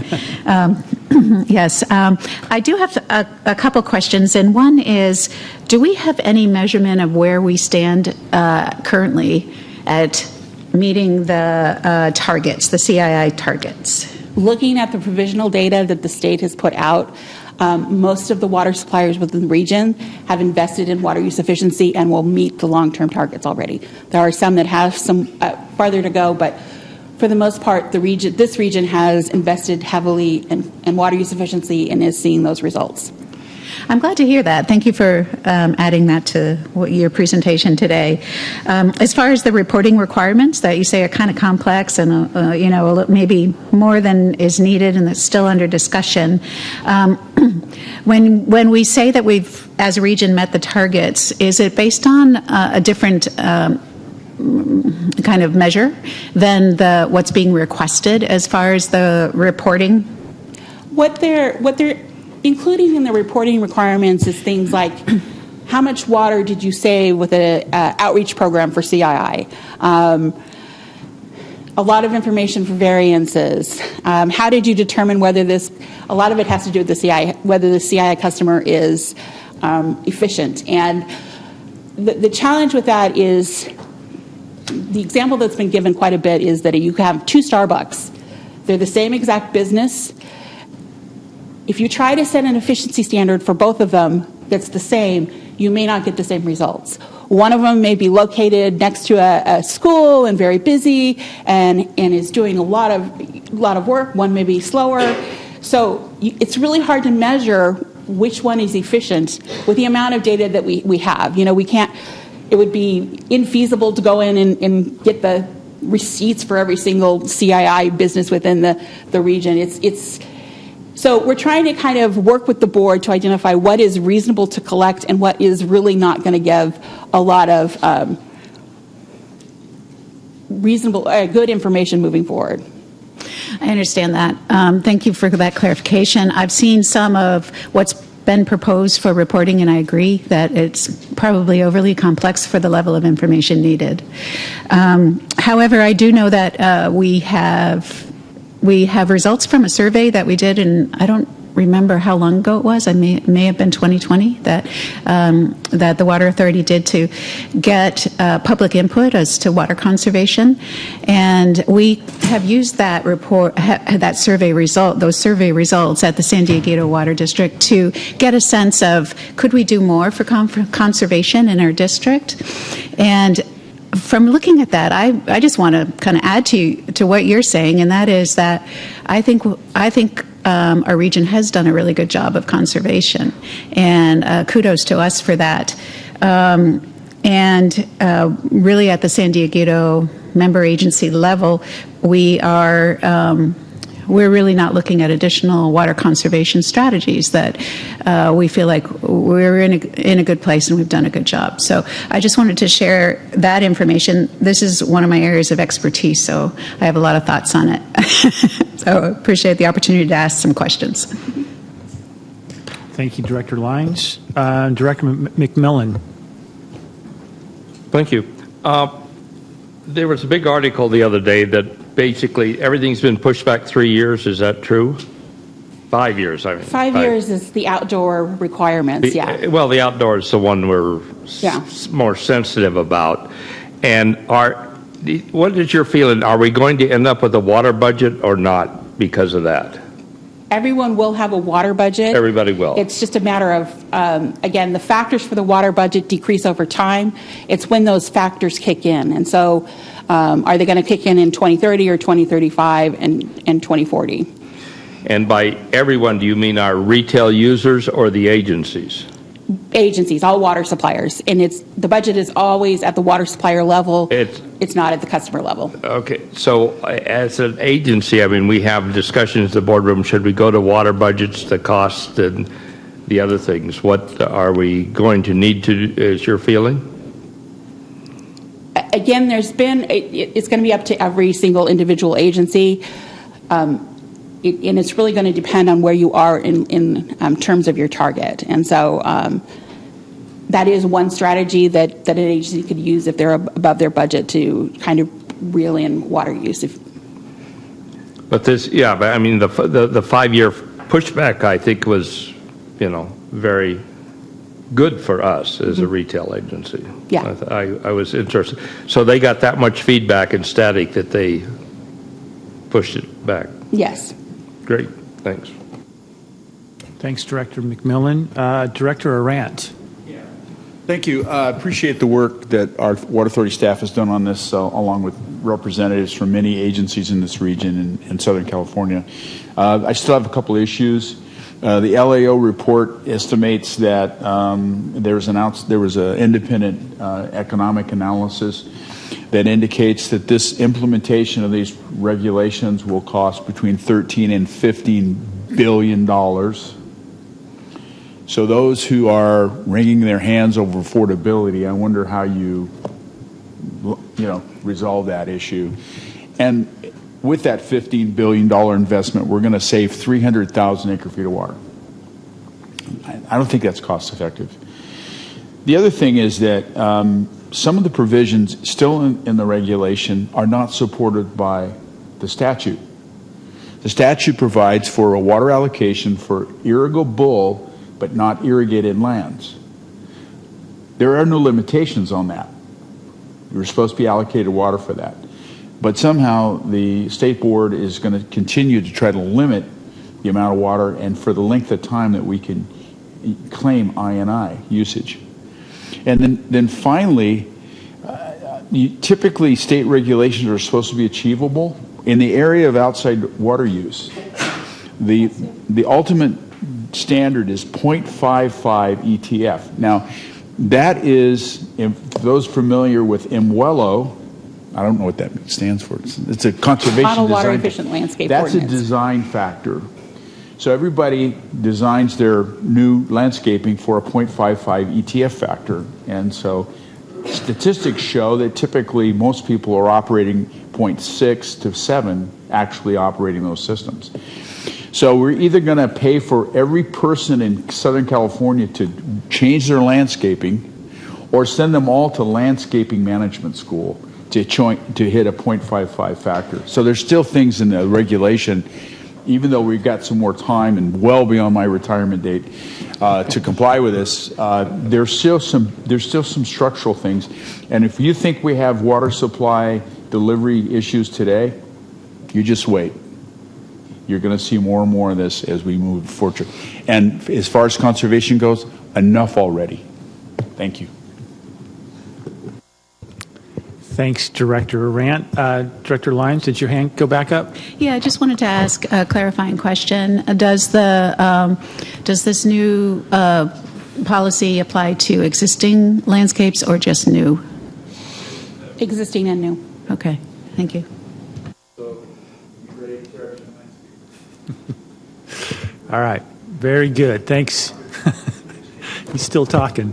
Yes. I do have a couple questions, and one is, do we have any measurement of where we stand currently at meeting the targets, the CII targets? Looking at the provisional data that the state has put out, most of the water suppliers within the region have invested in water use efficiency and will meet the long-term targets already. There are some that have some farther to go, but for the most part, this region has invested heavily in water use efficiency and is seeing those results. I'm glad to hear that. Thank you for adding that to your presentation today. As far as the reporting requirements that you say are kind of complex and maybe more than is needed and that's still under discussion, when we say that we've, as a region, met the targets, is it based on a different kind of measure than what's being requested as far as the reporting? What they're including in the reporting requirements is things like how much water did you save with an outreach program for CII? A lot of information for variances. How did you determine whether a lot of it has to do with the CII, whether the CII customer is efficient. And the challenge with that is, the example that's been given quite a bit is that you have two Starbucks. They're the same exact business. If you try to set an efficiency standard for both of them that's the same, you may not get the same results. One of them may be located next to a school and very busy and is doing a lot of work. One may be slower. So it's really hard to measure which one is efficient with the amount of data that we have. We can't, it would be infeasible to go in and get the receipts for every single CII business within the region. So we're trying to kind of work with the board to identify what is reasonable to collect and what is really not going to give a lot of good information moving forward. I understand that. Thank you for that clarification. I've seen some of what's been proposed for reporting, and I agree that it's probably overly complex for the level of information needed. However, I do know that we have results from a survey that we did, and I don't remember how long ago it was. It may have been 2020 that the Water Authority did to get public input as to water conservation, and we have used that report, those survey results at the San Diego Water District to get a sense of, could we do more for conservation in our district? And from looking at that, I just want to kind of add to what you're saying, and that is that I think our region has done a really good job of conservation, and kudos to us for that. And really, at the San Diego member agency level, we're really not looking at additional water conservation strategies. That we feel like we're in a good place and we've done a good job. So I just wanted to share that information. This is one of my areas of expertise, so I have a lot of thoughts on it. So I appreciate the opportunity to ask some questions. Thank you, Director Lyons. Director McMillan. Thank you. There was a big article the other day that basically everything's been pushed back 3 years. Is that true? 5 years, I mean. 5 years is the outdoor requirements, yeah. Well, the outdoor is the one we're Yeah. more sensitive about. And what is your feeling? Are we going to end up with a water budget or not because of that? Everyone will have a water budget. Everybody will. It's just a matter of, again, the factors for the water budget decrease over time. It's when those factors kick in. And so are they going to kick in 2030 or 2035 and 2040? And by everyone, do you mean our retail users or the agencies? Agencies, all water suppliers. And the budget is always at the water supplier level. It's not at the customer level. Okay, so as an agency, I mean, we have discussions in the boardroom, should we go to water budgets, the cost, and the other things? What are we going to need to, is your feeling? Again, it's going to be up to every single individual agency. And it's really going to depend on where you are in terms of your target. And so that is one strategy that an agency could use if they're above their budget to kind of reel in water use. But I mean, the 5-year pushback, I think, was, very good for us as a retail agency. Yeah. I was interested. So they got that much feedback and static that they pushed it back. Yes. Great, thanks. Thanks, Director McMillan. Director Arant. Thank you. I appreciate the work that our Water Authority staff has done on this, along with representatives from many agencies in this region in Southern California. I still have a couple of issues. The LAO report estimates that there was an independent economic analysis that indicates that this implementation of these regulations will cost between $13 and $15 billion. So those who are wringing their hands over affordability, I wonder how you resolve that issue. And with that $15 billion investment, we're going to save 300,000 acre-feet of water. I don't think that's cost effective. The other thing is that some of the provisions still in the regulation are not supported by the statute. The statute provides for a water allocation for irrigable but not irrigated lands. There are no limitations on that. You're supposed to be allocated water for that. But somehow the state board is going to continue to try to limit the amount of water and for the length of time that we can claim I&I usage. And then finally, typically state regulations are supposed to be achievable. In the area of outside water use, the ultimate standard is 0.55 ETF. Now, that is, if those familiar with MWELO, I don't know what that stands for. It's a conservation Model design. Water Efficient Landscape That's Ordinance. a design factor. So everybody designs their new landscaping for a 0.55 ETF factor. And so statistics show that typically most people are operating 0.6 to 7 actually operating those systems. So we're either going to pay for every person in Southern California to change their landscaping or send them all to landscaping management school to hit a 0.55 factor. So there's still things in the regulation, even though we've got some more time and well beyond my retirement date to comply with this, there's still some structural things. And if you think we have water supply delivery issues today, you just wait. You're going to see more and more of this as we move forward. And as far as conservation goes, enough already. Thank you. Thanks, Director Arant. Director Lyons, did your hand go back up? Yeah, I just wanted to ask a clarifying question. Does this new policy apply to existing landscapes or just new? Existing and new. Okay, thank you. All right, very good. Thanks. He's still talking.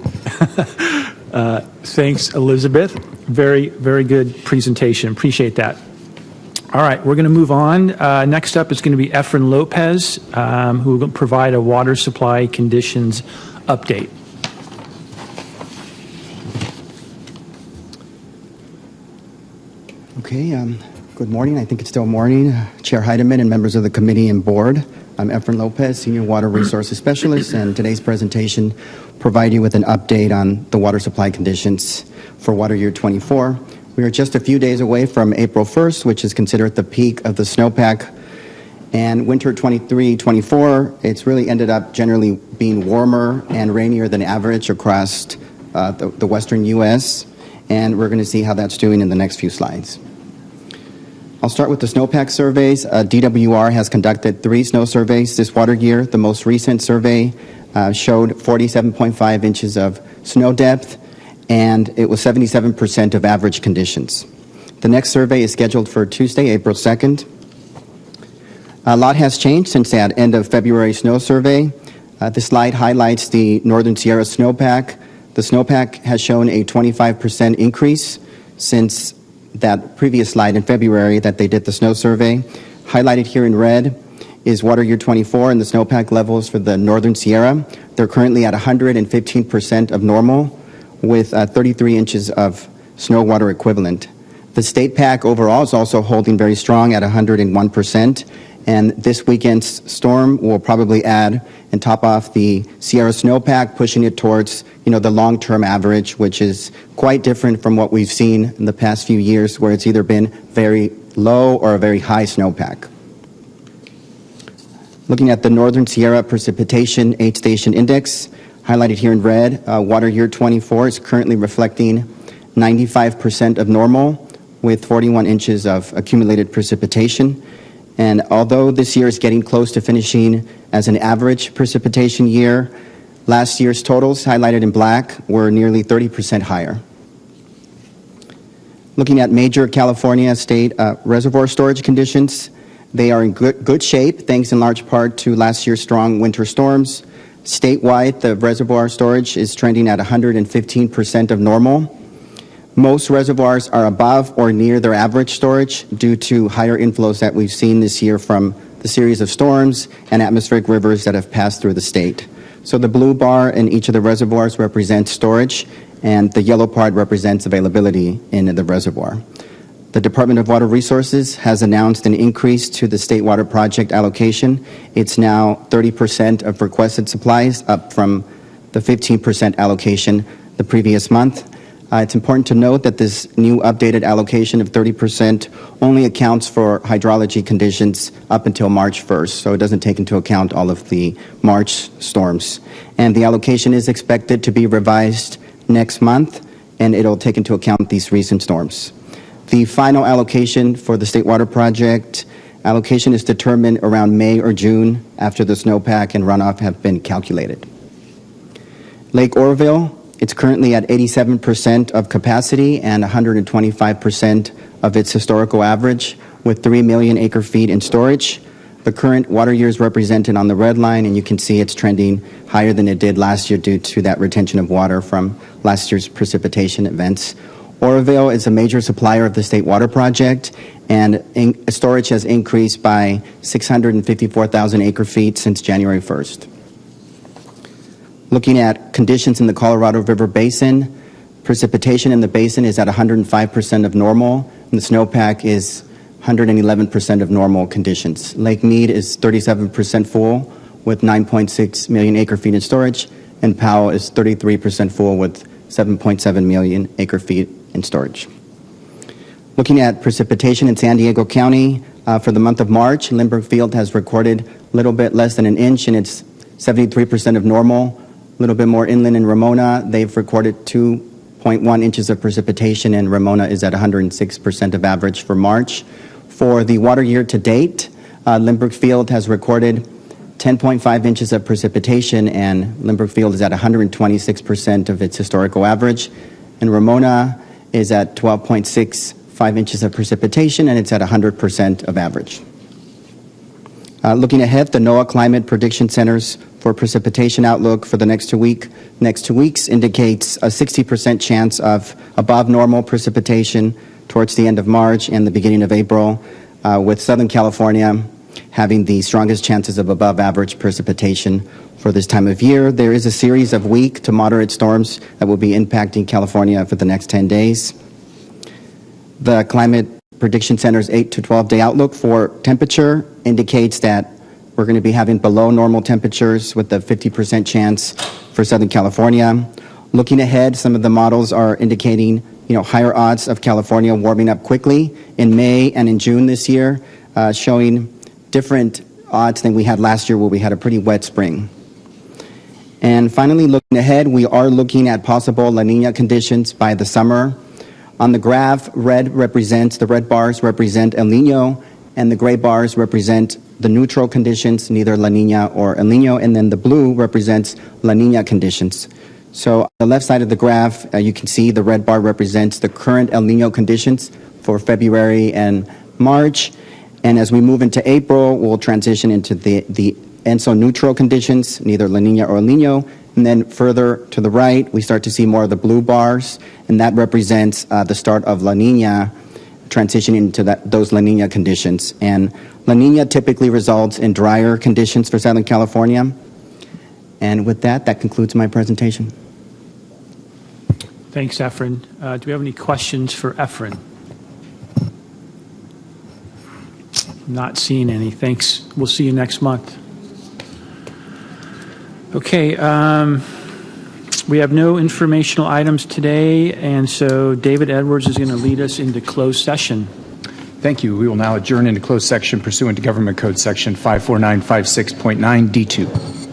Thanks, Elizabeth. Very, very good presentation. Appreciate that. All right, we're going to move on. Next up is going to be Efren Lopez, who will provide a water supply conditions update. Okay, Good morning. I think it's still morning. Chair Heidemann and members of the committee and board. I'm Efren Lopez, Senior Water Resources Specialist, and today's presentation provide you with an update on the water supply conditions for water year 24. We are just a few days away from April 1st, which is considered the peak of the snowpack. And winter 23-24, it's really ended up generally being warmer and rainier than average across the western U.S., and we're going to see how that's doing in the next few slides. I'll start with the snowpack surveys. DWR has conducted 3 snow surveys this water year. The most recent survey showed 47.5 inches of snow depth, and it was 77% of average conditions. The next survey is scheduled for Tuesday, April 2nd. A lot has changed since that end of February snow survey. This slide highlights the Northern Sierra snowpack. The snowpack has shown a 25% increase since that previous slide in February that they did the snow survey. Highlighted here in red is water year 24 and the snowpack levels for the Northern Sierra. They're currently at 115% of normal with 33 inches of snow water equivalent. The state pack overall is also holding very strong at 101%, and this weekend's storm will probably add and top off the Sierra snowpack, pushing it towards the long-term average, which is quite different from what we've seen in the past few years, where it's either been very low or a very high snowpack. Looking at the Northern Sierra Precipitation Aid Station Index, highlighted here in red, water year 24 is currently reflecting 95% of normal with 41 inches of accumulated precipitation. And although this year is getting close to finishing as an average precipitation year, last year's totals, highlighted in black, were nearly 30% higher. Looking at major California state reservoir storage conditions, they are in good shape, thanks in large part to last year's strong winter storms. Statewide, the reservoir storage is trending at 115% of normal. Most reservoirs are above or near their average storage due to higher inflows that we've seen this year from the series of storms and atmospheric rivers that have passed through the state. So the blue bar in each of the reservoirs represents storage, and the yellow part represents availability in the reservoir. The Department of Water Resources has announced an increase to the State Water Project allocation. It's now 30% of requested supplies, up from the 15% allocation the previous month. It's important to note that this new updated allocation of 30% only accounts for hydrology conditions up until March 1st, so it doesn't take into account all of the March storms. And the allocation is expected to be revised next month, and it'll take into account these recent storms. The final allocation for the State Water Project allocation is determined around May or June after the snowpack and runoff have been calculated. Lake Oroville, it's currently at 87% of capacity and 125% of its historical average, with 3 million acre-feet in storage. The current water year is represented on the red line, and you can see it's trending higher than it did last year due to that retention of water from last year's precipitation events. Oroville is a major supplier of the State Water Project, and storage has increased by 654,000 acre-feet since January 1st. Looking at conditions in the Colorado River Basin, precipitation in the basin is at 105% of normal, and the snowpack is 111% of normal conditions. Lake Mead is 37% full with 9.6 million acre-feet in storage, and Powell is 33% full with 7.7 million acre-feet in storage. Looking at precipitation in San Diego County, for the month of March, Lindbergh Field has recorded a little bit less than an inch, and it's 73% of normal. A little bit more inland in Ramona, they've recorded 2.1 inches of precipitation, and Ramona is at 106% of average for March. For the water year to date, Lindbergh Field has recorded 10.5 inches of precipitation, and Lindbergh Field is at 126% of its historical average. And Ramona is at 12.65 inches of precipitation, and it's at 100% of average. Looking ahead, the NOAA Climate Prediction Center's for precipitation outlook for the next 2 weeks indicates a 60% chance of above normal precipitation towards the end of March and the beginning of April, with Southern California having the strongest chances of above average precipitation for this time of year. There is a series of weak to moderate storms that will be impacting California for the next 10 days. The Climate Prediction Center's 8 to 12-day outlook for temperature indicates that we're going to be having below normal temperatures with a 50% chance for Southern California. Looking ahead, some of the models are indicating higher odds of California warming up quickly in May and in June this year, showing different odds than we had last year where we had a pretty wet spring. And finally, looking ahead, we are looking at possible La Nina conditions by the summer. On the graph, the red bars represent El Nino, and the gray bars represent the neutral conditions, neither La Nina or El Nino, and then the blue represents La Nina conditions. So on the left side of the graph, you can see the red bar represents the current El Nino conditions for February and March. And as we move into April, we'll transition into the ENSO neutral conditions, neither La Nina or El Nino. And then further to the right, we start to see more of the blue bars, and that represents the start of La Nina, transitioning into those La Nina conditions. And La Nina typically results in drier conditions for Southern California. And with that, that concludes my presentation. Thanks, Efren. Do we have any questions for Efren? Not seeing any. Thanks. We'll see you next month. Okay. We have no informational items today, and so David Edwards is going to lead us into closed session. Thank you. We will now adjourn into closed section pursuant to Government Code Section 54956.9 D2.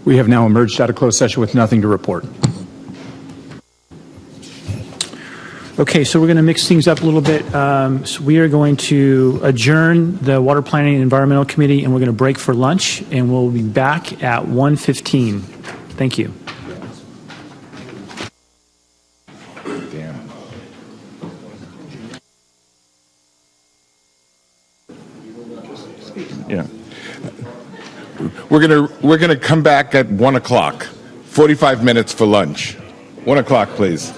We have now emerged out of closed session with nothing to report. Okay, so we're going to mix things up a little bit. So we are going to adjourn the Water Planning and Environmental Committee, and we're going to break for lunch, and we'll be back at 1:15. Thank you. Yeah. We're gonna come back at 1 o'clock. 45 minutes for lunch. 1 o'clock, please.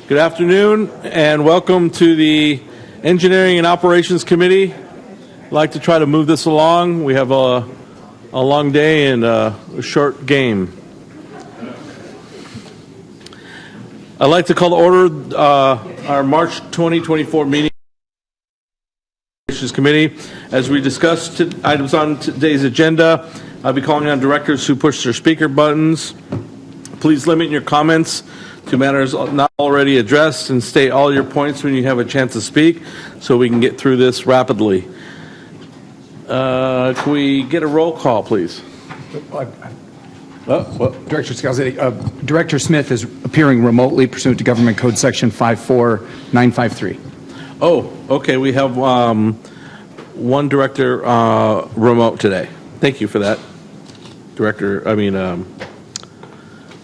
Good afternoon, and welcome to the Engineering and Operations Committee. I'd like to try to move this along. We have a long day and a short game. I'd like to call to order our March 2024 meeting of the Operations Committee. As we discuss items on today's agenda, I'll be calling on directors who push their speaker buttons. Please limit your comments to matters not already addressed and state all your points when you have a chance to speak so we can get through this rapidly. Can we get a roll call, please? Director Scalzetti, Director Smith is appearing remotely pursuant to Government Code Section 54953. Oh, okay. We have one director remote today. Thank you for that,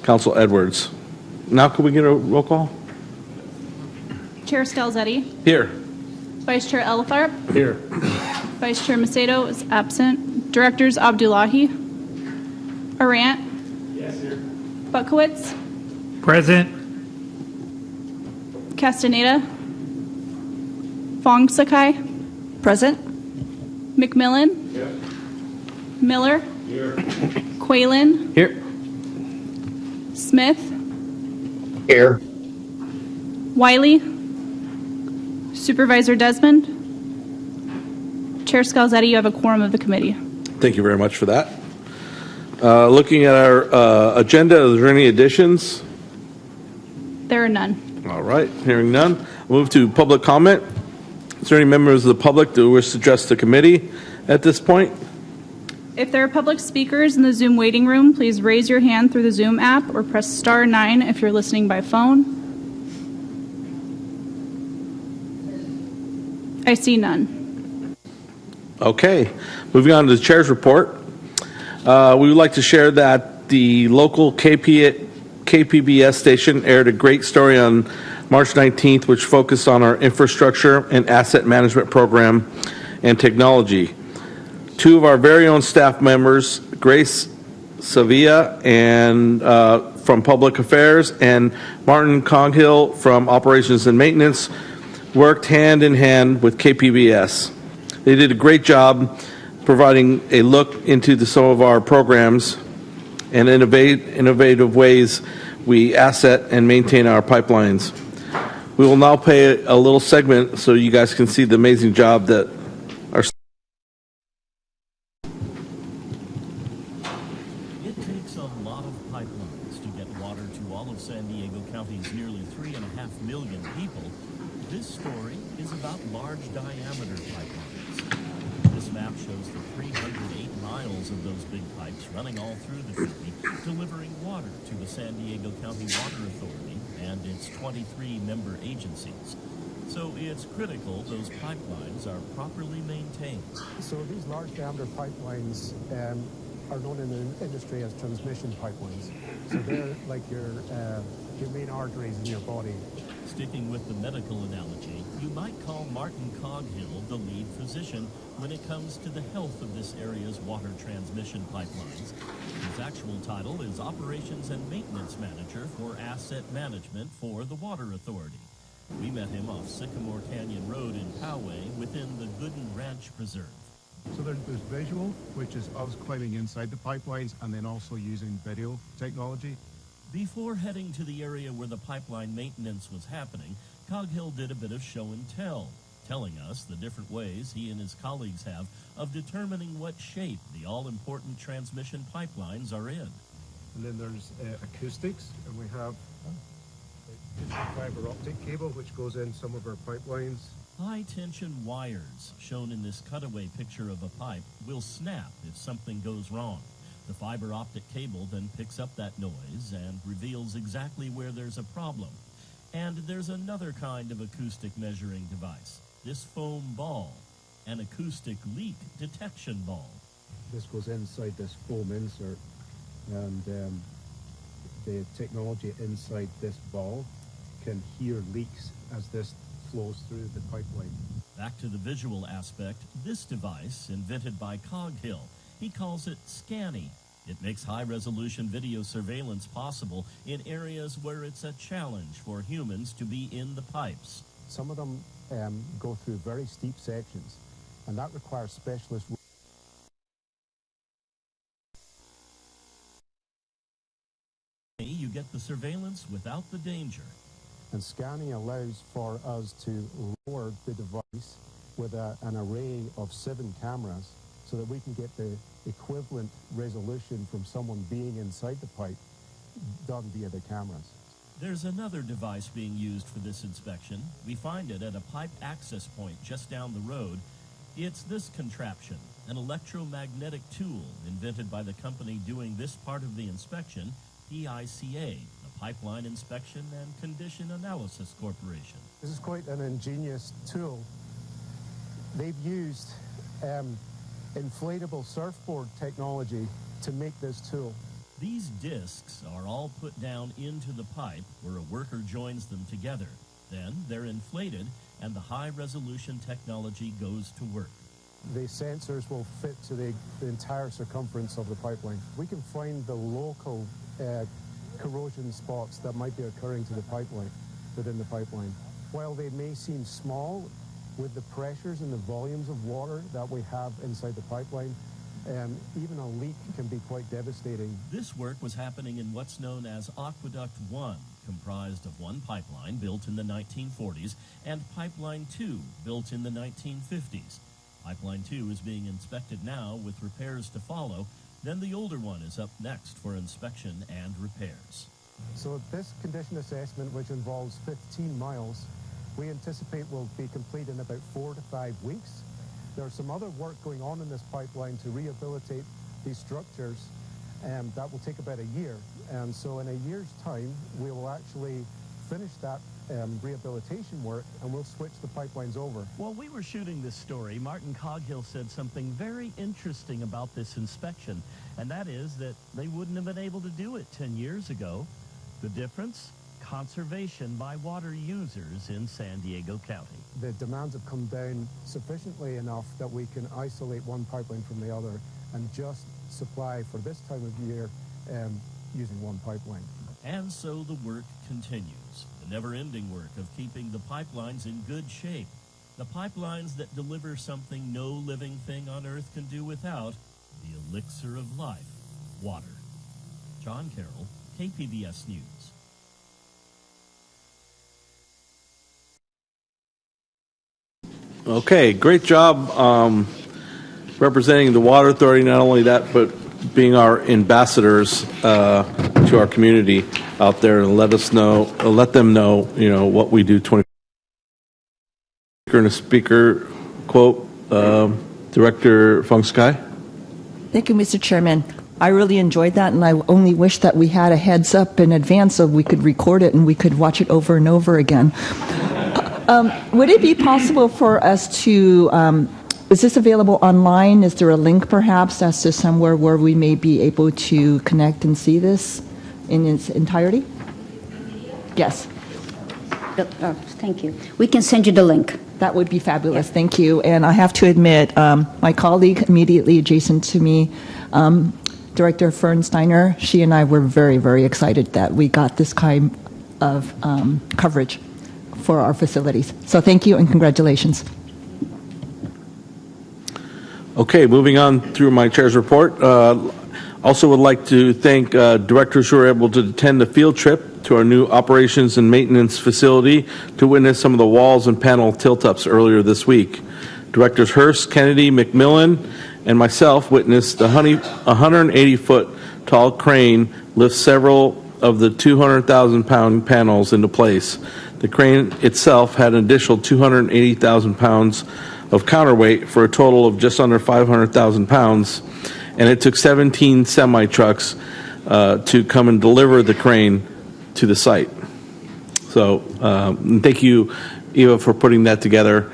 Council Edwards. Now can we get a roll call? Chair Scalzetti. Here. Vice Chair Elefart. Here. Vice Chair Macedo is absent. Directors Abdullahi. Arant. Yes, here. Butkowitz. Present. Castaneda. Fong Sakai. Present. McMillan. Here. Miller. Here. Quaylen. Here. Smith. Here. Wiley. Supervisor Desmond. Chair Scalzetti, you have a quorum of the committee. Thank you very much for that. Looking at our agenda, is there any additions? There are none. All right, hearing none. Move to public comment. Is there any members of the public that wish to address the committee at this point? If there are public speakers in the Zoom waiting room, please raise your hand through the Zoom app or press star 9 if you're listening by phone. I see none. Okay, moving on to the chair's report. We would like to share that the local KPBS station aired a great story on March 19th, which focused on our infrastructure and asset management program and technology. Two of our very own staff members, Grace Sevilla and from Public Affairs and Martin Coghill from Operations and Maintenance, worked hand in hand with KPBS. They did a great job providing a look into some of our programs and innovative ways we asset and maintain our pipelines. We will now play a little segment so you guys can see the amazing job that our It takes a lot of pipelines to get water to all of San Diego County's nearly 3.5 million people. This story is about large diameter pipelines. This map shows the 308 miles of those big pipes running all through the county, delivering water to the San Diego County Water Authority and its 23 member agencies. So it's critical those pipelines are properly maintained. So these large diameter pipelines are known in the industry as transmission pipelines. So they're like your main arteries in your body. Sticking with the medical analogy, you might call Martin Coghill the lead physician when it comes to the health of this area's water transmission pipelines. His actual title is Operations and Maintenance Manager for Asset Management for the Water Authority. We met him off Sycamore Canyon Road in Poway within the Gooden Ranch Preserve. So there's visual, which is us climbing inside the pipelines and then also using video technology. Before heading to the area where the pipeline maintenance was happening, Coghill did a bit of show and tell, telling us the different ways he and his colleagues have of determining what shape the all-important transmission pipelines are in. And then there's acoustics, and we have fiber optic cable, which goes in some of our pipelines. High-tension wires, shown in this cutaway picture of a pipe, will snap if something goes wrong. The fiber optic cable then picks up that noise and reveals exactly where there's a problem. And there's another kind of acoustic measuring device, this foam ball, an acoustic leak detection ball. This goes inside this foam insert, and the technology inside this ball can hear leaks as this flows through the pipeline. Back to the visual aspect, this device, invented by Coghill, he calls it Scanny. It makes high-resolution video surveillance possible in areas where it's a challenge for humans to be in the pipes. Some of them go through very steep sections, and that requires specialist. You get the surveillance without the danger. And scanning allows for us to lower the device with an array of 7 cameras so that we can get the equivalent resolution from someone being inside the pipe done via the cameras. There's another device being used for this inspection. We find it at a pipe access point just down the road. It's this contraption, an electromagnetic tool invented by the company doing this part of the inspection, PICA, the Pipeline Inspection and Condition Analysis Corporation. This is quite an ingenious tool. They've used inflatable surfboard technology to make this tool. These discs are all put down into the pipe where a worker joins them together. Then they're inflated and the high-resolution technology goes to work. The sensors will fit to the entire circumference of the pipeline. We can find the local corrosion spots that might be occurring to the pipeline, within the pipeline. While they may seem small, with the pressures and the volumes of water that we have inside the pipeline, even a leak can be quite devastating. This work was happening in what's known as Aqueduct 1, comprised of one pipeline built in the 1940s and Pipeline 2, built in the 1950s. Pipeline 2 is being inspected now with repairs to follow. Then the older one is up next for inspection and repairs. So this condition assessment, which involves 15 miles, we anticipate will be complete in about 4 to 5 weeks. There's some other work going on in this pipeline to rehabilitate these structures, and that will take about a year. And so in a year's time, we will actually finish that rehabilitation work, and we'll switch the pipelines over. While we were shooting this story, Martin Coghill said something very interesting about this inspection, and that is that they wouldn't have been able to do it 10 years ago. The difference? Conservation by water users in San Diego County. The demands have come down sufficiently enough that we can isolate one pipeline from the other and just supply for this time of year using one pipeline. And so the work continues. The never-ending work of keeping the pipelines in good shape. The pipelines that deliver something no living thing on Earth can do without, the elixir of life, water. John Carroll, KPBS News. Okay, great job representing the Water Authority. Not only that, but being our ambassadors to our community out there, and let them know, what we do. And a speaker quote, Director Fung Sky. Thank you, Mr. Chairman. I really enjoyed that, and I only wish that we had a heads up in advance so we could record it and we could watch it over and over again. Would it be possible for us to, is this available online? Is there a link perhaps as to somewhere where we may be able to connect and see this in its entirety? Yes. Thank you. We can send you the link. That would be fabulous. Yeah. Thank you. And I have to admit, my colleague immediately adjacent to me, Director Fernsteiner, she and I were very, very excited that we got this kind of coverage for our facilities. So thank you and congratulations. Okay, moving on through my chair's report. Also would like to thank directors who were able to attend the field trip to our new operations and maintenance facility to witness some of the walls and panel tilt-ups earlier this week. Directors Hurst, Kennedy, McMillan, and myself witnessed the 180-foot tall crane lift several of the 200,000-pound panels into place. The crane itself had an additional 280,000 pounds of counterweight for a total of just under 500,000 pounds, and it took 17 semi-trucks to come and deliver the crane to the site. So thank you, Eva, for putting that together.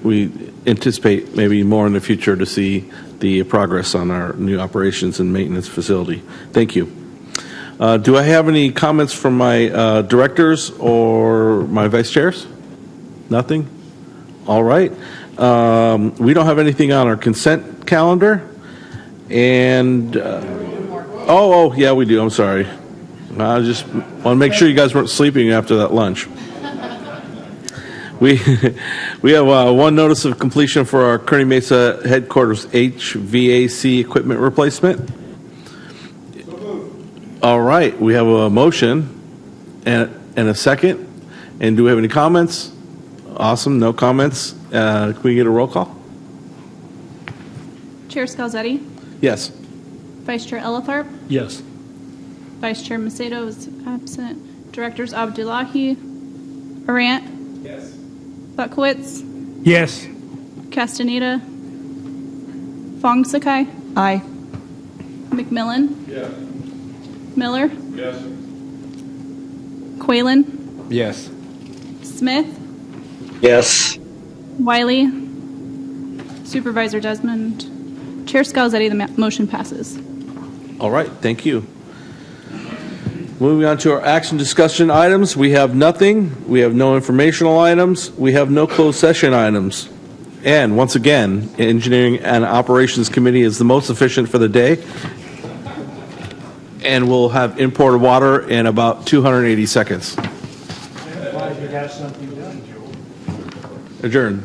We anticipate maybe more in the future to see the progress on our new operations and maintenance facility. Thank you. Do I have any comments from my directors or my vice chairs? Nothing? All right. We don't have anything on our consent calendar. And Oh, yeah, we do. I'm sorry. I just want to make sure you guys weren't sleeping after that lunch. We have one notice of completion for our Kearney Mesa headquarters HVAC equipment replacement. All right, we have a motion and a second. And do we have any comments? Awesome, no comments. Can we get a roll call? Chair Scalzetti, Yes. Vice Chair Elefthart, Yes. Vice Chair Macedo is absent, Directors Abdullahi, Arant, Yes. Buckowitz, Yes. Castaneda, Fong Sakai, Aye. McMillan, Yes. Miller, Yes. Quaylen, Yes. Smith, Yes. Wiley, Supervisor Desmond, Chair Scalzetti, the motion passes. All right, thank you. Moving on to our action discussion items, we have nothing. We have no informational items. We have no closed session items. And once again, Engineering and Operations Committee is the most efficient for the day. And we'll have imported water in about 280 seconds. Glad you got something done, Joe. Adjourn.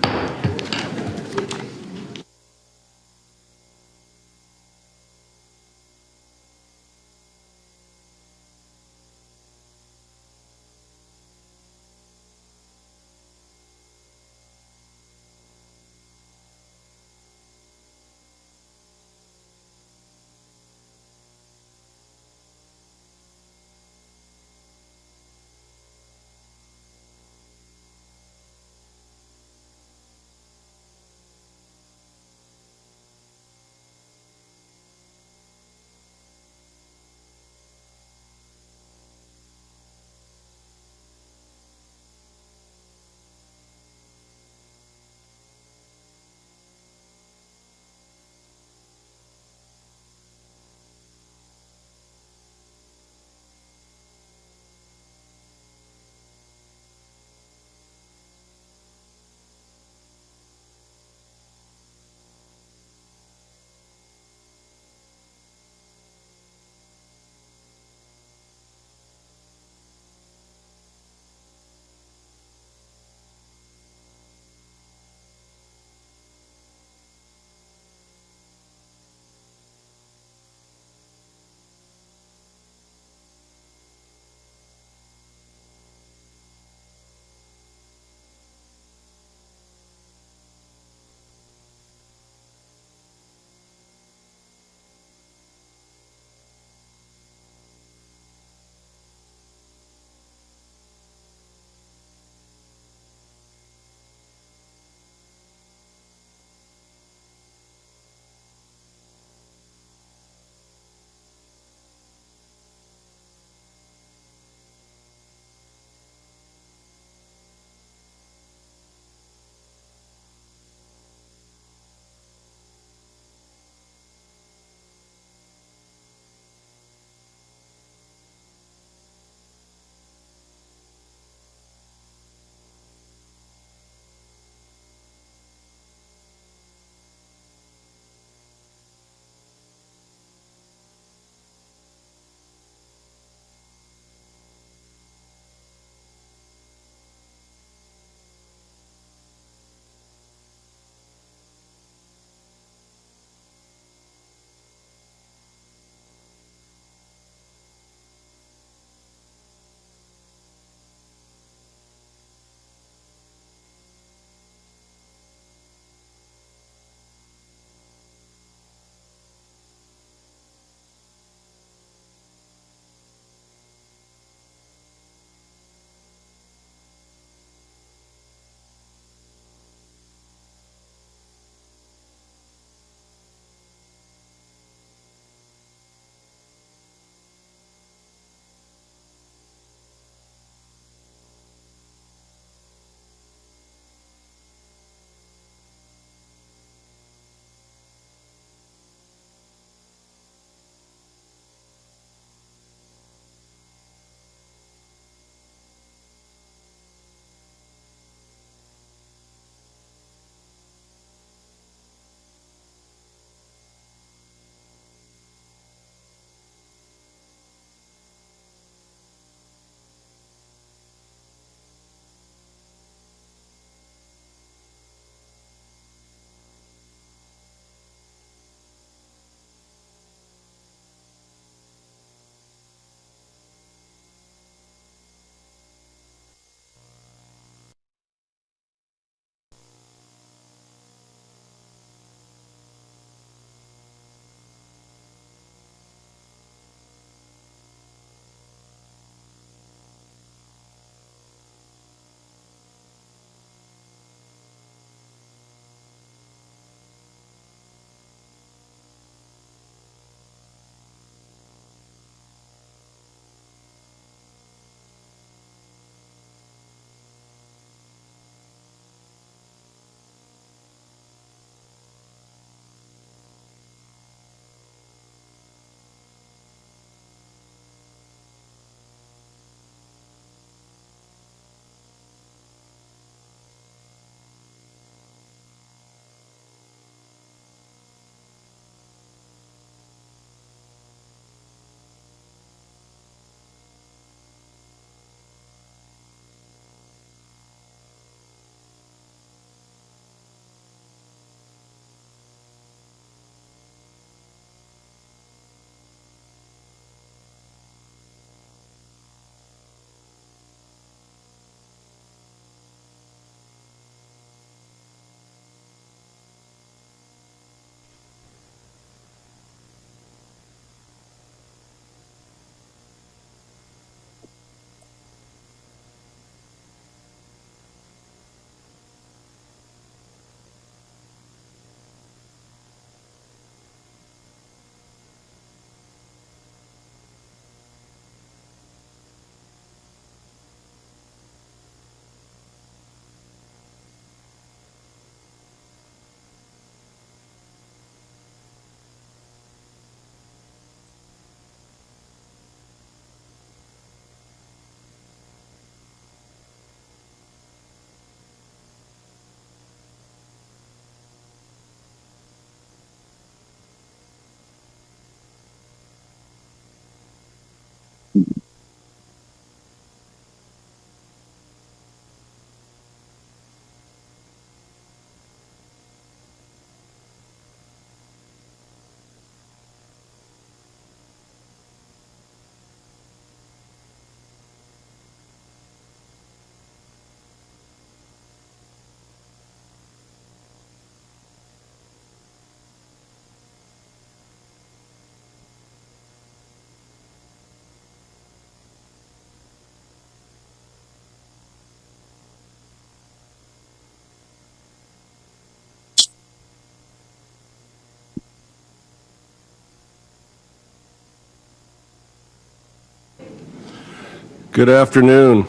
Good afternoon.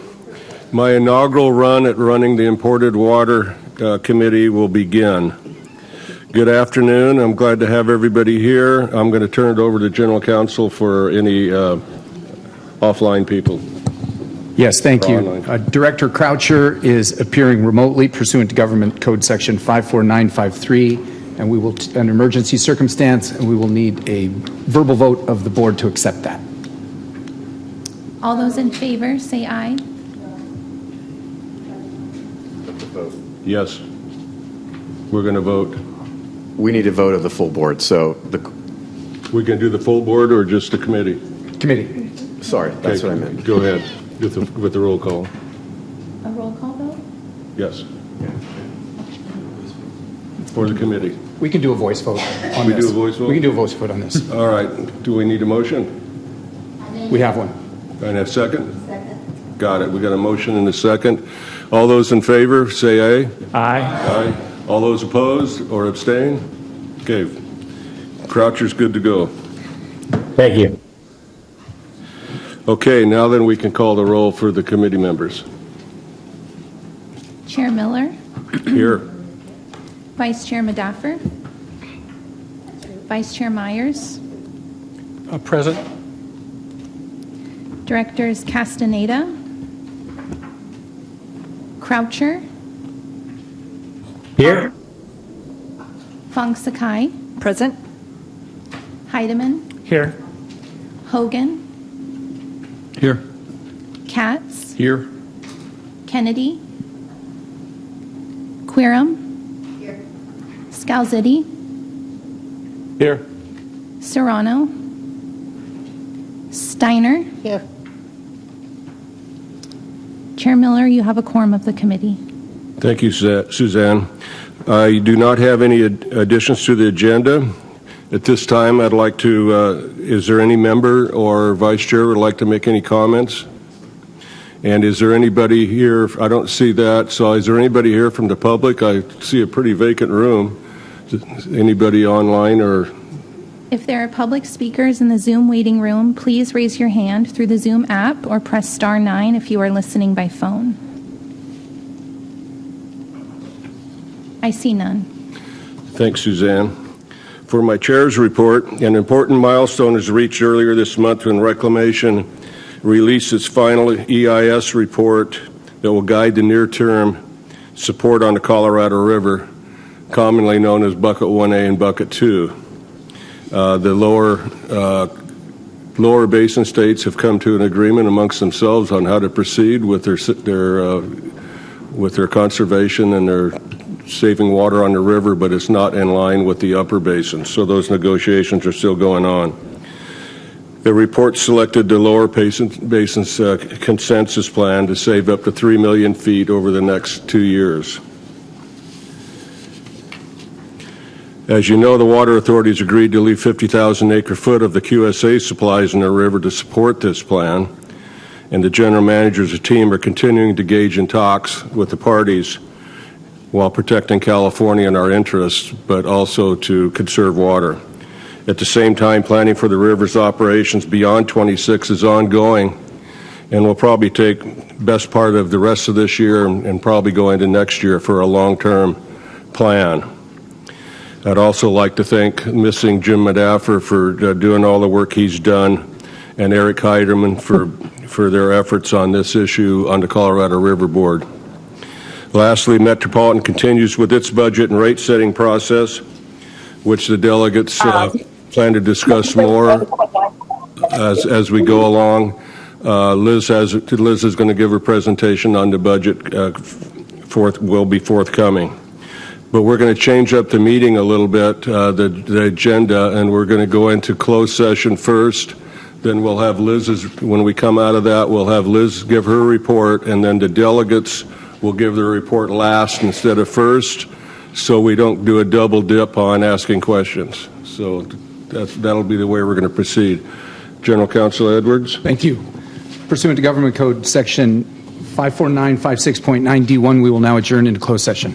My inaugural run at running the Imported Water Committee will begin. Good afternoon. I'm glad to have everybody here. I'm going to turn it over to General Counsel for any offline people. Yes, thank Or you. online. Director Croucher is appearing remotely pursuant to Government Code Section 54953, and we will, an emergency circumstance, and we will need a verbal vote of the board to accept that. All those in favor, say aye. Yes. We're going to vote. We need a vote of the full board, so We can do the full board or just the committee? Committee. Sorry, that's Okay, what I meant. Go ahead with the roll call. A roll call vote? Yes. For the committee. We can do a voice vote on We this. do a voice vote? We can do a voice vote on this. All right. Do we need a motion? We have one. And a second? Second. Got it. We got a motion and a second. All those in favor, say aye. Aye. Aye. All those opposed or abstain? Okay. Croucher's good to go. Thank you. Okay, now then we can call the roll for the committee members. Chair Miller, Here. Vice Chair Madaffer, Vice Chair Myers, Present. Directors Castaneda, Croucher, Here. Fong Sakai, Present. Heidemann, Here. Hogan, Here. Katz, Here. Kennedy, Querum, Scalzitti, Here. Serrano, Steiner. Here. Chair Miller, you have a quorum of the committee. Thank you, Suzanne. I do not have any additions to the agenda. At this time, I'd like to, is there any member or vice chair would like to make any comments? And is there anybody here? I don't see that. So is there anybody here from the public? I see a pretty vacant room. Anybody online or? If there are public speakers in the Zoom waiting room, please raise your hand through the Zoom app or press star 9 if you are listening by phone. I see none. Thanks, Suzanne. For my chair's report, an important milestone was reached earlier this month when Reclamation released its final EIS report that will guide the near-term support on the Colorado River, commonly known as Bucket 1A and Bucket 2. The lower basin states have come to an agreement amongst themselves on how to proceed with their conservation and their saving water on the river, but it's not in line with the upper basin. So those negotiations are still going on. The report selected the lower basin's consensus plan to save up to 3 million feet over the next 2 years. As you know, the water authorities agreed to leave 50,000 acre-foot of the QSA supplies in the river to support this plan, and the general managers and team are continuing to engage in talks with the parties while protecting California and our interests, but also to conserve water. At the same time, planning for the river's operations beyond 26 is ongoing and will probably take best part of the rest of this year and probably go into next year for a long-term plan. I'd also like to thank missing Jim Madaffer for doing all the work he's done, and Eric Heiderman for their efforts on this issue on the Colorado River Board. Lastly, Metropolitan continues with its budget and rate-setting process, which the delegates plan to discuss more as we go along. Liz is going to give her presentation on the budget, will be forthcoming. But we're going to change up the meeting a little bit, the agenda, and we're going to go into closed session first. Then we'll have when we come out of that, we'll have Liz give her report, and then the delegates will give their report last instead of first, so we don't do a double dip on asking questions. So that'll be the way we're going to proceed. General Counsel Edwards. Thank you. Pursuant to Government Code Section 54956.9D1, we will now adjourn into closed session.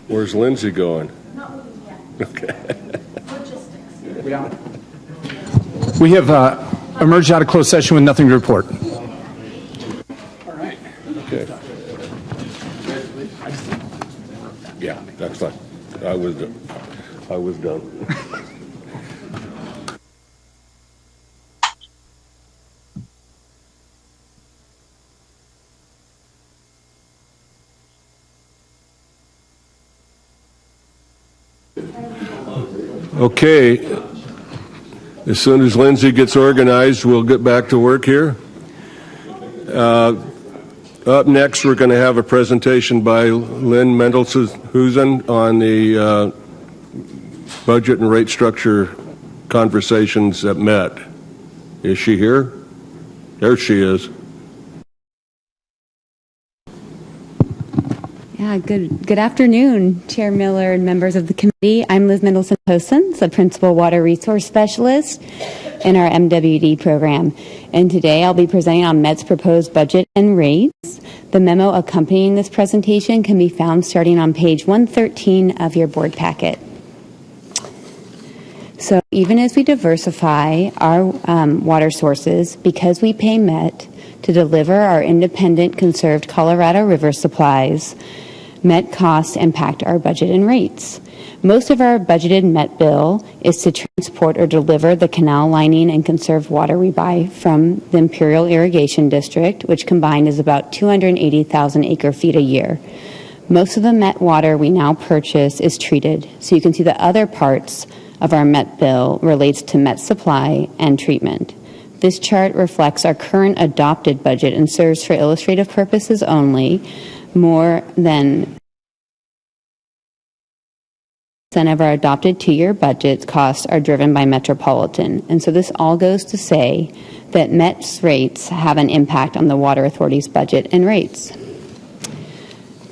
Where's Lindsay going? Okay. We have emerged out of closed session with nothing to report. Okay. Yeah, that's fine. I was done. Okay. As soon as Lindsay gets organized, we'll get back to work here. Up next, we're going to have a presentation by Lynn Mendelhusen on the budget and rate structure conversations at Met. Is she here? There she is. Yeah, good afternoon, Chair Miller and members of the committee. I'm Liz Mendelson-Hosen, the Principal Water Resource Specialist in our MWD program. And today I'll be presenting on Met's proposed budget and rates. The memo accompanying this presentation can be found starting on page 113 of your board packet. So even as we diversify our water sources, because we pay Met to deliver our independent conserved Colorado River supplies, Met costs impact our budget and rates. Most of our budgeted Met bill is to transport or deliver the canal lining and conserved water we buy from the Imperial Irrigation District, which combined is about 280,000 acre-feet a year. Most of the Met water we now purchase is treated, so you can see the other parts of our Met bill relates to Met supply and treatment. This chart reflects our current adopted budget and serves for illustrative purposes only. More than of our adopted two-year budget costs are driven by Metropolitan. And so this all goes to say that Met's rates have an impact on the Water Authority's budget and rates.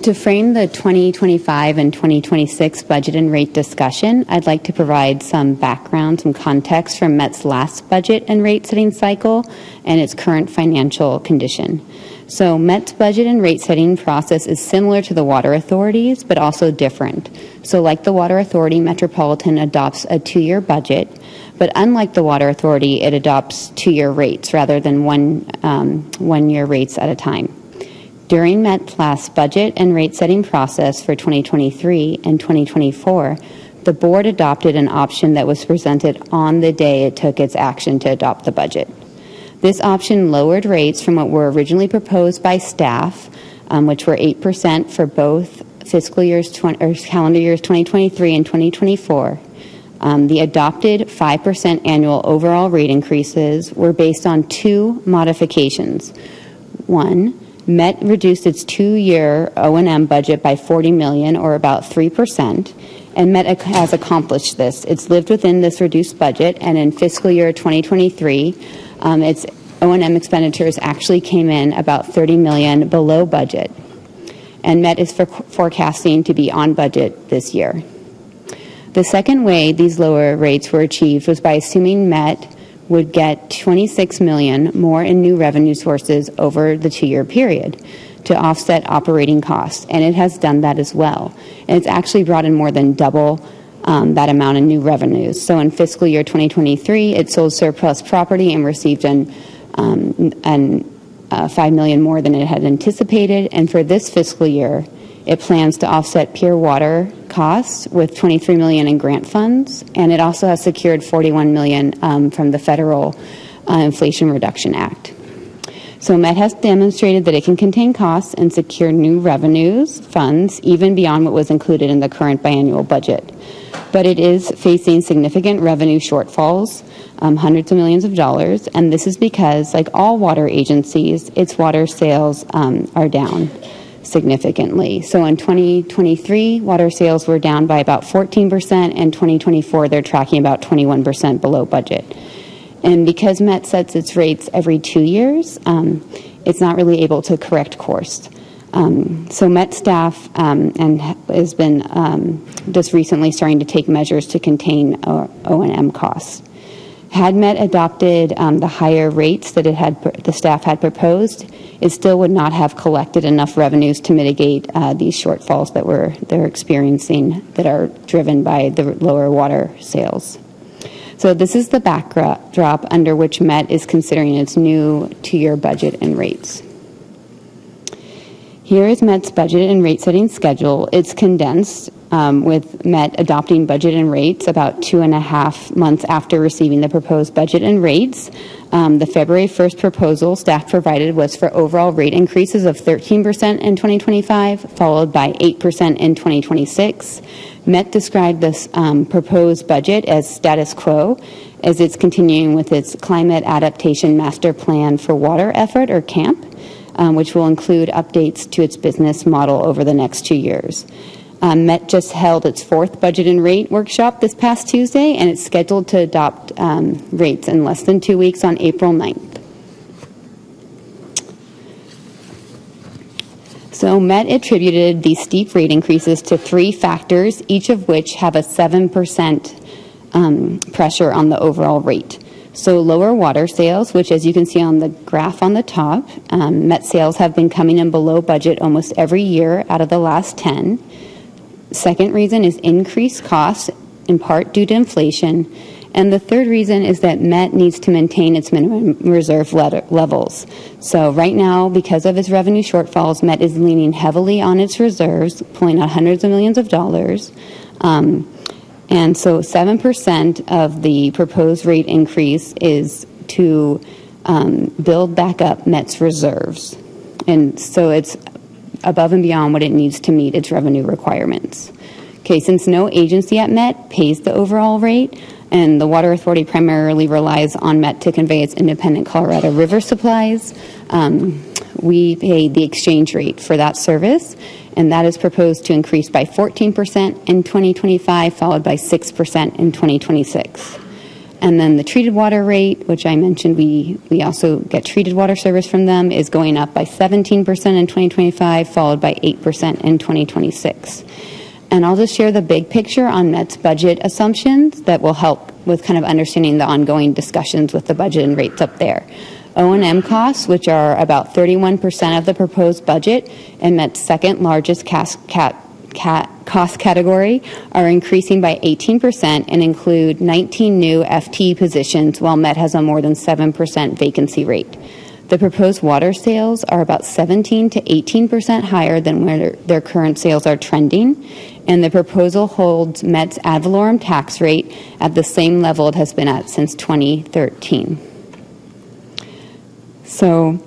To frame the 2025 and 2026 budget and rate discussion, I'd like to provide some background, some context from Met's last budget and rate setting cycle and its current financial condition. So Met's budget and rate setting process is similar to the Water Authority's, but also different. So like the Water Authority, Metropolitan adopts a two-year budget, but unlike the Water Authority, it adopts two-year rates rather than one-year rates at a time. During Met's last budget and rate setting process for 2023 and 2024, the board adopted an option that was presented on the day it took its action to adopt the budget. This option lowered rates from what were originally proposed by staff, which were 8% for both fiscal years calendar years 2023 and 2024. The adopted 5% annual overall rate increases were based on two modifications. One, Met reduced its two-year O&M budget by $40 million, or about 3%, and Met has accomplished this. It's lived within this reduced budget, and in fiscal year 2023, its O&M expenditures actually came in about $30 million below budget, and Met is forecasting to be on budget this year. The second way these lower rates were achieved was by assuming Met would get $26 million more in new revenue sources over the two-year period to offset operating costs, and it has done that as well. And it's actually brought in more than double that amount in new revenues. So in fiscal year 2023, it sold surplus property and received $5 million more than it had anticipated, and for this fiscal year, it plans to offset Pure Water costs with $23 million in grant funds, and it also has secured $41 million from the Federal Inflation Reduction Act. So Met has demonstrated that it can contain costs and secure new revenues, funds, even beyond what was included in the current biannual budget. But it is facing significant revenue shortfalls, hundreds of millions of dollars, and this is because, like all water agencies, its water sales are down significantly. So in 2023, water sales were down by about 14%, and 2024, they're tracking about 21% below budget. And because Met sets its rates every 2 years, it's not really able to correct course. So Met staff has been just recently starting to take measures to contain O&M costs. Had Met adopted the higher rates that the staff had proposed, it still would not have collected enough revenues to mitigate these shortfalls that they're experiencing that are driven by the lower water sales. So this is the backdrop under which Met is considering its new two-year budget and rates. Here is Met's budget and rate setting schedule. It's condensed with Met adopting budget and rates about 2.5 months after receiving the proposed budget and rates. The February 1st proposal staff provided was for overall rate increases of 13% in 2025, followed by 8% in 2026. Met described this proposed budget as status quo, as it's continuing with its Climate Adaptation Master Plan for Water effort, or CAMP, which will include updates to its business model over the next 2 years. Met just held its 4th budget and rate workshop this past Tuesday, and it's scheduled to adopt rates in less than 2 weeks on April 9th. So Met attributed these steep rate increases to 3 factors, each of which have a 7% pressure on the overall rate. So lower water sales, which as you can see on the graph on the top, Met sales have been coming in below budget almost every year out of the last 10. Second reason is increased costs, in part due to inflation. And the third reason is that Met needs to maintain its minimum reserve levels. So right now, because of its revenue shortfalls, Met is leaning heavily on its reserves, pulling out hundreds of millions of dollars. And so 7% of the proposed rate increase is to build back up Met's reserves. And so it's above and beyond what it needs to meet its revenue requirements. Okay, since no agency at Met pays the overall rate, and the Water Authority primarily relies on Met to convey its independent Colorado River supplies, we pay the exchange rate for that service, and that is proposed to increase by 14% in 2025, followed by 6% in 2026. And then the treated water rate, which I mentioned we also get treated water service from them, is going up by 17% in 2025, followed by 8% in 2026. And I'll just share the big picture on Met's budget assumptions that will help with kind of understanding the ongoing discussions with the budget and rates up there. O&M costs, which are about 31% of the proposed budget and Met's second largest cost category, are increasing by 18% and include 19 new FTE positions, while Met has a more than 7% vacancy rate. The proposed water sales are about 17 to 18% higher than where their current sales are trending, and the proposal holds Met's ad valorem tax rate at the same level it has been at since 2013. So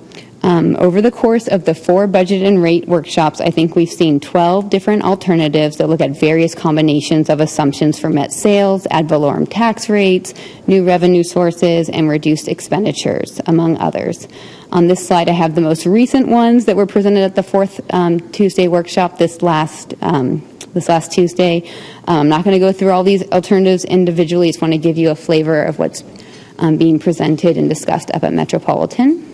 over the course of the 4 budget and rate workshops, I think we've seen 12 different alternatives that look at various combinations of assumptions for Met sales, ad valorem tax rates, new revenue sources, and reduced expenditures, among others. On this slide, I have the most recent ones that were presented at the 4th Tuesday workshop this last Tuesday. I'm not going to go through all these alternatives individually. I just want to give you a flavor of what's being presented and discussed up at Metropolitan.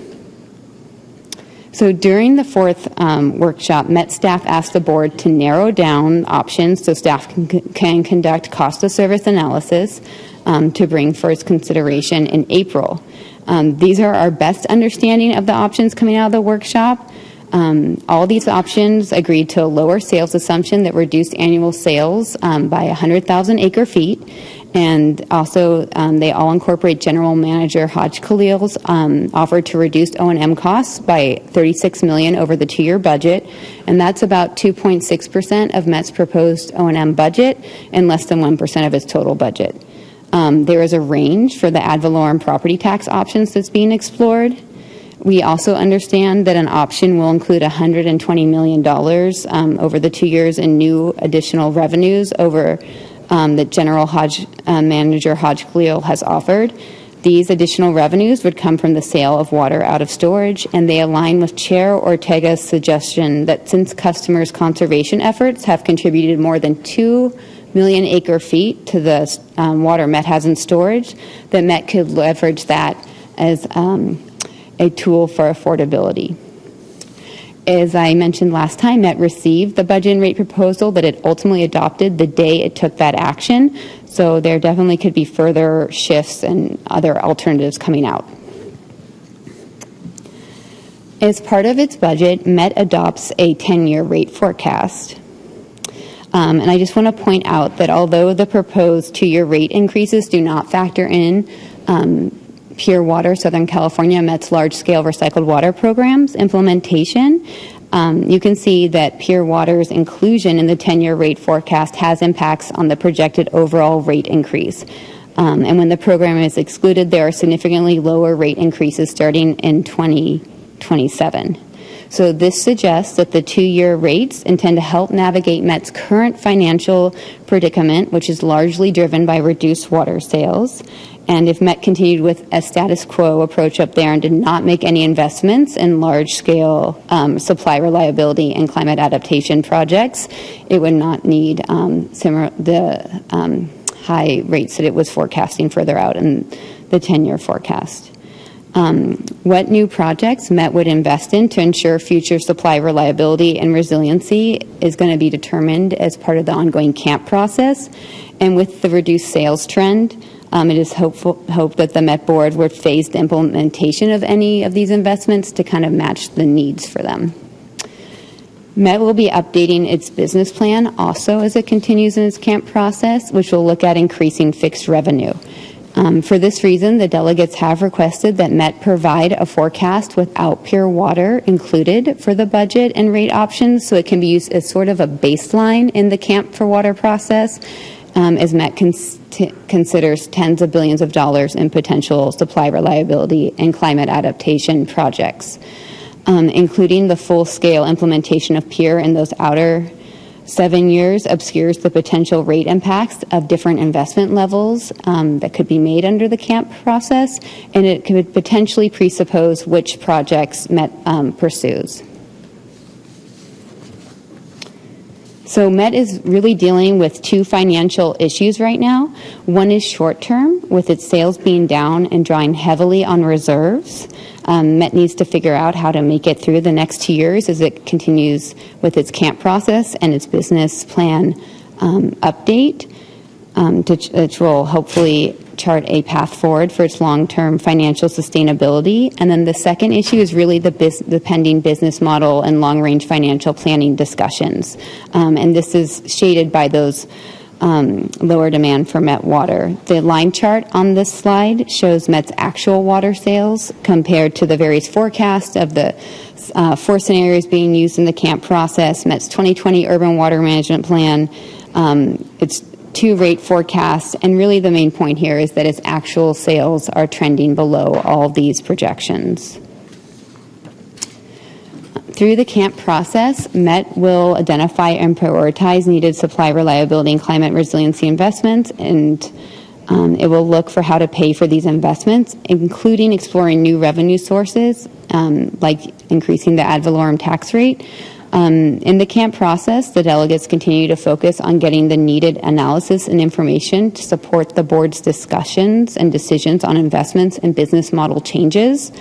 So during the 4th workshop, Met staff asked the board to narrow down options so staff can conduct cost of service analysis to bring for its consideration in April. These are our best understanding of the options coming out of the workshop. All these options agreed to a lower sales assumption that reduced annual sales by 100,000 acre feet. And also, they all incorporate General Manager Hodge Khalil's offer to reduce O&M costs by $36 million over the 2-year budget, and that's about 2.6% of Met's proposed O&M budget and less than 1% of its total budget. There is a range for the ad valorem property tax options that's being explored. We also understand that an option will include $120 million over the 2 years in new additional revenues over that General Manager Hodge Khalil has offered. These additional revenues would come from the sale of water out of storage, and they align with Chair Ortega's suggestion that since customers' conservation efforts have contributed more than 2 million acre feet to the water Met has in storage, that Met could leverage that as a tool for affordability. As I mentioned last time, Met received the budget and rate proposal that it ultimately adopted the day it took that action. So there definitely could be further shifts and other alternatives coming out. As part of its budget, Met adopts a 10-year rate forecast. And I just want to point out that although the proposed 2-year rate increases do not factor in Pure Water Southern California, Met's large-scale recycled water programs implementation, you can see that Pure Water's inclusion in the 10-year rate forecast has impacts on the projected overall rate increase. And when the program is excluded, there are significantly lower rate increases starting in 2027. So this suggests that the 2-year rates intend to help navigate Met's current financial predicament, which is largely driven by reduced water sales. And if Met continued with a status quo approach up there and did not make any investments in large-scale supply reliability and climate adaptation projects, it would not need the high rates that it was forecasting further out in the 10-year forecast. What new projects Met would invest in to ensure future supply reliability and resiliency is going to be determined as part of the ongoing CAMP process. And with the reduced sales trend, it is hope that the Met Board would phase the implementation of any of these investments to kind of match the needs for them. Met will be updating its business plan also as it continues in its CAMP process, which will look at increasing fixed revenue. For this reason, the delegates have requested that Met provide a forecast without Pure Water included for the budget and rate options, so it can be used as sort of a baseline in the CAMP for Water process, as Met considers tens of billions of dollars in potential supply reliability and climate adaptation projects, including the full-scale implementation of Pure in those outer 7 years obscures the potential rate impacts of different investment levels that could be made under the CAMP process, and it could potentially presuppose which projects Met pursues. So Met is really dealing with two financial issues right now. One is short-term, with its sales being down and drawing heavily on reserves. Met needs to figure out how to make it through the next 2 years as it continues with its CAMP process and its business plan update, which will hopefully chart a path forward for its long-term financial sustainability. And then the second issue is really the pending business model and long-range financial planning discussions. And this is shaded by those lower demand for Met water. The line chart on this slide shows Met's actual water sales compared to the various forecasts of the 4 scenarios being used in the CAMP process, Met's 2020 Urban Water Management Plan, its 2 rate forecasts, and really the main point here is that its actual sales are trending below all these projections. Through the CAMP process, Met will identify and prioritize needed supply reliability and climate resiliency investments, and it will look for how to pay for these investments, including exploring new revenue sources, like increasing the ad valorem tax rate. In the CAMP process, the delegates continue to focus on getting the needed analysis and information to support the board's discussions and decisions on investments and business model changes,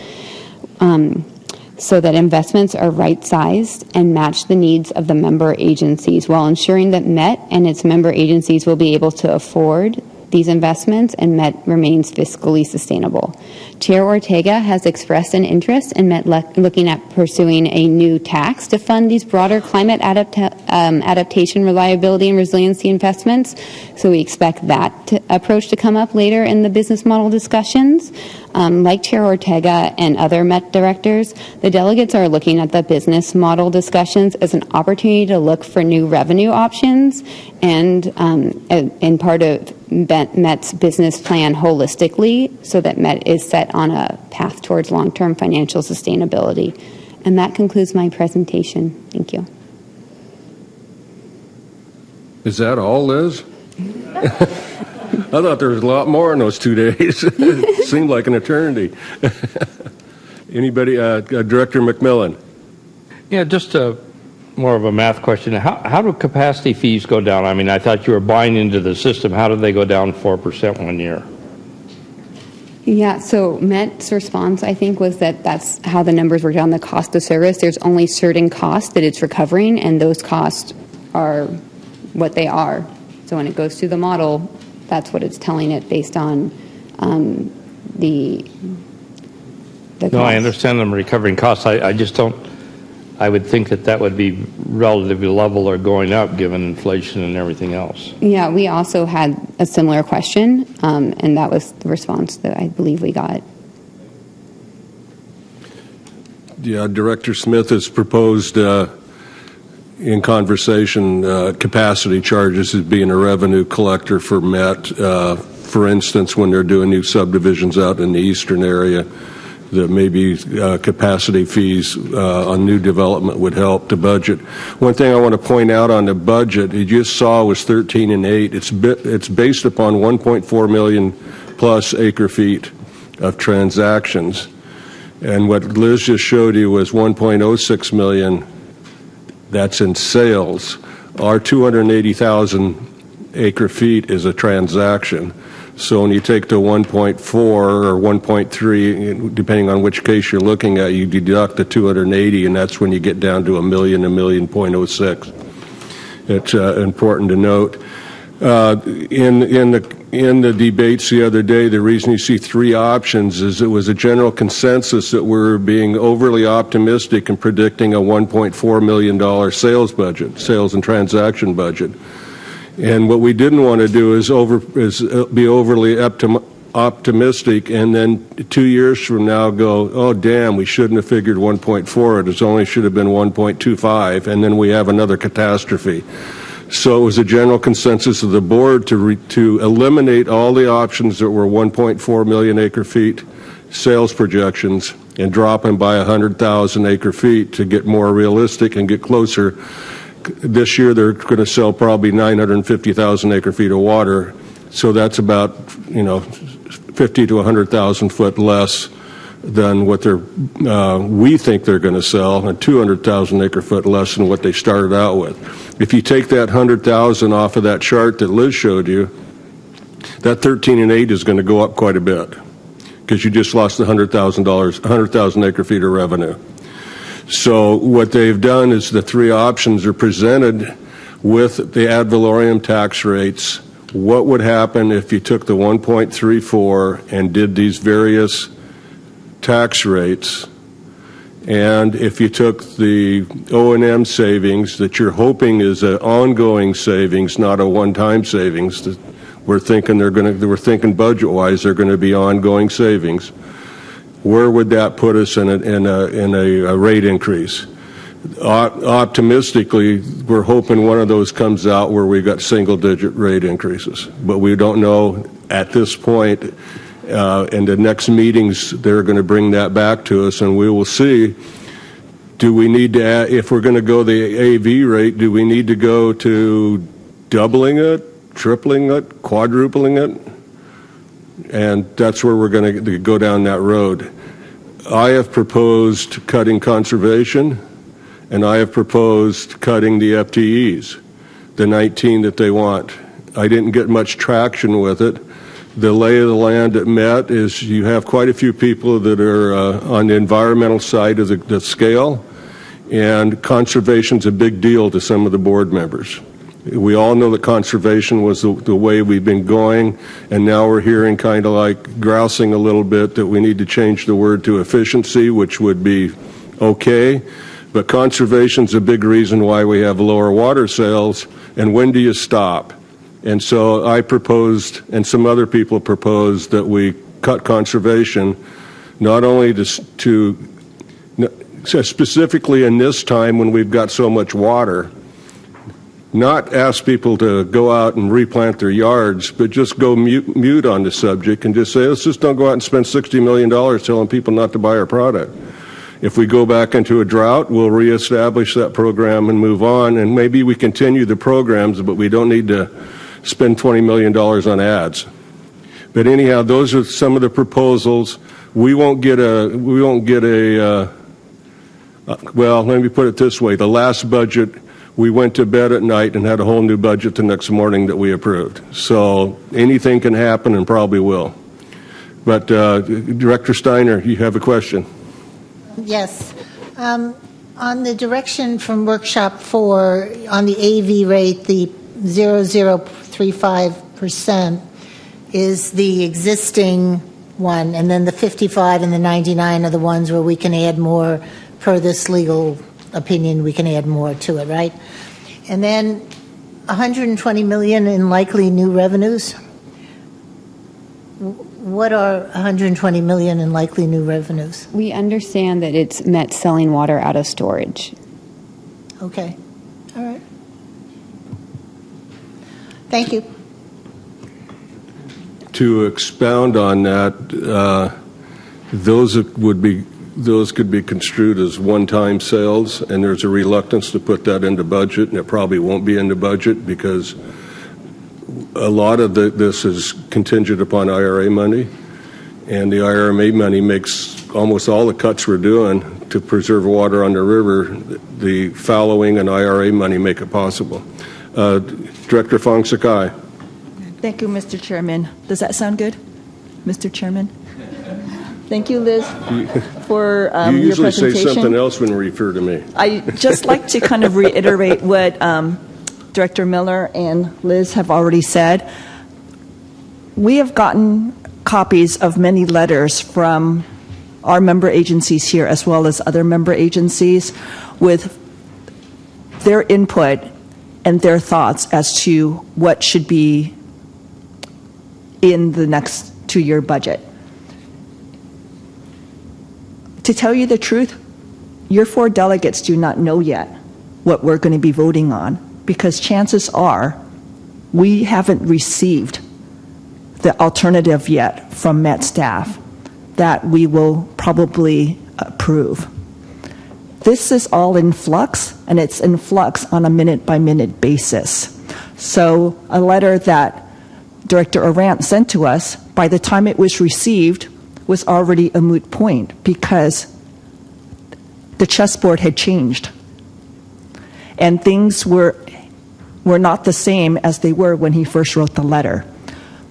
so that investments are right-sized and match the needs of the member agencies, while ensuring that Met and its member agencies will be able to afford these investments and Met remains fiscally sustainable. Chair Ortega has expressed an interest in Met looking at pursuing a new tax to fund these broader climate adaptation, reliability, and resiliency investments. So we expect that approach to come up later in the business model discussions. Like Chair Ortega and other Met directors, the delegates are looking at the business model discussions as an opportunity to look for new revenue options and part of Met's business plan holistically, so that Met is set on a path towards long-term financial sustainability. And that concludes my presentation. Thank you. Is that all, Liz? I thought there was a lot more in those 2 days. It seemed like an eternity. Anybody? Director McMillan. Yeah, just more of a math question. How do capacity fees go down? I mean, I thought you were buying into the system. How did they go down 4% 1 year? Yeah, so Met's response, I think, was that that's how the numbers work down the cost of service. There's only certain costs that it's recovering, and those costs are what they are. So when it goes through the model, That's what it's telling it based on the No, I cost. understand them recovering costs. I just don't, I would think that that would be relatively level or going up given inflation and everything else. Yeah, we also had a similar question, and that was the response that I believe we got. Yeah, Director Smith has proposed in conversation capacity charges as being a revenue collector for Met. For instance, when they're doing new subdivisions out in the eastern area, that maybe capacity fees on new development would help the budget. One thing I want to point out on the budget, you just saw was 13 and 8. It's based upon 1.4 million plus acre feet of transactions. And what Liz just showed you was 1.06 million. That's in sales. Our 280,000 acre feet is a transaction. So when you take the 1.4 or 1.3, depending on which case you're looking at, you deduct the 280, and that's when you get down to a million, 1.06. It's important to note. In the debates the other day, the reason you see three options is it was a general consensus that we're being overly optimistic in predicting a $1.4 million sales and transaction budget. And what we didn't want to do is be overly optimistic and then 2 years from now go, oh, damn, we shouldn't have figured 1.4. It only should have been 1.25, and then we have another catastrophe. So it was a general consensus of the board to eliminate all the options that were 1.4 million acre feet sales projections and drop them by 100,000 acre feet to get more realistic and get closer. This year they're going to sell probably 950,000 acre feet of water, so that's about 50 to 100,000 foot less than what we think they're going to sell, and 200,000 acre foot less than what they started out with. If you take that 100,000 off of that chart that Liz showed you, that 13 and 8 is going to go up quite a bit because you just lost $100,000 acre feet of revenue. So what they've done is the three options are presented with the ad valorem tax rates. What would happen if you took the 1.34 and did these various tax rates, and if you took the O&M savings that you're hoping is an ongoing savings, not a one-time savings. We're thinking budget-wise they're going to be ongoing savings. Where would that put us in a rate increase? Optimistically, we're hoping one of those comes out where we got single-digit rate increases, but we don't know at this point. In the next meetings, they're going to bring that back to us, and we will see. Do we need to add, if we're going to go the AV rate, do we need to go to doubling it, tripling it, quadrupling it? And that's where we're going to go down that road. I have proposed cutting conservation, and I have proposed cutting the FTEs, the 19 that they want. I didn't get much traction with it. The lay of the land at Met is you have quite a few people that are on the environmental side of the scale, and conservation's a big deal to some of the board members. We all know that conservation was the way we've been going, and now we're hearing kind of like grousing a little bit that we need to change the word to efficiency, which would be okay. But conservation's a big reason why we have lower water sales, and when do you stop? And so I proposed, and some other people proposed, that we cut conservation, not only specifically in this time when we've got so much water, not ask people to go out and replant their yards, but just go mute on the subject and just say, let's just don't go out and spend $60 million telling people not to buy our product. If we go back into a drought, we'll reestablish that program and move on, and maybe we continue the programs, but we don't need to spend $20 million on ads. But anyhow, those are some of the proposals. We won't get a well, let me put it this way. The last budget, we went to bed at night and had a whole new budget the next morning that we approved. So anything can happen and probably will. But Director Steiner, you have a question. Yes. On the direction from Workshop 4 on the AV rate, the 0.035%, is the existing one, and then the 55 and the 99 are the ones where we can add more, per this legal opinion, we can add more to it, right? And then 120 million in likely new revenues. What are 120 million in likely new revenues? We understand that it's Met selling water out of storage. Okay, all right. Thank you. To expound on that, those could be construed as one-time sales, and there's a reluctance to put that into budget, and it probably won't be in the budget because a lot of this is contingent upon IRA money, and the IRA money makes almost all the cuts we're doing to preserve water on the river. The fallowing and IRA money make it possible. Director Fong Sakai. Thank you, Mr. Chairman. Does that sound good, Mr. Chairman? Thank you, Liz, for You your usually presentation. say something else when you refer to me. I just like to kind of reiterate what Director Miller and Liz have already said. We have gotten copies of many letters from our member agencies here as well as other member agencies with their input and their thoughts as to what should be in the next 2-year budget. To tell you the truth, your 4 delegates do not know yet what we're going to be voting on, because chances are we haven't received the alternative yet from Met staff that we will probably approve. This is all in flux, and it's in flux on a minute-by-minute basis. So a letter that Director Arant sent to us, by the time it was received, was already a moot point because the chessboard had changed. And things were not the same as they were when he first wrote the letter.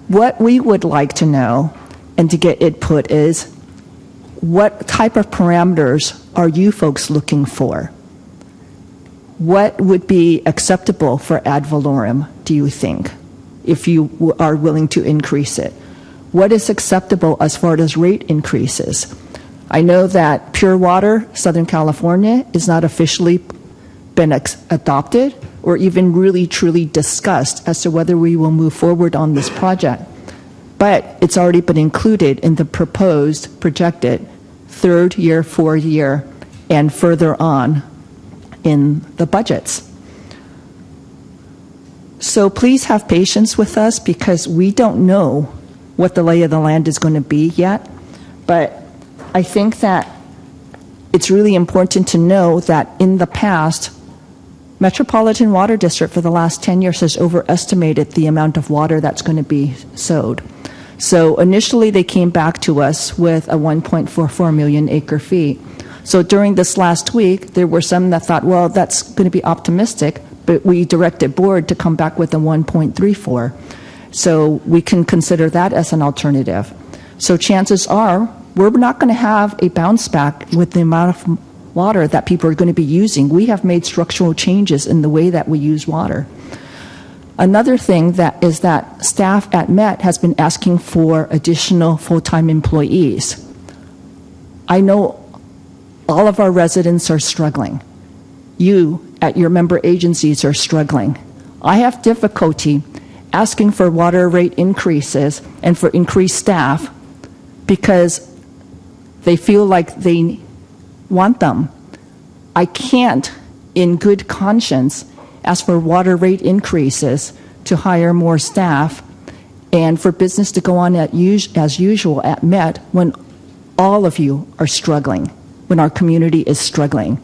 What we would like to know and to get input is, what type of parameters are you folks looking for? What would be acceptable for ad valorem, do you think, if you are willing to increase it? What is acceptable as far as rate increases? I know that Pure Water, Southern California, is not officially been adopted or even really truly discussed as to whether we will move forward on this project. But it's already been included in the proposed, projected 3rd year, 4th year, and further on in the budgets. So please have patience with us because we don't know what the lay of the land is going to be yet. But I think that it's really important to know that in the past, Metropolitan Water District for the last 10 years has overestimated the amount of water that's going to be sowed. So initially they came back to us with a 1.44 million acre feet. So during this last week, there were some that thought, well, that's going to be optimistic, but we directed board to come back with a 1.34. So we can consider that as an alternative. So chances are we're not going to have a bounce back with the amount of water that people are going to be using. We have made structural changes in the way that we use water. Another thing that is that staff at Met has been asking for additional full-time employees. I know all of our residents are struggling. You at your member agencies are struggling. I have difficulty asking for water rate increases and for increased staff because they feel like they want them. I can't, in good conscience, ask for water rate increases to hire more staff and for business to go on as usual at Met when all of you are struggling, when our community is struggling.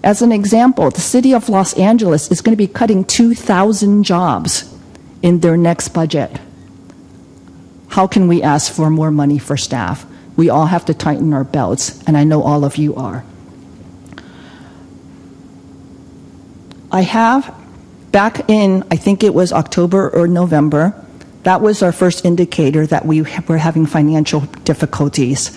As an example, the city of Los Angeles is going to be cutting 2,000 jobs in their next budget. How can we ask for more money for staff? We all have to tighten our belts, and I know all of you are. I have, back in, I think it was October or November, that was our first indicator that we were having financial difficulties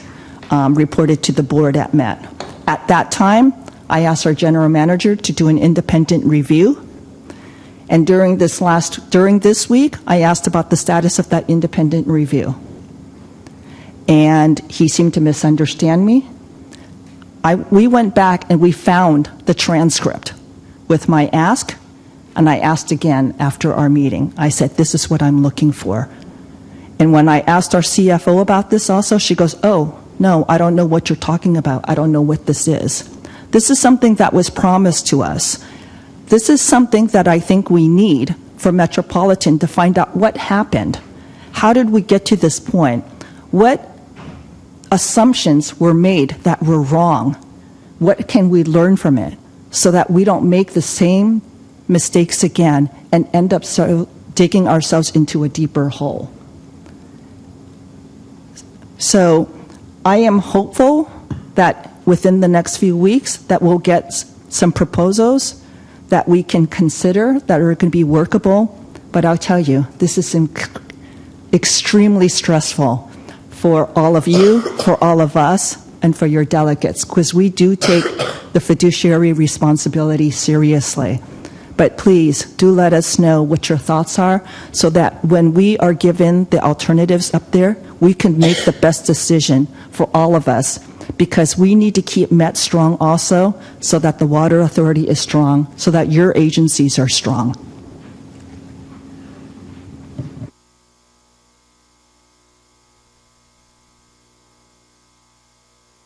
reported to the board at Met. At that time, I asked our general manager to do an independent review, And during this week, I asked about the status of that independent review. And he seemed to misunderstand me. We went back and we found the transcript with my ask, and I asked again after our meeting. I said, this is what I'm looking for. And when I asked our CFO about this also, she goes, oh, no, I don't know what you're talking about. I don't know what this is. This is something that was promised to us. This is something that I think we need for Metropolitan to find out what happened. How did we get to this point? What assumptions were made that were wrong? What can we learn from it so that we don't make the same mistakes again and end up digging ourselves into a deeper hole? So I am hopeful that within the next few weeks that we'll get some proposals that we can consider that are going to be workable. But I'll tell you, this is extremely stressful for all of you, for all of us, and for your delegates, because we do take the fiduciary responsibility seriously. But please do let us know what your thoughts are so that when we are given the alternatives up there, we can make the best decision for all of us, because we need to keep Met strong also so that the Water Authority is strong, so that your agencies are strong.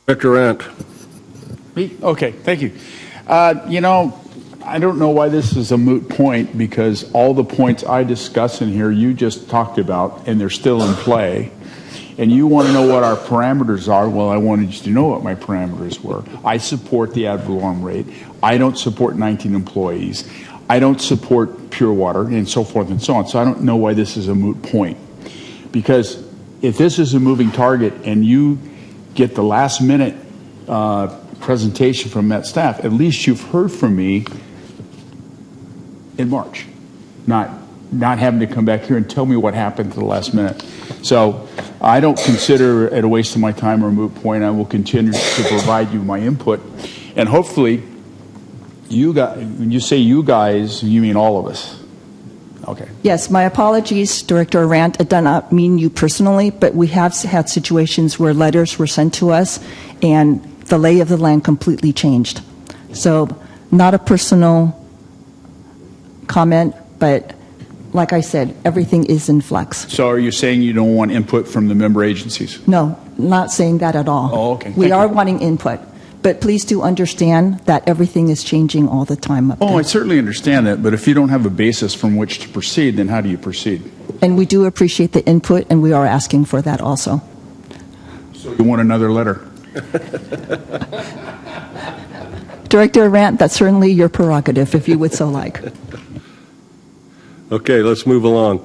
Director Arndt. Me? Okay, thank you. I don't know why this is a moot point, because all the points I discuss in here you just talked about, and they're still in play. And you want to know what our parameters are. Well, I wanted you to know what my parameters were. I support the ad valorem rate. I don't support 19 employees. I don't support pure water, and so forth and so on. So I don't know why this is a moot point. Because if this is a moving target and you get the last minute presentation from Met staff, at least you've heard from me in March, not having to come back here and tell me what happened to the last minute. So I don't consider it a waste of my time or a moot point. I will continue to provide you my input, and hopefully you guys, when you say you guys, you mean all of us. Okay. Yes, my apologies, Director Arndt. I do not mean you personally, but we have had situations where letters were sent to us and the lay of the land completely changed. So not a personal comment, but like I said, everything is in flux. So are you saying you don't want input from the member agencies? No, not saying that at all. Oh, okay. We are wanting input, but please do understand that everything is changing all the time up there. Oh, I certainly understand that, but if you don't have a basis from which to proceed, then how do you proceed? And we do appreciate the input, and we are asking for that also. So you want another letter? Director Arndt, that's certainly your prerogative, if you would so like. Okay, let's move along.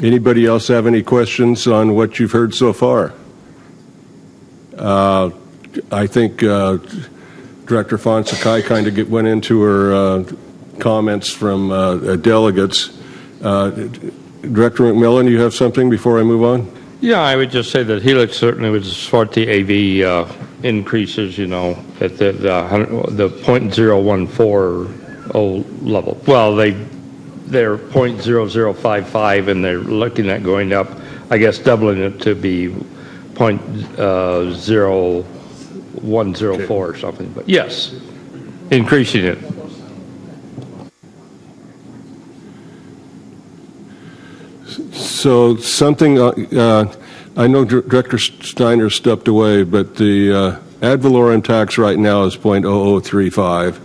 Anybody else have any questions on what you've heard so far? I think Director Fonseca kind of went into her comments from delegates. Director McMillan, you have something before I move on? Yeah, I would just say that Helix certainly would support the AV increases, at the 0.0140 level. Well, they're 0.0055, and they're looking at going up, I guess, doubling it to be 0.0104 or something. But yes, increasing it. So something, I know Director Steiner stepped away, but the ad valorem tax right now is 0.0035,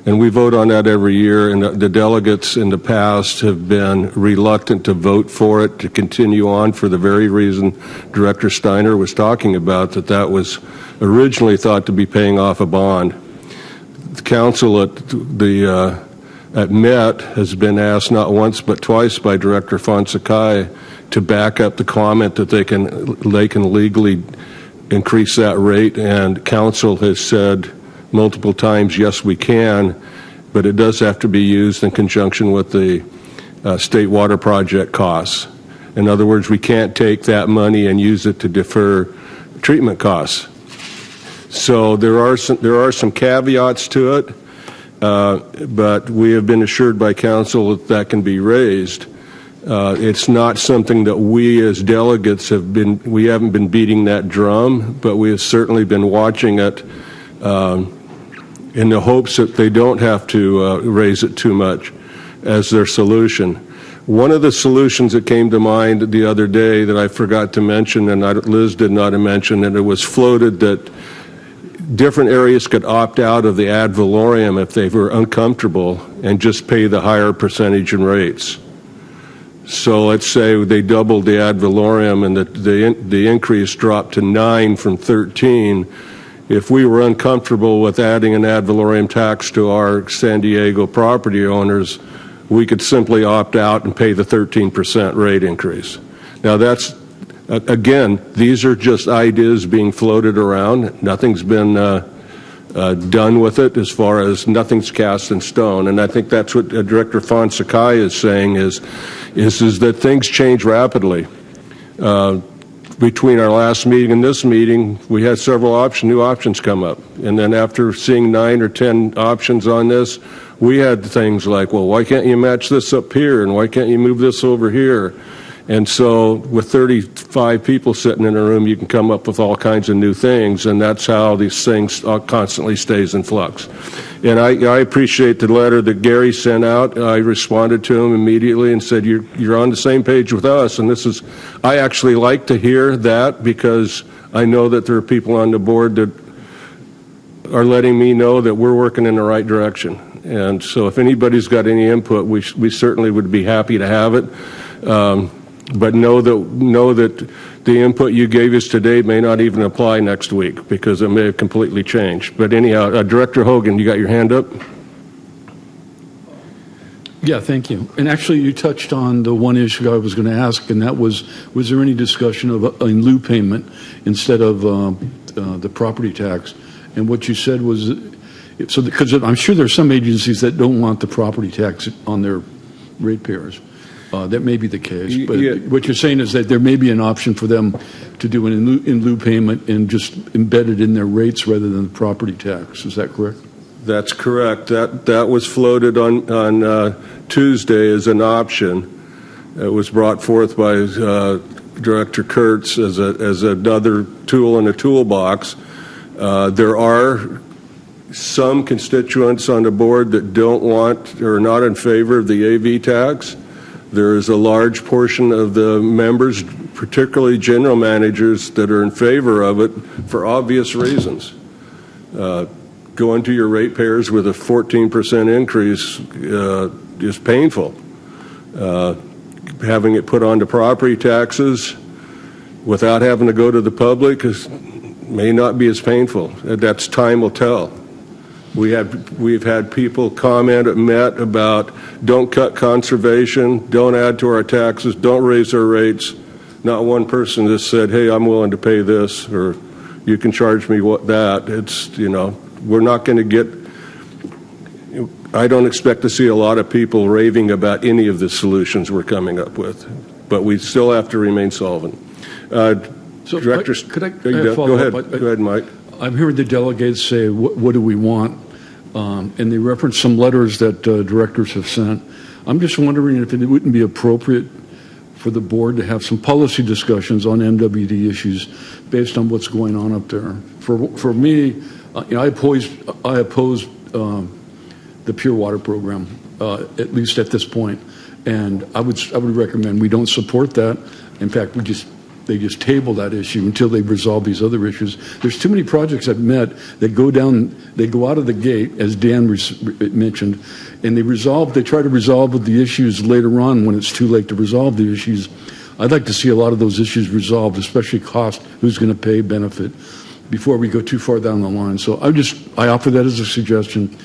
and we vote on that every year, and the delegates in the past have been reluctant to vote for it to continue on for the very reason Director Steiner was talking about, that was originally thought to be paying off a bond. The council at Met has been asked not once but twice by Director Fonseca to back up the comment that they can legally increase that rate, and council has said multiple times, yes, we can, but it does have to be used in conjunction with the state water project costs. In other words, we can't take that money and use it to defer treatment costs. So there are some caveats to it. but we have been assured by council that that can be raised. It's not something that we as delegates we haven't been beating that drum, but we have certainly been watching it in the hopes that they don't have to raise it too much as their solution. One of the solutions that came to mind the other day that I forgot to mention, and Liz did not mention, and it was floated that different areas could opt out of the ad valorem if they were uncomfortable and just pay the higher percentage in rates. So let's say they doubled the ad valorem and the increase dropped to 9 from 13. If we were uncomfortable with adding an ad valorem tax to our San Diego property owners, we could simply opt out and pay the 13% rate increase. Now that's, again, these are just ideas being floated around. Nothing's been done with it as far as nothing's cast in stone. And I think that's what Director Fonseca is saying is that things change rapidly. Between our last meeting and this meeting, we had several new options come up. And then after seeing 9 or 10 options on this, we had things like, well, why can't you match this up here? And why can't you move this over here? And so with 35 people sitting in a room, you can come up with all kinds of new things, and that's how these things constantly stays in flux. And I appreciate the letter that Gary sent out. I responded to him immediately and said, you're on the same page with us, and I actually like to hear that because I know that there are people on the board that are letting me know that we're working in the right direction. And so if anybody's got any input, we certainly would be happy to have it. But know that the input you gave us today may not even apply next week because it may have completely changed. But anyhow, Director Hogan, you got your hand up? Yeah, thank you. And actually, you touched on the one issue I was going to ask, and that was there any discussion of a in lieu payment instead of the property tax? And what you said was, so because I'm sure there's some agencies that don't want the property tax on their ratepayers. That may be the case, but what you're saying is that there may be an option for them to do an in lieu payment and just embed it in their rates rather than the property tax. Is that correct? That's correct. That was floated on Tuesday as an option. It was brought forth by Director Kurtz as another tool in a toolbox. There are some constituents on the board that don't want or are not in favor of the AV tax. There is a large portion of the members, particularly general managers, that are in favor of it for obvious reasons. Going to your ratepayers with a 14% increase is painful. Having it put onto property taxes without having to go to the public may not be as painful. That's time will tell. We've had people comment at Met about don't cut conservation, don't add to our taxes, don't raise our rates. Not one person has said, hey, I'm willing to pay this, or you can charge me that. It's, we're not going to get, I don't expect to see a lot of people raving about any of the solutions we're coming up with, but we still have to remain solvent. Director, could I go ahead, Mike. I'm hearing the delegates say, what do we want? And they reference some letters that directors have sent. I'm just wondering if it wouldn't be appropriate for the board to have some policy discussions on MWD issues based on what's going on up there. For me, I oppose the Pure Water program, at least at this point. And I would recommend we don't support that. In fact, they just table that issue until they resolve these other issues. There's too many projects I've met that go out of the gate, as Dan mentioned, and they try to resolve the issues later on when it's too late to resolve the issues. I'd like to see a lot of those issues resolved, especially cost, who's going to pay, benefit, before we go too far down the line. So I offer that as a suggestion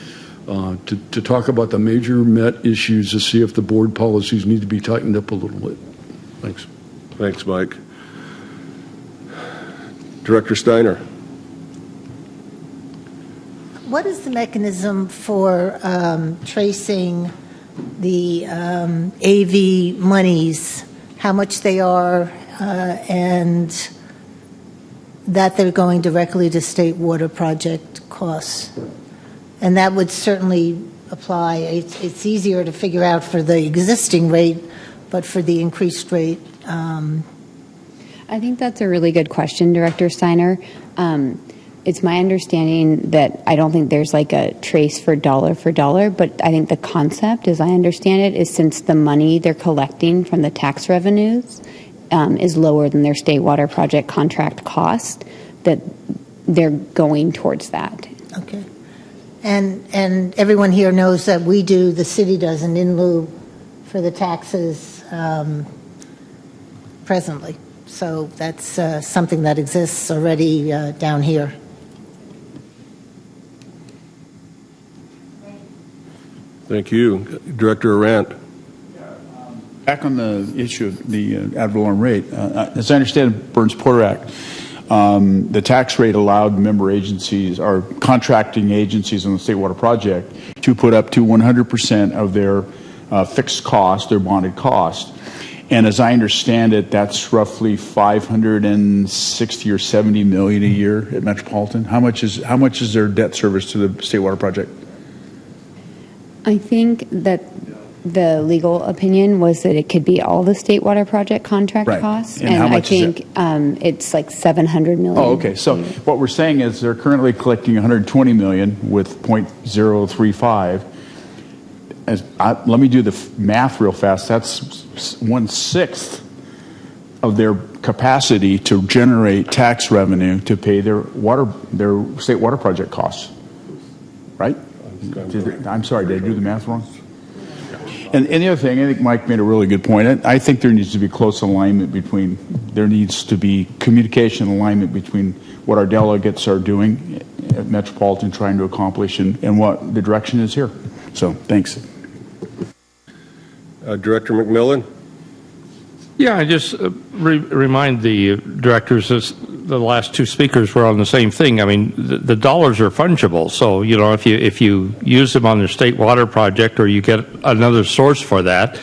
to talk about the major Met issues to see if the board policies need to be tightened up a little bit. Thanks. Thanks, Mike. Director Steiner. What is the mechanism for tracing the AV monies, how much they are, and that they're going directly to state water project costs? And that would certainly apply. It's easier to figure out for the existing rate, but for the increased rate, I think that's a really good question, Director Steiner. It's my understanding that I don't think there's like a trace for dollar, but I think the concept, as I understand it, is since the money they're collecting from the tax revenues is lower than their state water project contract cost, that they're going towards that. okay. And everyone here knows that the city does an in lieu for the taxes presently. So that's something that exists already down here. Thank you. Director Arant. Back on the issue of the ad valorem rate, as I understand it, Burns-Porter Act, the tax rate allowed member agencies or contracting agencies on the State Water Project to put up to 100% of their fixed cost, their bonded cost. And as I understand it, that's roughly 560 or 70 million a year at Metropolitan. How much is their debt service to the State Water Project? I think that the legal opinion was that it could be all the state water project contract Right. costs, And how much I is think it's like 700 million. Oh, okay. So what we're saying is they're currently collecting 120 million with 0.035. Let me do the math real fast. That's 1/6 of their capacity to generate tax revenue to pay their state water project costs. Right? I'm sorry, did I do the math wrong? And the other thing, I think Mike made a really good point. I think there needs to be close alignment there needs to be communication alignment between what our delegates are doing at Metropolitan trying to accomplish and what the direction is here. So, thanks. Director McMillan. Yeah, I just remind the directors, the last two speakers were on the same thing. I mean, the dollars are fungible. So, if you use them on the state water project or you get another source for that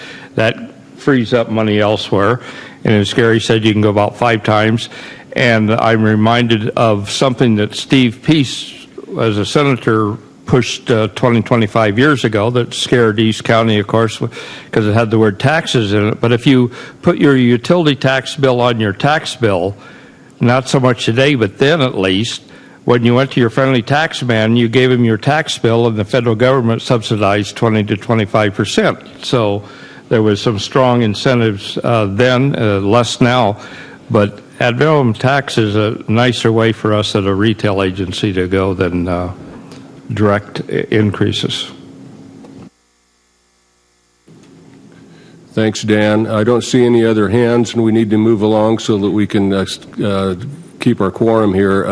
frees up money elsewhere. And as Gary said, you can go about 5 times. And I'm reminded of something that Steve Peace, as a senator, pushed 20, 25 years ago that scared East County, of course, because it had the word taxes in it. But if you put your utility tax bill on your tax bill, not so much today, but then at least, when you went to your friendly tax man, you gave him your tax bill and the federal government subsidized 20 to 25%. So there was some strong incentives then, less now. But ad valorem tax is a nicer way for us at a retail agency to go than direct increases. Thanks, Dan. I don't see any other hands, and we need to move along so that we can keep our quorum here.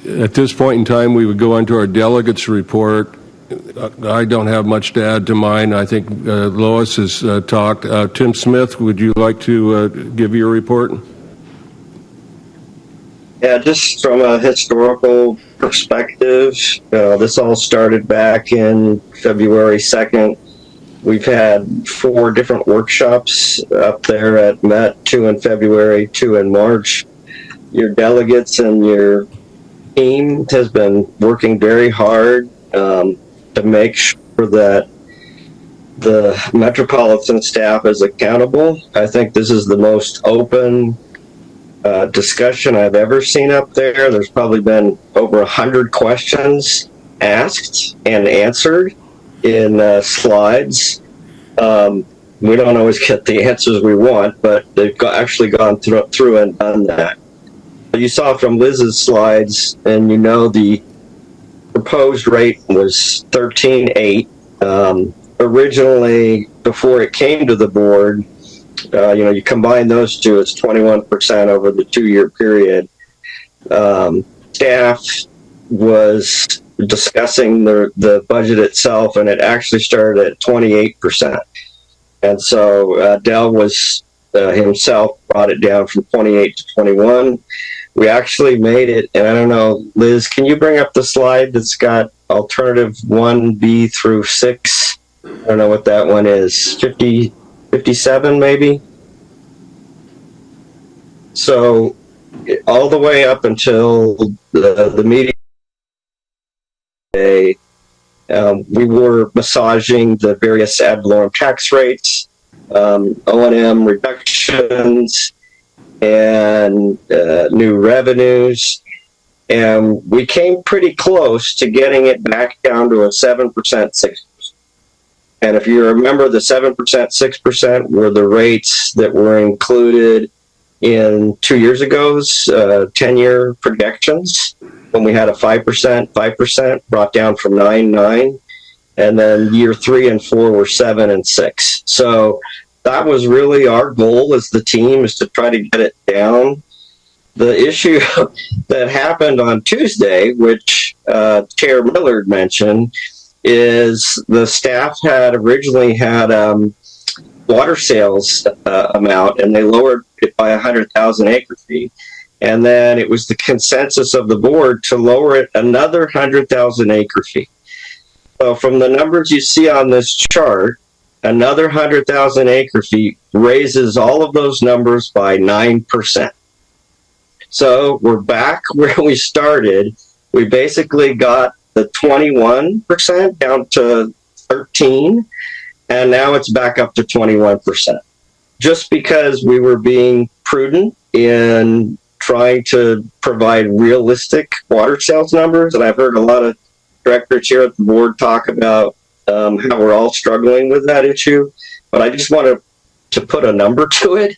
At this point in time, we would go on to our delegates report. I don't have much to add to mine. I think Lois has talked. Tim Smith, would you like to give your report? Yeah, just from a historical perspective, this all started back in February 2nd. We've had 4 different workshops up there at Met, 2 in February, 2 in March. Your delegates and your team has been working very hard to make sure that the Metropolitan staff is accountable. I think this is the most open discussion I've ever seen up there. There's probably been over 100 questions asked and answered in slides. We don't always get the answers we want, but they've actually gone through and done that. You saw from Liz's slides, and the proposed rate was 13.8. Originally, before it came to the board, you combine those two, it's 21% over the 2-year period. Staff was discussing the budget itself, and it actually started at 28%. And so Dell was himself brought it down from 28 to 21. We actually made it, and I don't know, Liz, can you bring up the slide that's got alternative 1B through 6? I don't know what that one is. 57 maybe? So all the way up until the meeting, We were massaging the various ad valorem tax rates, O&M reductions, and new revenues. And we came pretty close to getting it back down to a 7%, 6%. And if you remember, the 7%, 6% were the rates that were included in 2 years ago's 10-year projections, when we had a 5% brought down from 9, and then year 3 and 4 were 7 and 6. So that was really our goal as the team, is to try to get it down. The issue that happened on Tuesday, which Chair Millard mentioned, is the staff had originally had water sales amount, and they lowered it by 100,000 acre feet. And then it was the consensus of the board to lower it another 100,000 acre feet. So from the numbers you see on this chart, another 100,000 acre feet raises all of those numbers by 9%. So we're back where we started. We basically got the 21% down to 13, and now it's back up to 21%. Just because we were being prudent in trying to provide realistic water sales numbers, and I've heard a lot of directors here at the board talk about how we're all struggling with that issue, but I just wanted to put a number to it.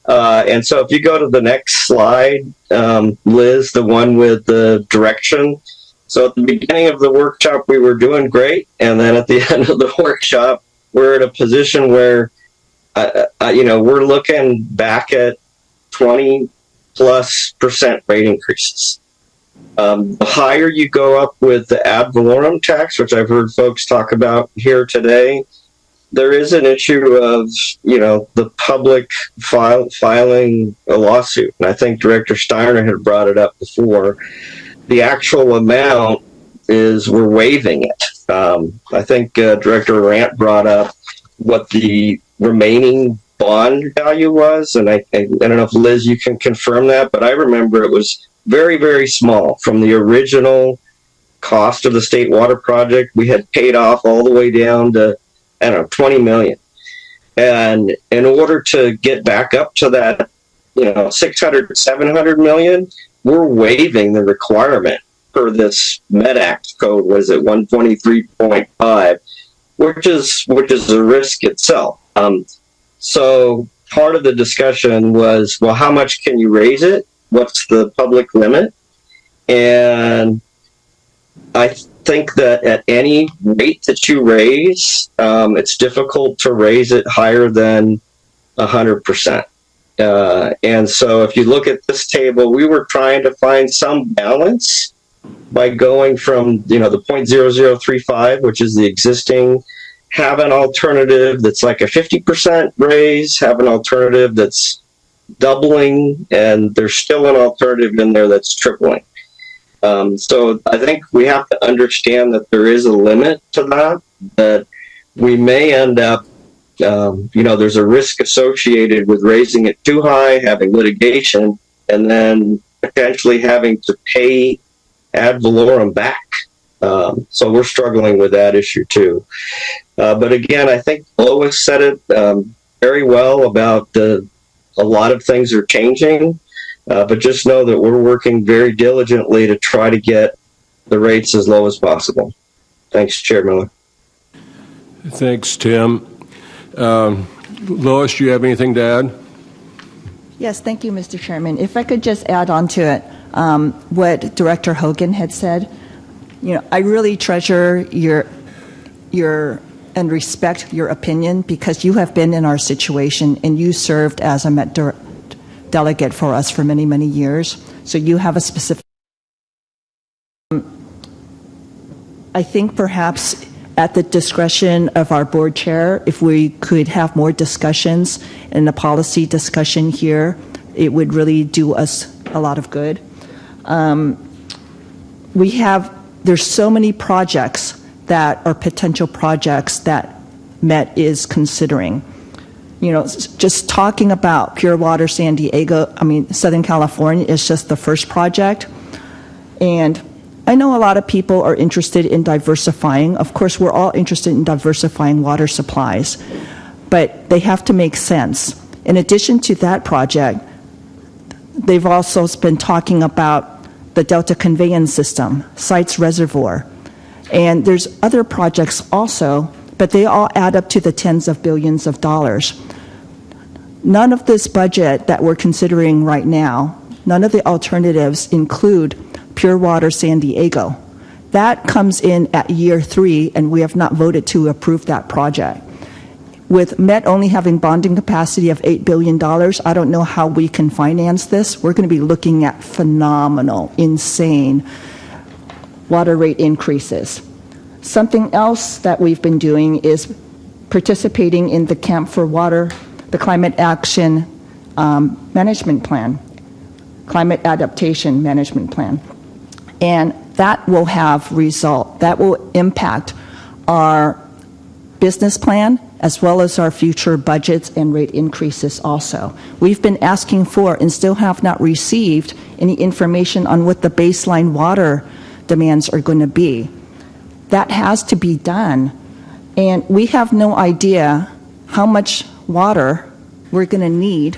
And so if you go to the next slide, Liz, the one with the direction. So at the beginning of the workshop, we were doing great. And then at the end of the workshop, we're in a position where, we're looking back at 20+% rate increases. The higher you go up with the ad valorem tax, which I've heard folks talk about here today, there is an issue of, the public filing a lawsuit. And I think Director Steiner had brought it up before. The actual amount is we're waiving it. I think Director Rant brought up what the remaining bond value was. And I don't know if, Liz, you can confirm that, but I remember it was very, very small from the original cost of the state water project. We had paid off all the way down to, $20 million. And in order to get back up to that, 600, 700 million, we're waiving the requirement per this MedAct code, was it 123.5, which is a risk itself. So part of the discussion was, well, how much can you raise it? What's the public limit? And I think that at any rate that you raise, it's difficult to raise it higher than 100%. And so if you look at this table, we were trying to find some balance by going from, the 0.0035, which is the existing, have an alternative that's like a 50% raise, have an alternative that's doubling, and there's still an alternative in there that's tripling. So I think we have to understand that there is a limit to that we may end up, there's a risk associated with raising it too high, having litigation, and then potentially having to pay ad valorem back. So we're struggling with that issue too. But again, I think Lois said it very well about a lot of things are changing. But just know that we're working very diligently to try to get the rates as low as possible. Thanks, Chair Miller. Thanks, Tim. Lois, do you have anything to add? Yes, thank you, Mr. Chairman. If I could just add on to it what Director Hogan had said. I really treasure your and respect your opinion, because you have been in our situation and you served as a Met delegate for us for many, many years. So you have a specific. I think perhaps at the discretion of our board chair, if we could have more discussions and a policy discussion here, it would really do us a lot of good. There's so many projects that are potential projects that Met is considering. Just talking about Pure Water Southern California is just the first project. And I know a lot of people are interested in diversifying. Of course, we're all interested in diversifying water supplies, but they have to make sense. In addition to that project, they've also been talking about the Delta Conveyance System, Sites Reservoir, and there's other projects also, but they all add up to the tens of billions of dollars. None of this budget that we're considering right now, none of the alternatives include Pure Water San Diego. That comes in at year 3, and we have not voted to approve that project. With MET only having bonding capacity of $8 billion, I don't know how we can finance this. We're going to be looking at phenomenal, insane water rate increases. Something else that we've been doing is participating in the Camp for Water, the Climate Action Management Plan, Climate Adaptation Management Plan. And that will that will impact our business plan as well as our future budgets and rate increases also. We've been asking for and still have not received any information on what the baseline water demands are going to be. That has to be done, and we have no idea how much water we're going to need,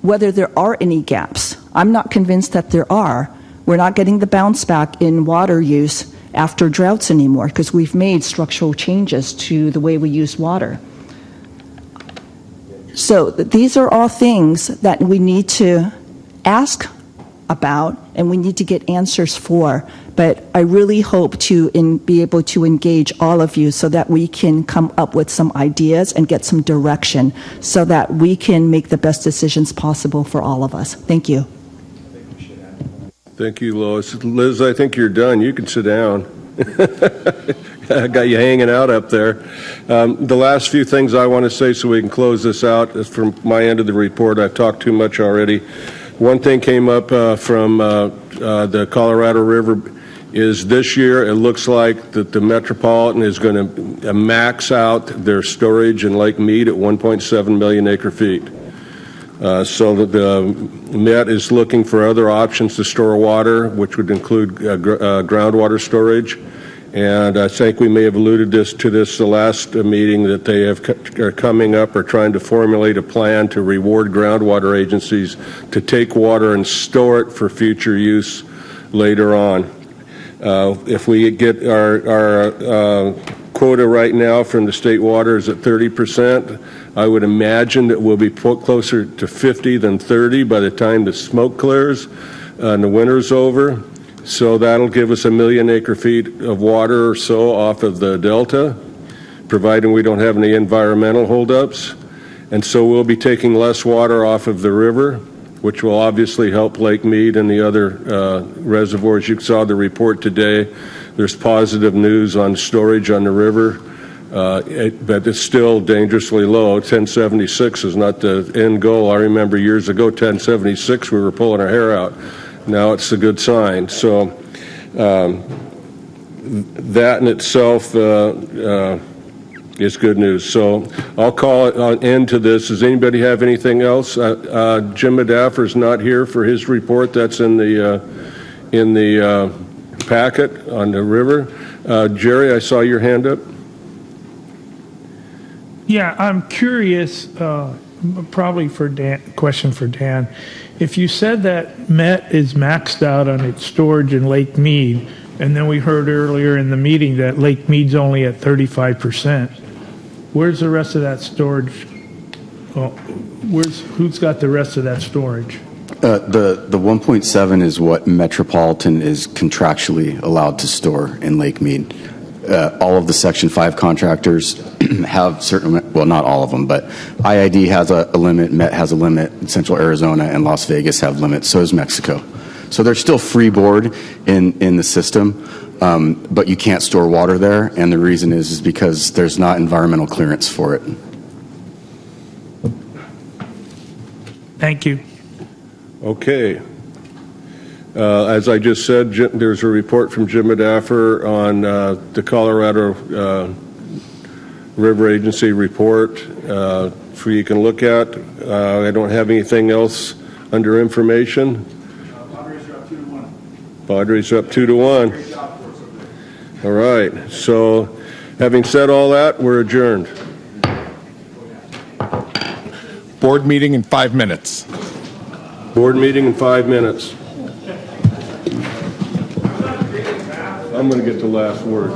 whether there are any gaps. I'm not convinced that there are. We're not getting the bounce back in water use after droughts anymore because we've made structural changes to the way we use water. So these are all things that we need to ask about and we need to get answers for. But I really hope to be able to engage all of you so that we can come up with some ideas and get some direction so that we can make the best decisions possible for all of us. Thank you. Thank you, Lois. Liz, I think you're done. You can sit down. I got you hanging out up there. The last few things I want to say so we can close this out is from my end of the report. I've talked too much already. One thing came up from the Colorado River is this year it looks like that the Metropolitan is going to max out their storage in Lake Mead at 1.7 million acre feet. So that the Met is looking for other options to store water, which would include groundwater storage. And I think we may have alluded to this the last meeting that they are coming up or trying to formulate a plan to reward groundwater agencies to take water and store it for future use later on. If we get our quota right now from the state waters at 30%, I would imagine that we'll be closer to 50 than 30 by the time the smoke clears and the winter's over. So that'll give us 1 million acre feet of water or so off of the delta, providing we don't have any environmental holdups. And so we'll be taking less water off of the river, which will obviously help Lake Mead and the other reservoirs. You saw the report today. There's positive news on storage on the river, but it's still dangerously low. 1076 is not the end goal. I remember years ago, 1076, we were pulling our hair out. Now it's a good sign. So that in itself is good news. So I'll call it an end to this. Does anybody have anything else? Jim Medaffer is not here for his report. That's in the packet on the river. Jerry, I saw your hand up. Yeah, I'm curious, probably for Dan, question for Dan. If you said that Met is maxed out on its storage in Lake Mead, and then we heard earlier in the meeting that Lake Mead's only at 35%, where's the rest of that storage? Well, who's got the rest of that storage? The 1.7 is what Metropolitan is contractually allowed to store in Lake Mead. All of the Section 5 contractors have certain, well, not all of them, but IID has a limit, Met has a limit, Central Arizona and Las Vegas have limits, so does Mexico. So they're still freeboard in the system, but you can't store water there, and the reason is because there's not environmental clearance for it. Thank you. Okay. As I just said, there's a report from Jim Medaffer on the Colorado River Agency report for you can look at. I don't have anything else under information. Padres up 2-1. All right, so having said all that, we're adjourned. Board meeting in 5 minutes. Board meeting in 5 minutes. I'm going to get the last word.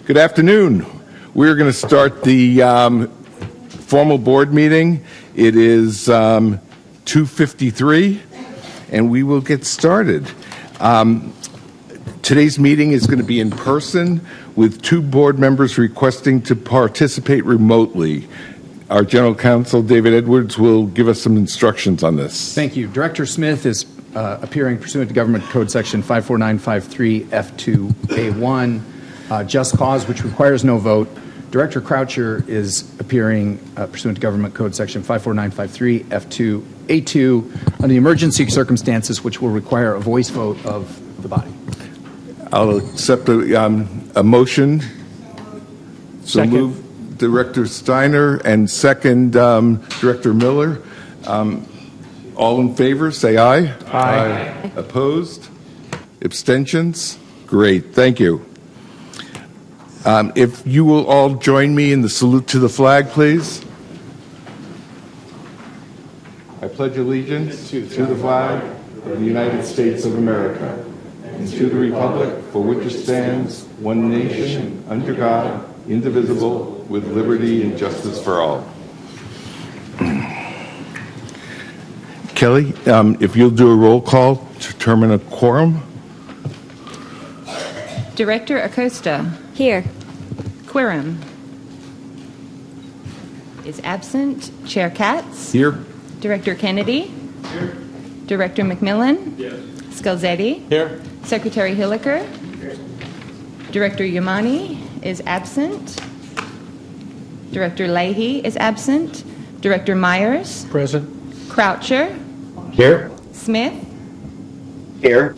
Good afternoon. We're going to start the formal board meeting. It is 2:53, and we will get started. Today's meeting is going to be in person with 2 board members requesting to participate remotely. Our General Counsel, David Edwards, will give us some instructions on this. Thank you. Director Smith is appearing pursuant to Government Code Section 54953 F2A1, just cause, which requires no vote. Director Croucher is appearing pursuant to Government Code Section 54953 F2A2 under the emergency circumstances, which will require a voice vote of the body. I'll accept a motion. So Second. move Director Steiner and second Director Miller. All in favor, say aye. Aye. Opposed? Abstentions? Great, thank you. If you will all join me in the salute to the flag, please. I pledge allegiance to the flag of the United States of America and to the republic for which it stands, one nation, under God, indivisible, with liberty and justice for all. Kelly, if you'll do a roll call to determine a quorum. Director Acosta. Here. Quorum is absent. Chair Katz. Here. Director Kennedy. Here. Director McMillan. Yes. Scolzetti. Here. Secretary Hilliker. Here. Director Yamani is absent. Director Leahy is absent. Director Myers. Present. Croucher. Here. Smith. Here.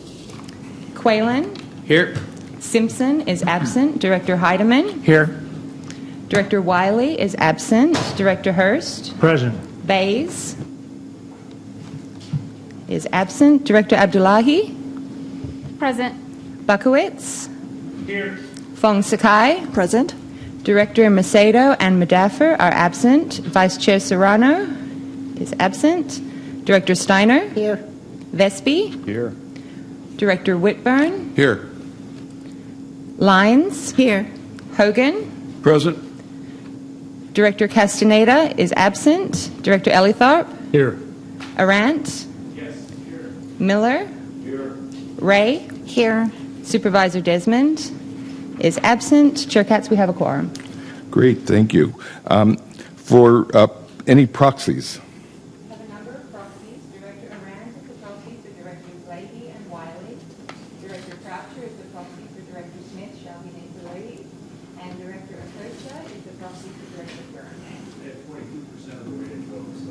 Quaylen. Here. Simpson is absent. Director Heidemann. Here. Director Wiley is absent. Director Hurst. Present. Bays is absent. Director Abdullahi. Present. Bakowitz. Here. Fong Sakai. Present. Director Macedo and Madaffer are absent. Vice Chair Serrano is absent. Director Steiner. Here. Vespi. Here. Director Whitburn. Here. Lyons. Here. Hogan. Present. Director Castaneda is absent. Director Ellithorpe. Here. Arant. Yes. Here. Miller. Here. Ray. Here. Supervisor Desmond is absent. Chair Katz, we have a quorum. Great, thank you. For any proxies? I have a number of proxies. Director Arant is the proxy for Directors Leahy and Wiley. Director Croucher is the proxy for Director Smith, Shelby, and Deloitte. And Director Acosta is the proxy for Director Byrne. They have 42% of the rated votes.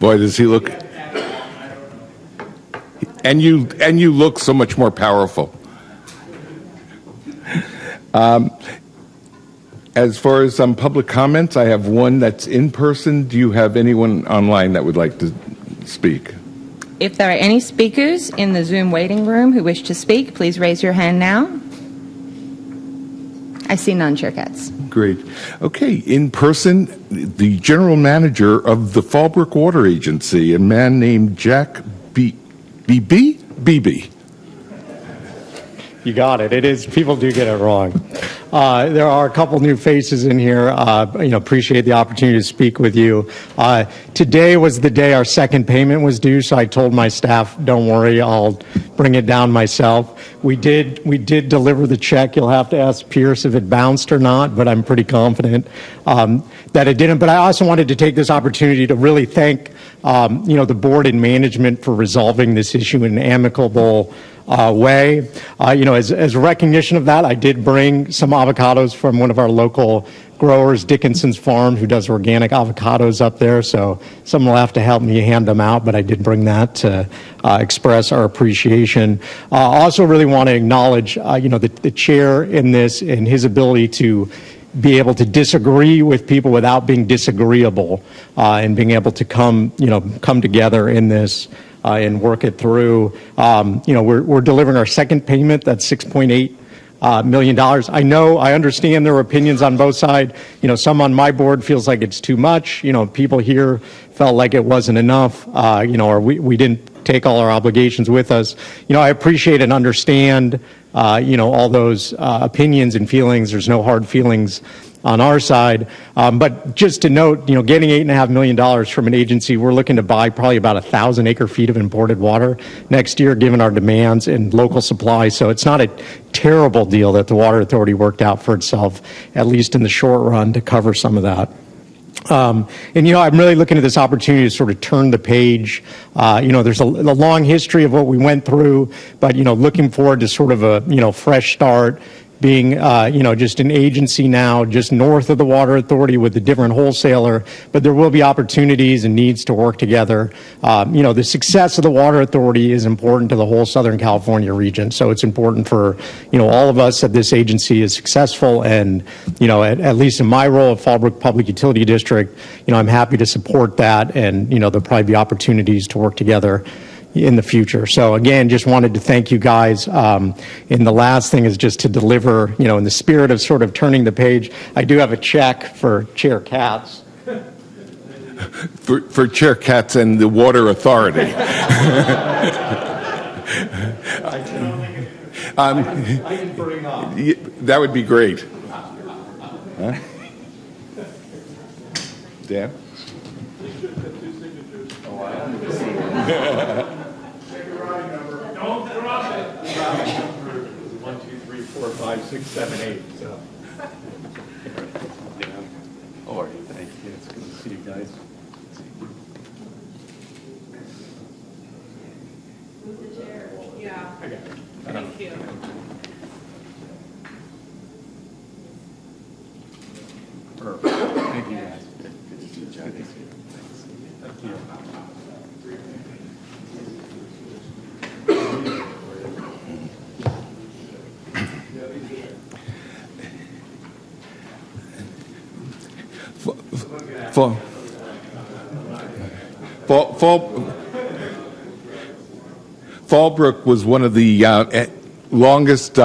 Boy, does he look... And you look so much more powerful. As far as some public comments, I have one that's in person. Do you have anyone online that would like to speak? If there are any speakers in the Zoom waiting room who wish to speak, please raise your hand now. I see none, Chair Katz. Great. Okay, in person, the general manager of the Fallbrook Water Agency, a man named Jack Beebe. You got it. It is. People do get it wrong. There are a couple new faces in here. Appreciate the opportunity to speak with you. Today was the day our second payment was due, so I told my staff, "Don't worry, I'll bring it down myself." We did deliver the check. You'll have to ask Pierce if it bounced or not, but I'm pretty confident that it didn't. But I also wanted to take this opportunity to really thank the board and management for resolving this issue in an amicable way. As a recognition of that, I did bring some avocados from one of our local growers, Dickinson's Farm, who does organic avocados up there. So someone will have to help me hand them out, but I did bring that to express our appreciation. I also really want to acknowledge, the chair in this and his ability to be able to disagree with people without being disagreeable, and being able to come together in this and work it through. We're delivering our second payment. That's $6.8 million. I understand there are opinions on both sides. Some on my board feels like it's too much. People here felt like it wasn't enough. Or we didn't take all our obligations with us. I appreciate and understand, all those opinions and feelings. There's no hard feelings on our side. But just to note, getting $8.5 million from an agency, we're looking to buy probably about 1,000 acre-feet of imported water next year, given our demands and local supply. So it's not a terrible deal that the Water Authority worked out for itself, at least in the short run, to cover some of that. I'm really looking at this opportunity to sort of turn the page. There's a long history of what we went through, but, looking forward to sort of a, fresh start, being, just an agency now just north of the Water Authority with a different wholesaler, but there will be opportunities and needs to work together. The success of the Water Authority is important to the whole Southern California region, so it's important for, all of us that this agency is successful, and, at least in my role at Fallbrook Public Utility District, I'm happy to support that, and, there'll probably be opportunities to work together in the future. So again, just wanted to thank you guys. And the last thing is just to deliver, in the spirit of sort of turning the page, I do have a check for Chair Katz. For Chair Katz and the Water Authority. That would be great. Huh? Dan? Don't drop it. 1, 2, 3, 4, 5, 6, 7, 8. So. All right, thank you. It's good to see you guys. Move the chair. Yeah. Okay. Thank you. Perfect. Thank you, guys. Good to see you, Jack. Thank you. Fallbrook was one of the longest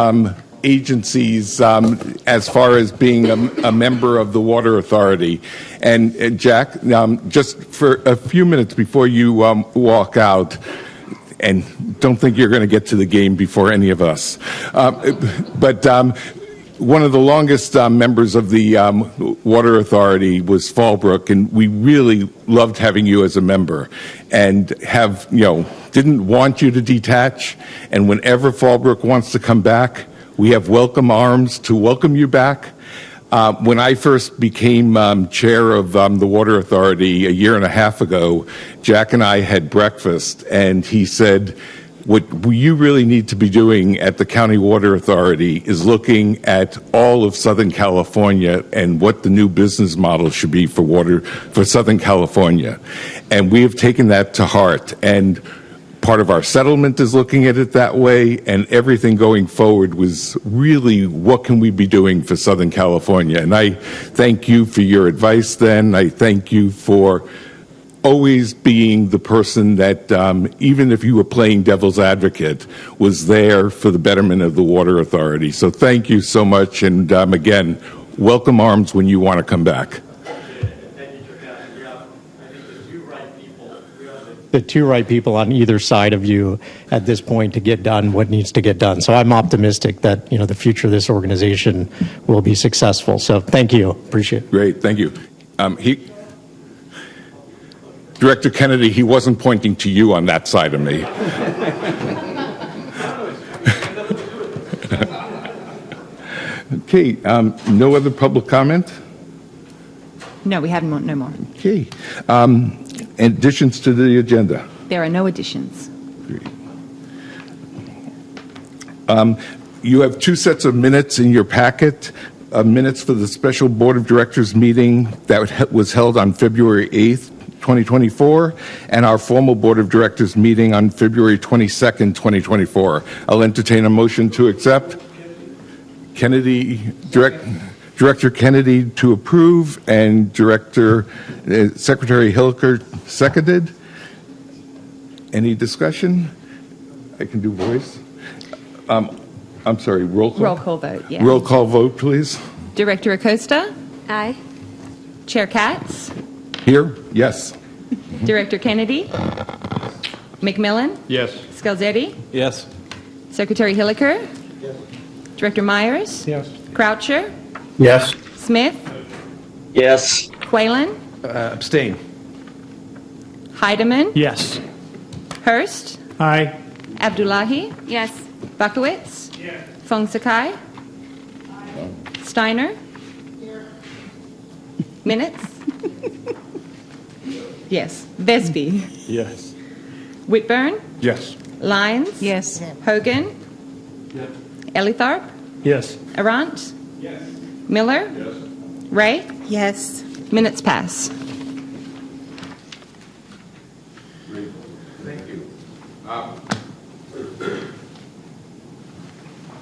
agencies as far as being a member of the Water Authority. And Jack, just for a few minutes before you walk out, and don't think you're going to get to the game before any of us, but one of the longest members of the Water Authority was Fallbrook, and we really loved having you as a member, and didn't want you to detach. And whenever Fallbrook wants to come back, we have welcome arms to welcome you back. When I first became chair of the Water Authority a year and a half ago, Jack and I had breakfast, and he said, what you really need to be doing at the County Water Authority is looking at all of Southern California and what the new business model should be for water for Southern California. And we have taken that to heart. And part of our settlement is looking at it that way, and everything going forward was really what can we be doing for Southern California. And I thank you for your advice then. I thank you for always being the person that, even if you were playing devil's advocate, was there for the betterment of the Water Authority. So thank you so much, and again, welcome arms when you want to come back. The two right people on either side of you at this point to get done what needs to get done. So I'm optimistic that, the future of this organization will be successful. So thank you. Appreciate it. Great. Thank you. Director Kennedy, he wasn't pointing to you on that side of me. Okay, no other public comment? No, we have no more. Okay. Additions to the agenda? There are no additions. You have two sets of minutes in your packet. Minutes for the special Board of Directors meeting that was held on February 8th, 2024, and our formal Board of Directors meeting on February 22nd, 2024. I'll entertain a motion to accept. Director Kennedy to approve, and Secretary Hilliker seconded. Any discussion? I can do voice. I'm sorry, roll call? Roll call vote, yeah. Roll call vote, please. Director Acosta? Aye. Chair Katz? Here? Yes. Director Kennedy? McMillan? Yes. Scalzetti? Yes. Secretary Hilliker? Director Myers? Yes. Croucher? Yes. Smith? Yes. Quaylen? Abstain. Heidemann? Yes. Hurst? Aye. Abdullahi? Yes. Bakowitz? Fong Sakai? Steiner? Minutes? Yes. Vesby? Yes. Whitburn? Yes. Lyons? Yes. Hogan? Ellithorpe? Yes. Arant? Miller? Ray? Yes. Minutes pass. Thank you.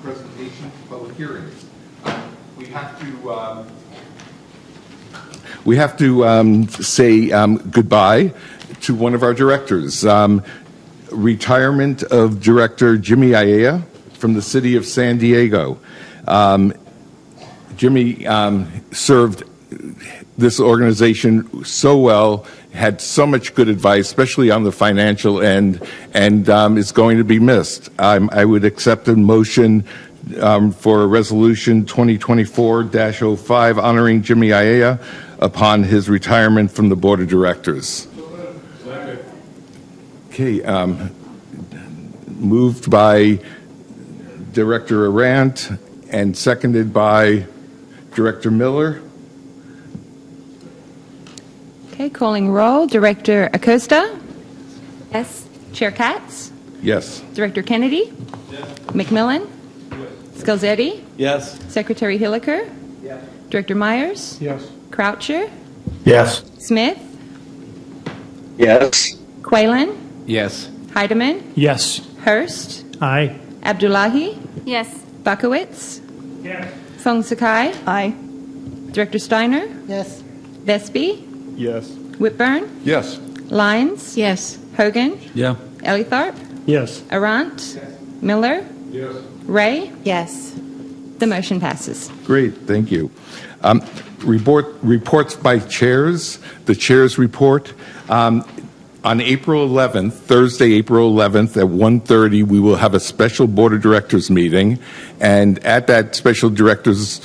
Presentation, public hearings. We have to say goodbye to one of our directors. Retirement of Director Jimmy Ayala from the city of San Diego. Jimmy served this organization so well, had so much good advice, especially on the financial end, and is going to be missed. I would accept a motion for Resolution 2024-05 honoring Jimmy Ayala upon his retirement from the Board of Directors. Okay, moved by Director Arant and seconded by Director Miller. Okay, calling roll. Director Acosta? Yes. Chair Katz? Yes. Director Kennedy? McMillan? Scalzetti? Yes. Secretary Hilliker? Director Myers? Yes. Croucher? Yes. Smith? Yes. Quaylen? Yes. Heidemann? Yes. Hurst? Aye. Abdullahi? Yes. Bakowitz? Yes. Fong Sakai? Aye. Director Steiner? Yes. Vesby? Yes. Whitburn? Yes. Lyons? Yes. Hogan? Yeah. Ellithorpe? Yes. Arant? Miller? Ray? Yes. The motion passes. Great, thank you. Reports by chairs. The chairs report. On April 11th, Thursday, April 11th at 1:30, we will have a special Board of Directors meeting. And at that special Directors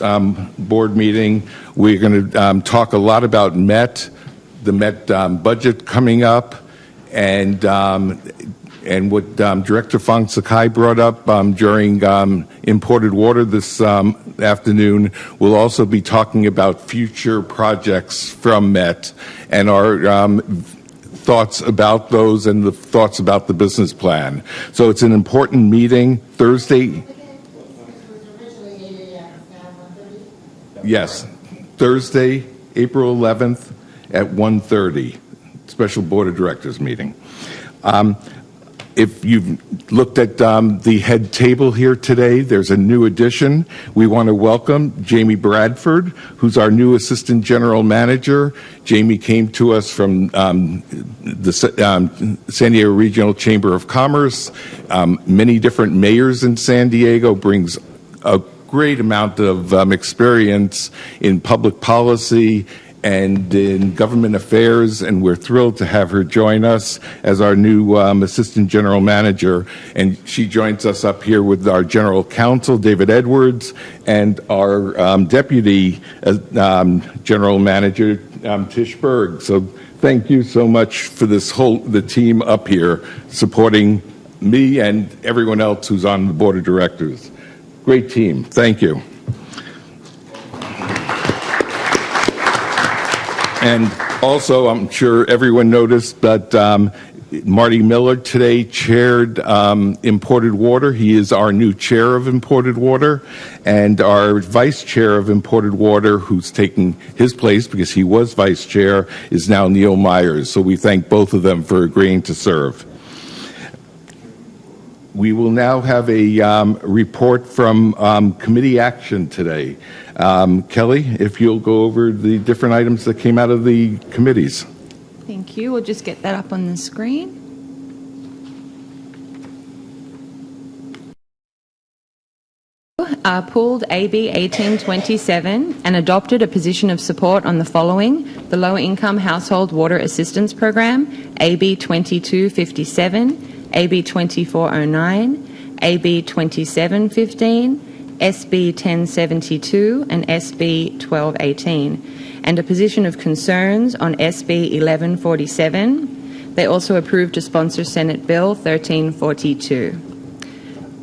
Board meeting, we're going to talk a lot about MET, the MET budget coming up, and what Director Fong Sakai brought up during imported water this afternoon. We'll also be talking about future projects from MET and our thoughts about those and the thoughts about the business plan. So it's an important meeting. Thursday. Yes, Thursday, April 11th at 1:30, special Board of Directors meeting. If you've looked at the head table here today, there's a new addition. We want to welcome Jamie Bradford, who's our new Assistant General Manager. Jamie came to us from the San Diego Regional Chamber of Commerce. Many different mayors in San Diego, brings a great amount of experience in public policy and in government affairs, and we're thrilled to have her join us as our new Assistant General Manager. And she joins us up here with our General Counsel, David Edwards, and our Deputy General Manager, Tish Berg. So thank you so much for the team up here supporting me and everyone else who's on the Board of Directors. Great team. Thank you. And also, I'm sure everyone noticed that Marty Miller today chaired Imported Water. He is our new chair of Imported Water. And our vice chair of Imported Water, who's taking his place because he was vice chair, is now Neil Myers. So we thank both of them for agreeing to serve. We will now have a report from committee action today. Kelly, if you'll go over the different items that came out of the committees. Thank you. We'll just get that up on the screen. Pulled AB 1827 and adopted a position of support on the following: the Lower Income Household Water Assistance Program, AB 2257, AB 2409, AB 2715, SB 1072, and SB 1218, and a position of concerns on SB 1147. They also approved to sponsor Senate Bill 1342.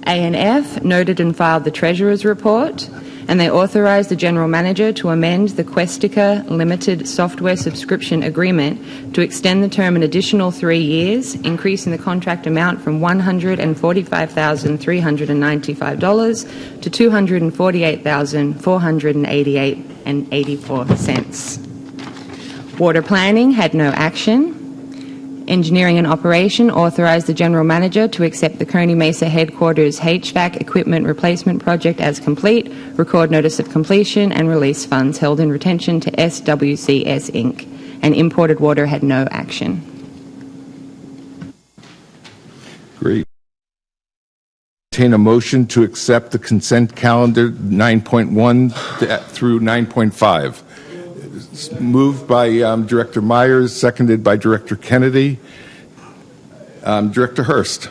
A&F noted and filed the Treasurer's Report, and they authorized the General Manager to amend the Questica Limited Software Subscription Agreement to extend the term an additional 3 years, increasing the contract amount from $145,395 to $248,488.84. Water Planning had no action. Engineering and Operation authorized the General Manager to accept the Kearney Mesa Headquarters HVAC Equipment Replacement Project as complete, record notice of completion, and release funds held in retention to SWCS Inc. And Imported Water had no action. Great. Entertain a motion to accept the consent calendar 9.1 through 9.5. Moved by Director Myers, seconded by Director Kennedy. Director Hurst.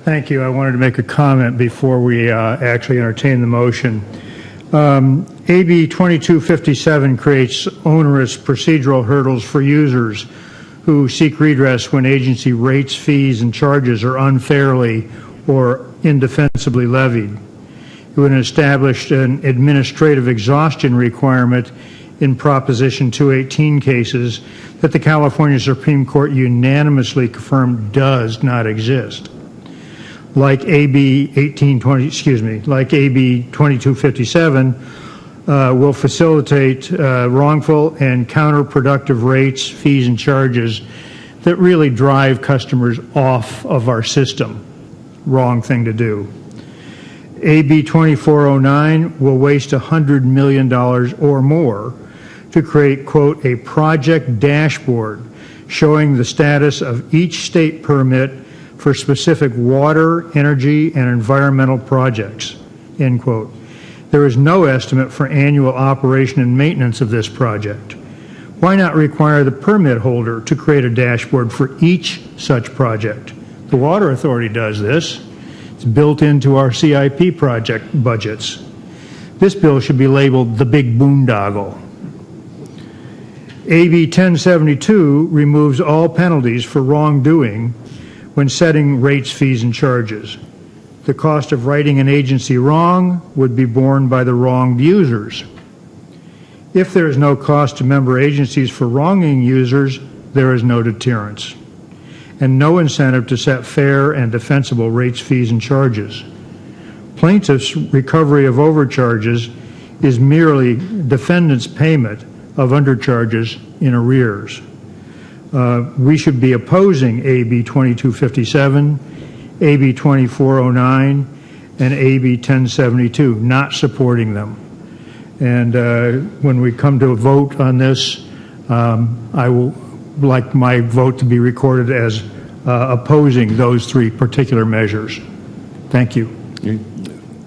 Thank you. I wanted to make a comment before we actually entertain the motion. AB 2257 creates onerous procedural hurdles for users who seek redress when agency rates, fees, and charges are unfairly or indefensibly levied. It would establish an administrative exhaustion requirement in Proposition 218 cases that the California Supreme Court unanimously confirmed does not exist. Like AB 2257 will facilitate wrongful and counterproductive rates, fees, and charges that really drive customers off of our system. Wrong thing to do. AB 2409 will waste $100 million or more to create, quote, a project dashboard showing the status of each state permit for specific water, energy, and environmental projects, end quote. There is no estimate for annual operation and maintenance of this project. Why not require the permit holder to create a dashboard for each such project? The Water Authority does this. It's built into our CIP project budgets. This bill should be labeled the big boondoggle. AB 1072 removes all penalties for wrongdoing when setting rates, fees, and charges. The cost of righting an agency wrong would be borne by the wronged users. If there is no cost to member agencies for wronging users, there is no deterrence, and no incentive to set fair and defensible rates, fees, and charges. Plaintiffs' recovery of overcharges is merely defendants' payment of undercharges in arrears. We should be opposing AB 2257, AB 2409, and AB 1072, not supporting them. And when we come to a vote on this, I will like my vote to be recorded as opposing those three particular measures. Thank you.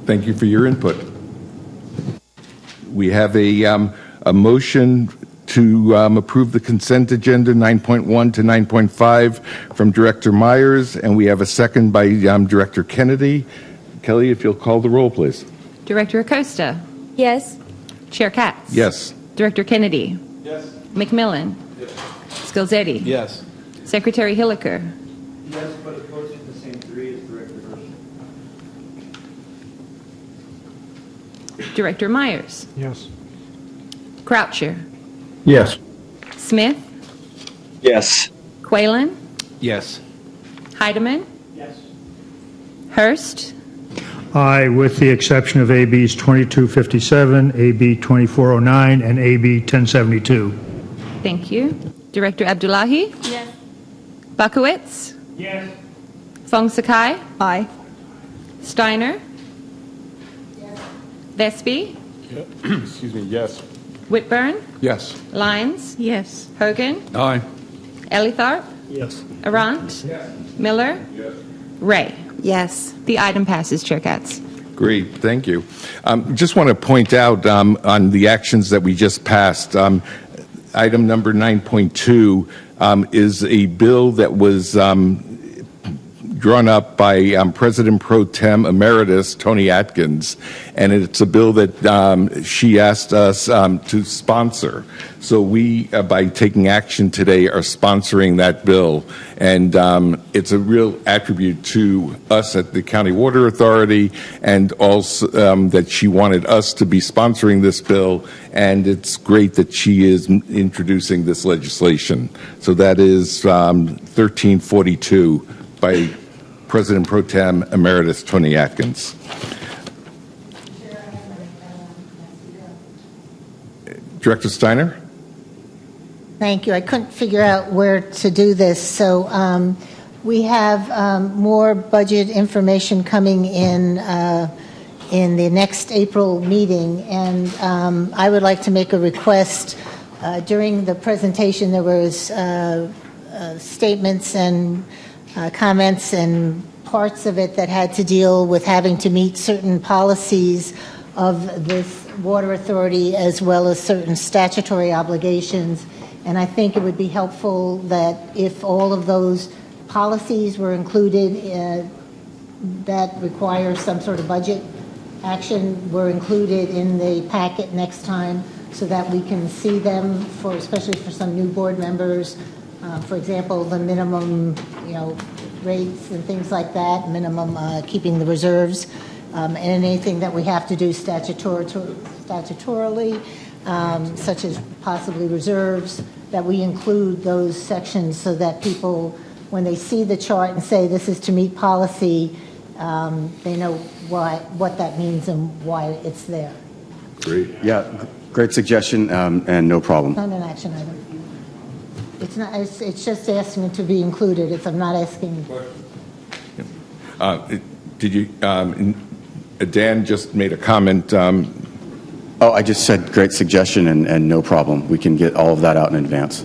Thank you for your input. We have a motion to approve the consent agenda 9.1 to 9.5 from Director Myers, and we have a second by Director Kennedy. Kelly, if you'll call the roll, please. Director Acosta? Yes. Chair Katz? Yes. Director Kennedy? Yes. McMillan? Yes. Skilzetti? Yes. Secretary Hilliker? Yes, but it goes to the same three as Director Hurst. Director Myers? Yes. Croucher? Yes. Smith? Yes. Quaylen? Yes. Heidemann? Yes. Hurst? Aye, with the exception of ABs 2257, AB 2409, and AB 1072. Thank you. Director Abdullahi? Yes. Bakowitz? Yes. Fong Sakai? Aye. Steiner? Yes. Vespi? Excuse me, yes. Whitburn? Yes. Lyons? Yes. Hogan? Aye. Elitharp? Yes. Arant? Miller? Ray? Yes. The item passes, Chair Katz. Great, thank you. Just want to point out on the actions that we just passed, item number 9.2 is a bill that was drawn up by President Pro Tem Emeritus Tony Atkins, and it's a bill that she asked us to sponsor. So we, by taking action today, are sponsoring that bill, and it's a real attribute to us at the County Water Authority, and also that she wanted us to be sponsoring this bill, and it's great that she is introducing this legislation. So that is 1342 by President Pro Tem Emeritus Tony Atkins. Director Steiner? Thank you. I couldn't figure out where to do this. So we have more budget information coming in the next April meeting, and I would like to make a request. During the presentation, there was statements and comments and parts of it that had to deal with having to meet certain policies of this water authority as well as certain statutory obligations. And I think it would be helpful that if all of those policies were included that require some sort of budget action were included in the packet next time so that we can see them, for especially for some new board members. For example, the minimum, rates and things like that, minimum keeping the reserves, and anything that we have to do statutorily, such as possibly reserves, that we include those sections so that people, when they see the chart and say this is to meet policy, they know what that means and why it's there. Great. Yeah, great suggestion, and no problem. It's not an action item. It's not. It's just asking it to be included. I'm not asking. Did you? Dan just made a comment. I just said great suggestion and no problem. We can get all of that out in advance.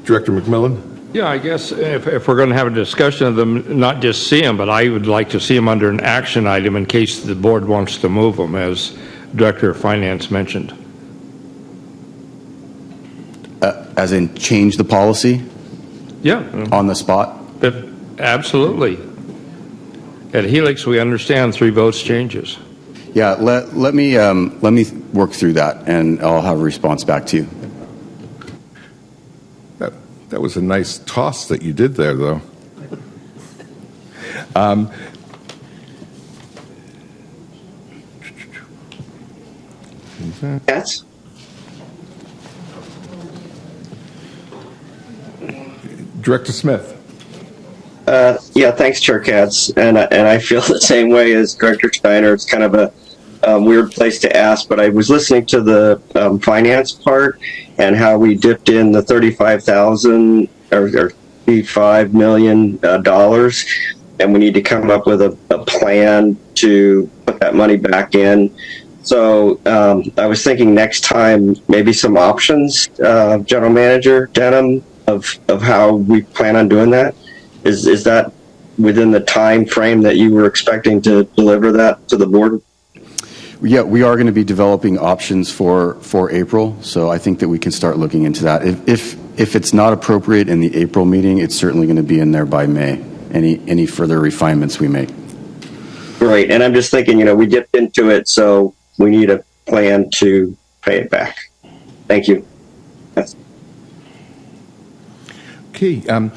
Director McMillan? Yeah, I guess if we're going to have a discussion of them, not just see them, but I would like to see them under an action item in case the board wants to move them, as Director of Finance mentioned. As in change the policy? Yeah. On the spot? Absolutely. At Helix, we understand 3 votes changes. Yeah, let me work through that, and I'll have a response back to you. That was a nice toss that you did there, though. Yes. Director Smith. Yeah, thanks, Chair Katz. And I feel the same way as Director Steiner. It's kind of a weird place to ask, but I was listening to the finance part and how we dipped in the $35,000 or $35 million, and we need to come up with a plan to put that money back in. So I was thinking next time maybe some options, General Manager Denham, of how we plan on doing that. Is that within the time frame that you were expecting to deliver that to the board? Yeah, we are going to be developing options for April, so I think that we can start looking into that. If it's not appropriate in the April meeting, it's certainly going to be in there by May. Any further refinements we make. Great, and I'm just thinking, we dipped into it, so we need a plan to pay it back. Thank you. Okay.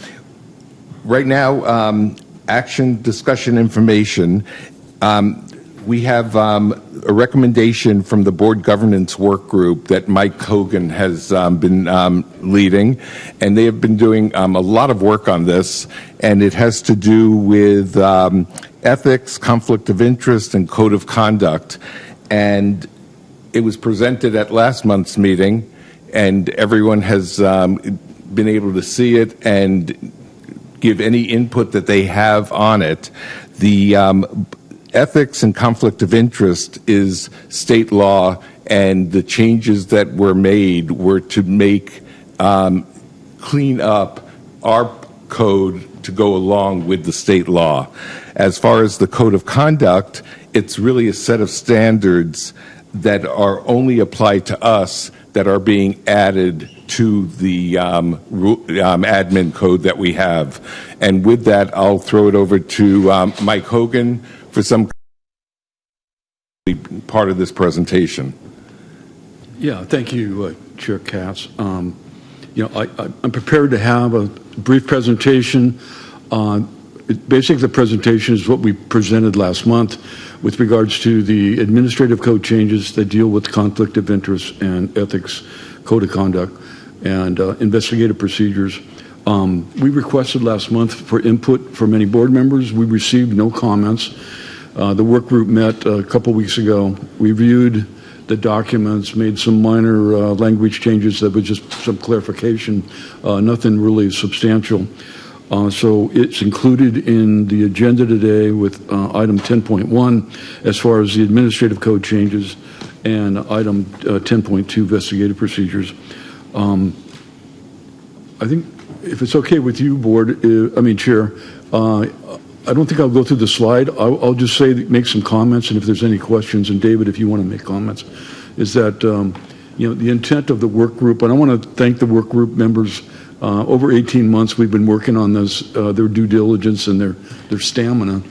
Right now, action, discussion, information. We have a recommendation from the Board Governance Work Group that Mike Hogan has been leading, and they have been doing a lot of work on this, and it has to do with ethics, conflict of interest, and code of conduct. And it was presented at last month's meeting, and everyone has been able to see it and give any input that they have on it. The ethics and conflict of interest is state law, and the changes that were made were to make clean up our code to go along with the state law. As far as the code of conduct, it's really a set of standards that are only applied to us that are being added to the admin code that we have. And with that, I'll throw it over to Mike Hogan for some part of this presentation. Yeah, thank you, Chair Katz. I'm prepared to have a brief presentation. Basically, the presentation is what we presented last month with regards to the administrative code changes that deal with conflict of interest and ethics, code of conduct, and investigative procedures. We requested last month for input from many board members. We received no comments. The work group met a couple weeks ago, reviewed the documents, made some minor language changes that was just some clarification, nothing really substantial. So it's included in the agenda today with item 10.1 as far as the administrative code changes and item 10.2 investigative procedures. I think if it's okay with you, Chair, I don't think I'll go through the slide. I'll just make some comments, and if there's any questions, and David, if you want to make comments, is that the intent of the work group, and I want to thank the work group members. Over 18 months, we've been working on this, their due diligence and their stamina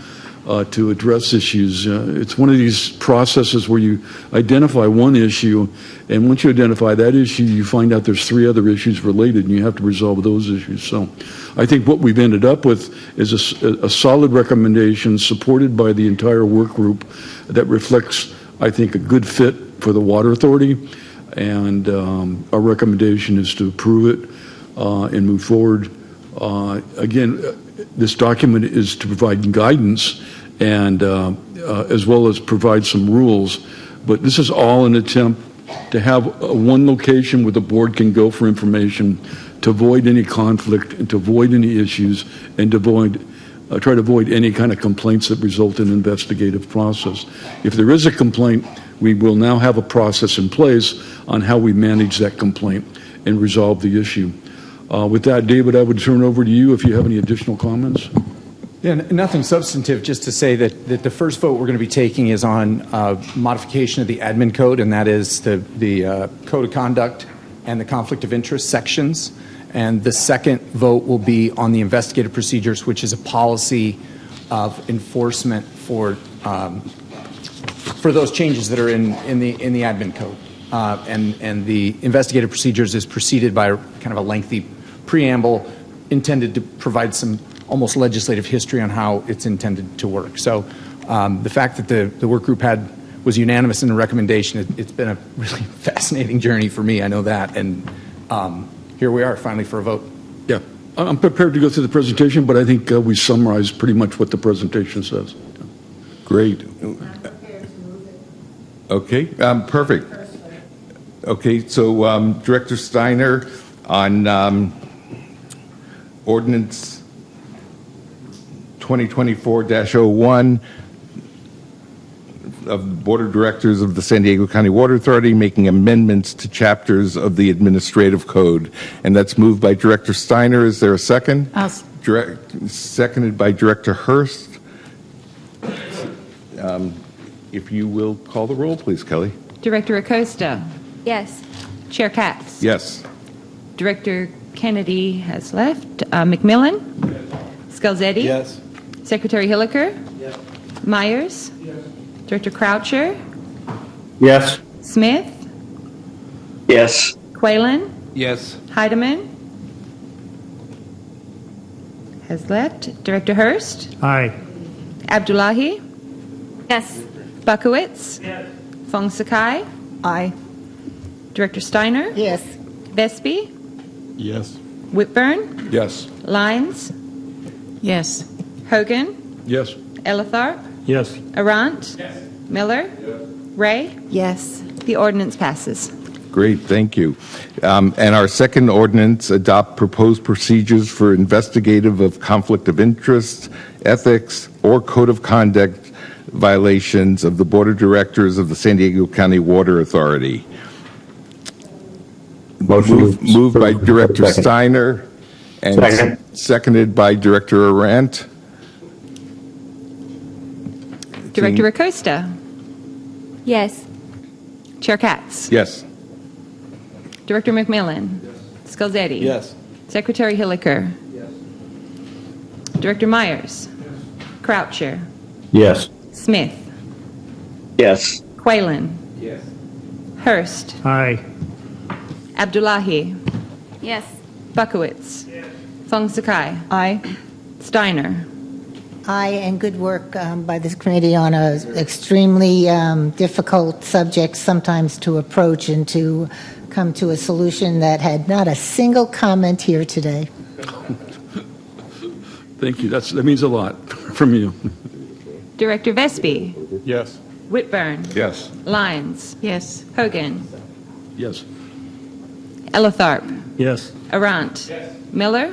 to address issues. It's one of these processes where you identify one issue, and once you identify that issue, you find out there's 3 other issues related, and you have to resolve those issues. So I think what we've ended up with is a solid recommendation supported by the entire work group that reflects, I think, a good fit for the Water Authority, and our recommendation is to approve it and move forward. Again, this document is to provide guidance and as well as provide some rules, but this is all an attempt to have one location where the board can go for information to avoid any conflict and to avoid any issues and to try to avoid any kind of complaints that result in investigative process. If there is a complaint, we will now have a process in place on how we manage that complaint and resolve the issue. With that, David, I would turn over to you if you have any additional comments. Yeah, nothing substantive, just to say that the first vote we're going to be taking is on modification of the admin code, and that is the code of conduct and the conflict of interest sections. And the second vote will be on the investigative procedures, which is a policy of enforcement for those changes that are in the admin code. And the investigative procedures is preceded by kind of a lengthy preamble intended to provide some almost legislative history on how it's intended to work. So the fact that the work group was unanimous in the recommendation, it's been a really fascinating journey for me, I know that, and here we are finally for a vote. Yeah, I'm prepared to go through the presentation, but I think we summarized pretty much what the presentation says. Great. Okay, perfect. Okay, so Director Steiner on Ordinance 2024-01 of the Board of Directors of the San Diego County Water Authority making amendments to chapters of the administrative code. And that's moved by Director Steiner. Is there a second? Seconded by Director Hurst. If you will call the roll, please, Kelly. Director Acosta. Yes. Chair Katz. Yes. Director Kennedy has left. McMillan. Scalzetti. Yes. Secretary Hilliker. Yes. Myers. Yes. Director Croucher. Yes. Smith. Yes. Quaylen. Yes. Heidemann has left. Director Hurst. Aye. Abdullahi. Yes. Buckowitz. Yes. Fong Sakai. Aye. Director Steiner. Yes. Vespi. Yes. Whitburn. Yes. Lyons. Yes. Hogan. Yes. Ellertharp. Yes. Arant. Miller. Ray. Yes. The ordinance passes. Great, thank you. And our second ordinance, adopt proposed procedures for investigative of conflict of interest, ethics, or code of conduct violations of the Board of Directors of the San Diego County Water Authority. Moved by Director Steiner and seconded by Director Arant. Director Acosta. Yes. Chair Katz. Yes. Director McMillan. Scalzetti. Yes. Secretary Hilliker. Director Myers. Croucher. Yes. Smith. Yes. Quaylen. Hurst. Aye. Abdullahi. Yes. Buckowitz. Fong Sakai. Aye. Steiner. Aye, and good work by this committee on a extremely difficult subject sometimes to approach and to come to a solution that had not a single comment here today. Thank you. That means a lot from you. Director Vespi. Yes. Whitburn. Yes. Lyons. Yes. Hogan. Yes. Ellatharp. Yes. Arant. Miller.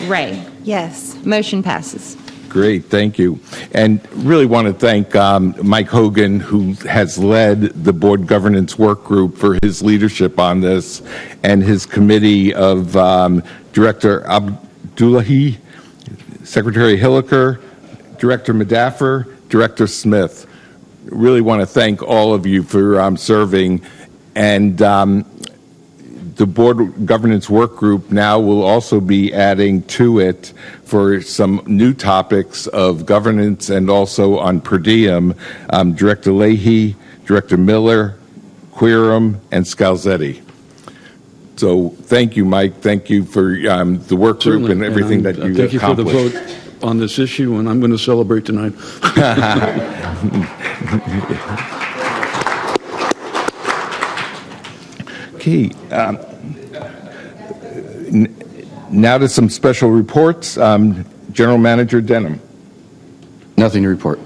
Ray. Yes. Motion passes. Great, thank you. And really want to thank Mike Hogan, who has led the board governance work group, for his leadership on this, and his committee of Director Abdullahi, Secretary Hilliker, Director Madaffer, Director Smith. Really want to thank all of you for serving. And the board governance work group now will also be adding to it for some new topics of governance and also on per diem, Director Leahy, Director Miller, Queerum, and Scalzetti. So thank you, Mike. Thank you for the work group Certainly. and everything that you Thank you for the accomplished. vote on this issue, and I'm going to celebrate tonight. Okay. Now to some special reports. General Manager Denham. Nothing to report.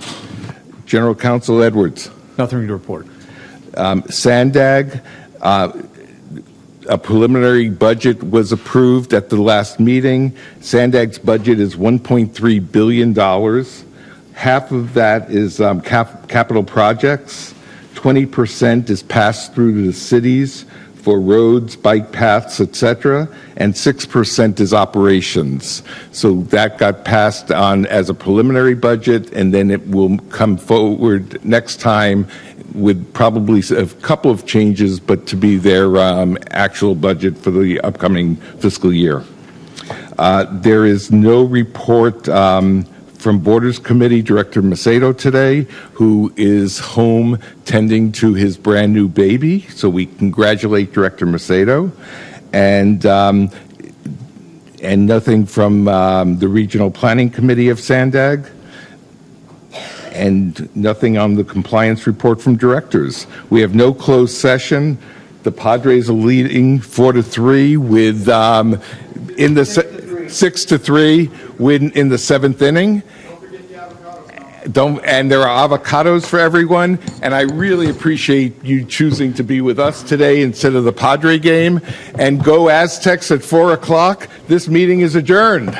General Counsel Edwards. Nothing to report. Sandag, a preliminary budget was approved at the last meeting. Sandag's budget is $1.3 billion. Half of that is capital projects. 20% is passed through to the cities for roads, bike paths, etc., and 6% is operations. So that got passed on as a preliminary budget, and then it will come forward next time with probably a couple of changes, but to be their actual budget for the upcoming fiscal year. There is no report from Borders Committee Director Macedo today, who is home tending to his brand new baby. So we congratulate Director Macedo. And nothing from the Regional Planning Committee of Sandag. And nothing on the compliance report from directors. We have no closed session. The Padres are leading 4-3 with in the 6-3 win in the seventh inning. And there are avocados for everyone. And I really appreciate you choosing to be with us today instead of the Padre game. And go Aztecs at 4 o'clock. This meeting is adjourned.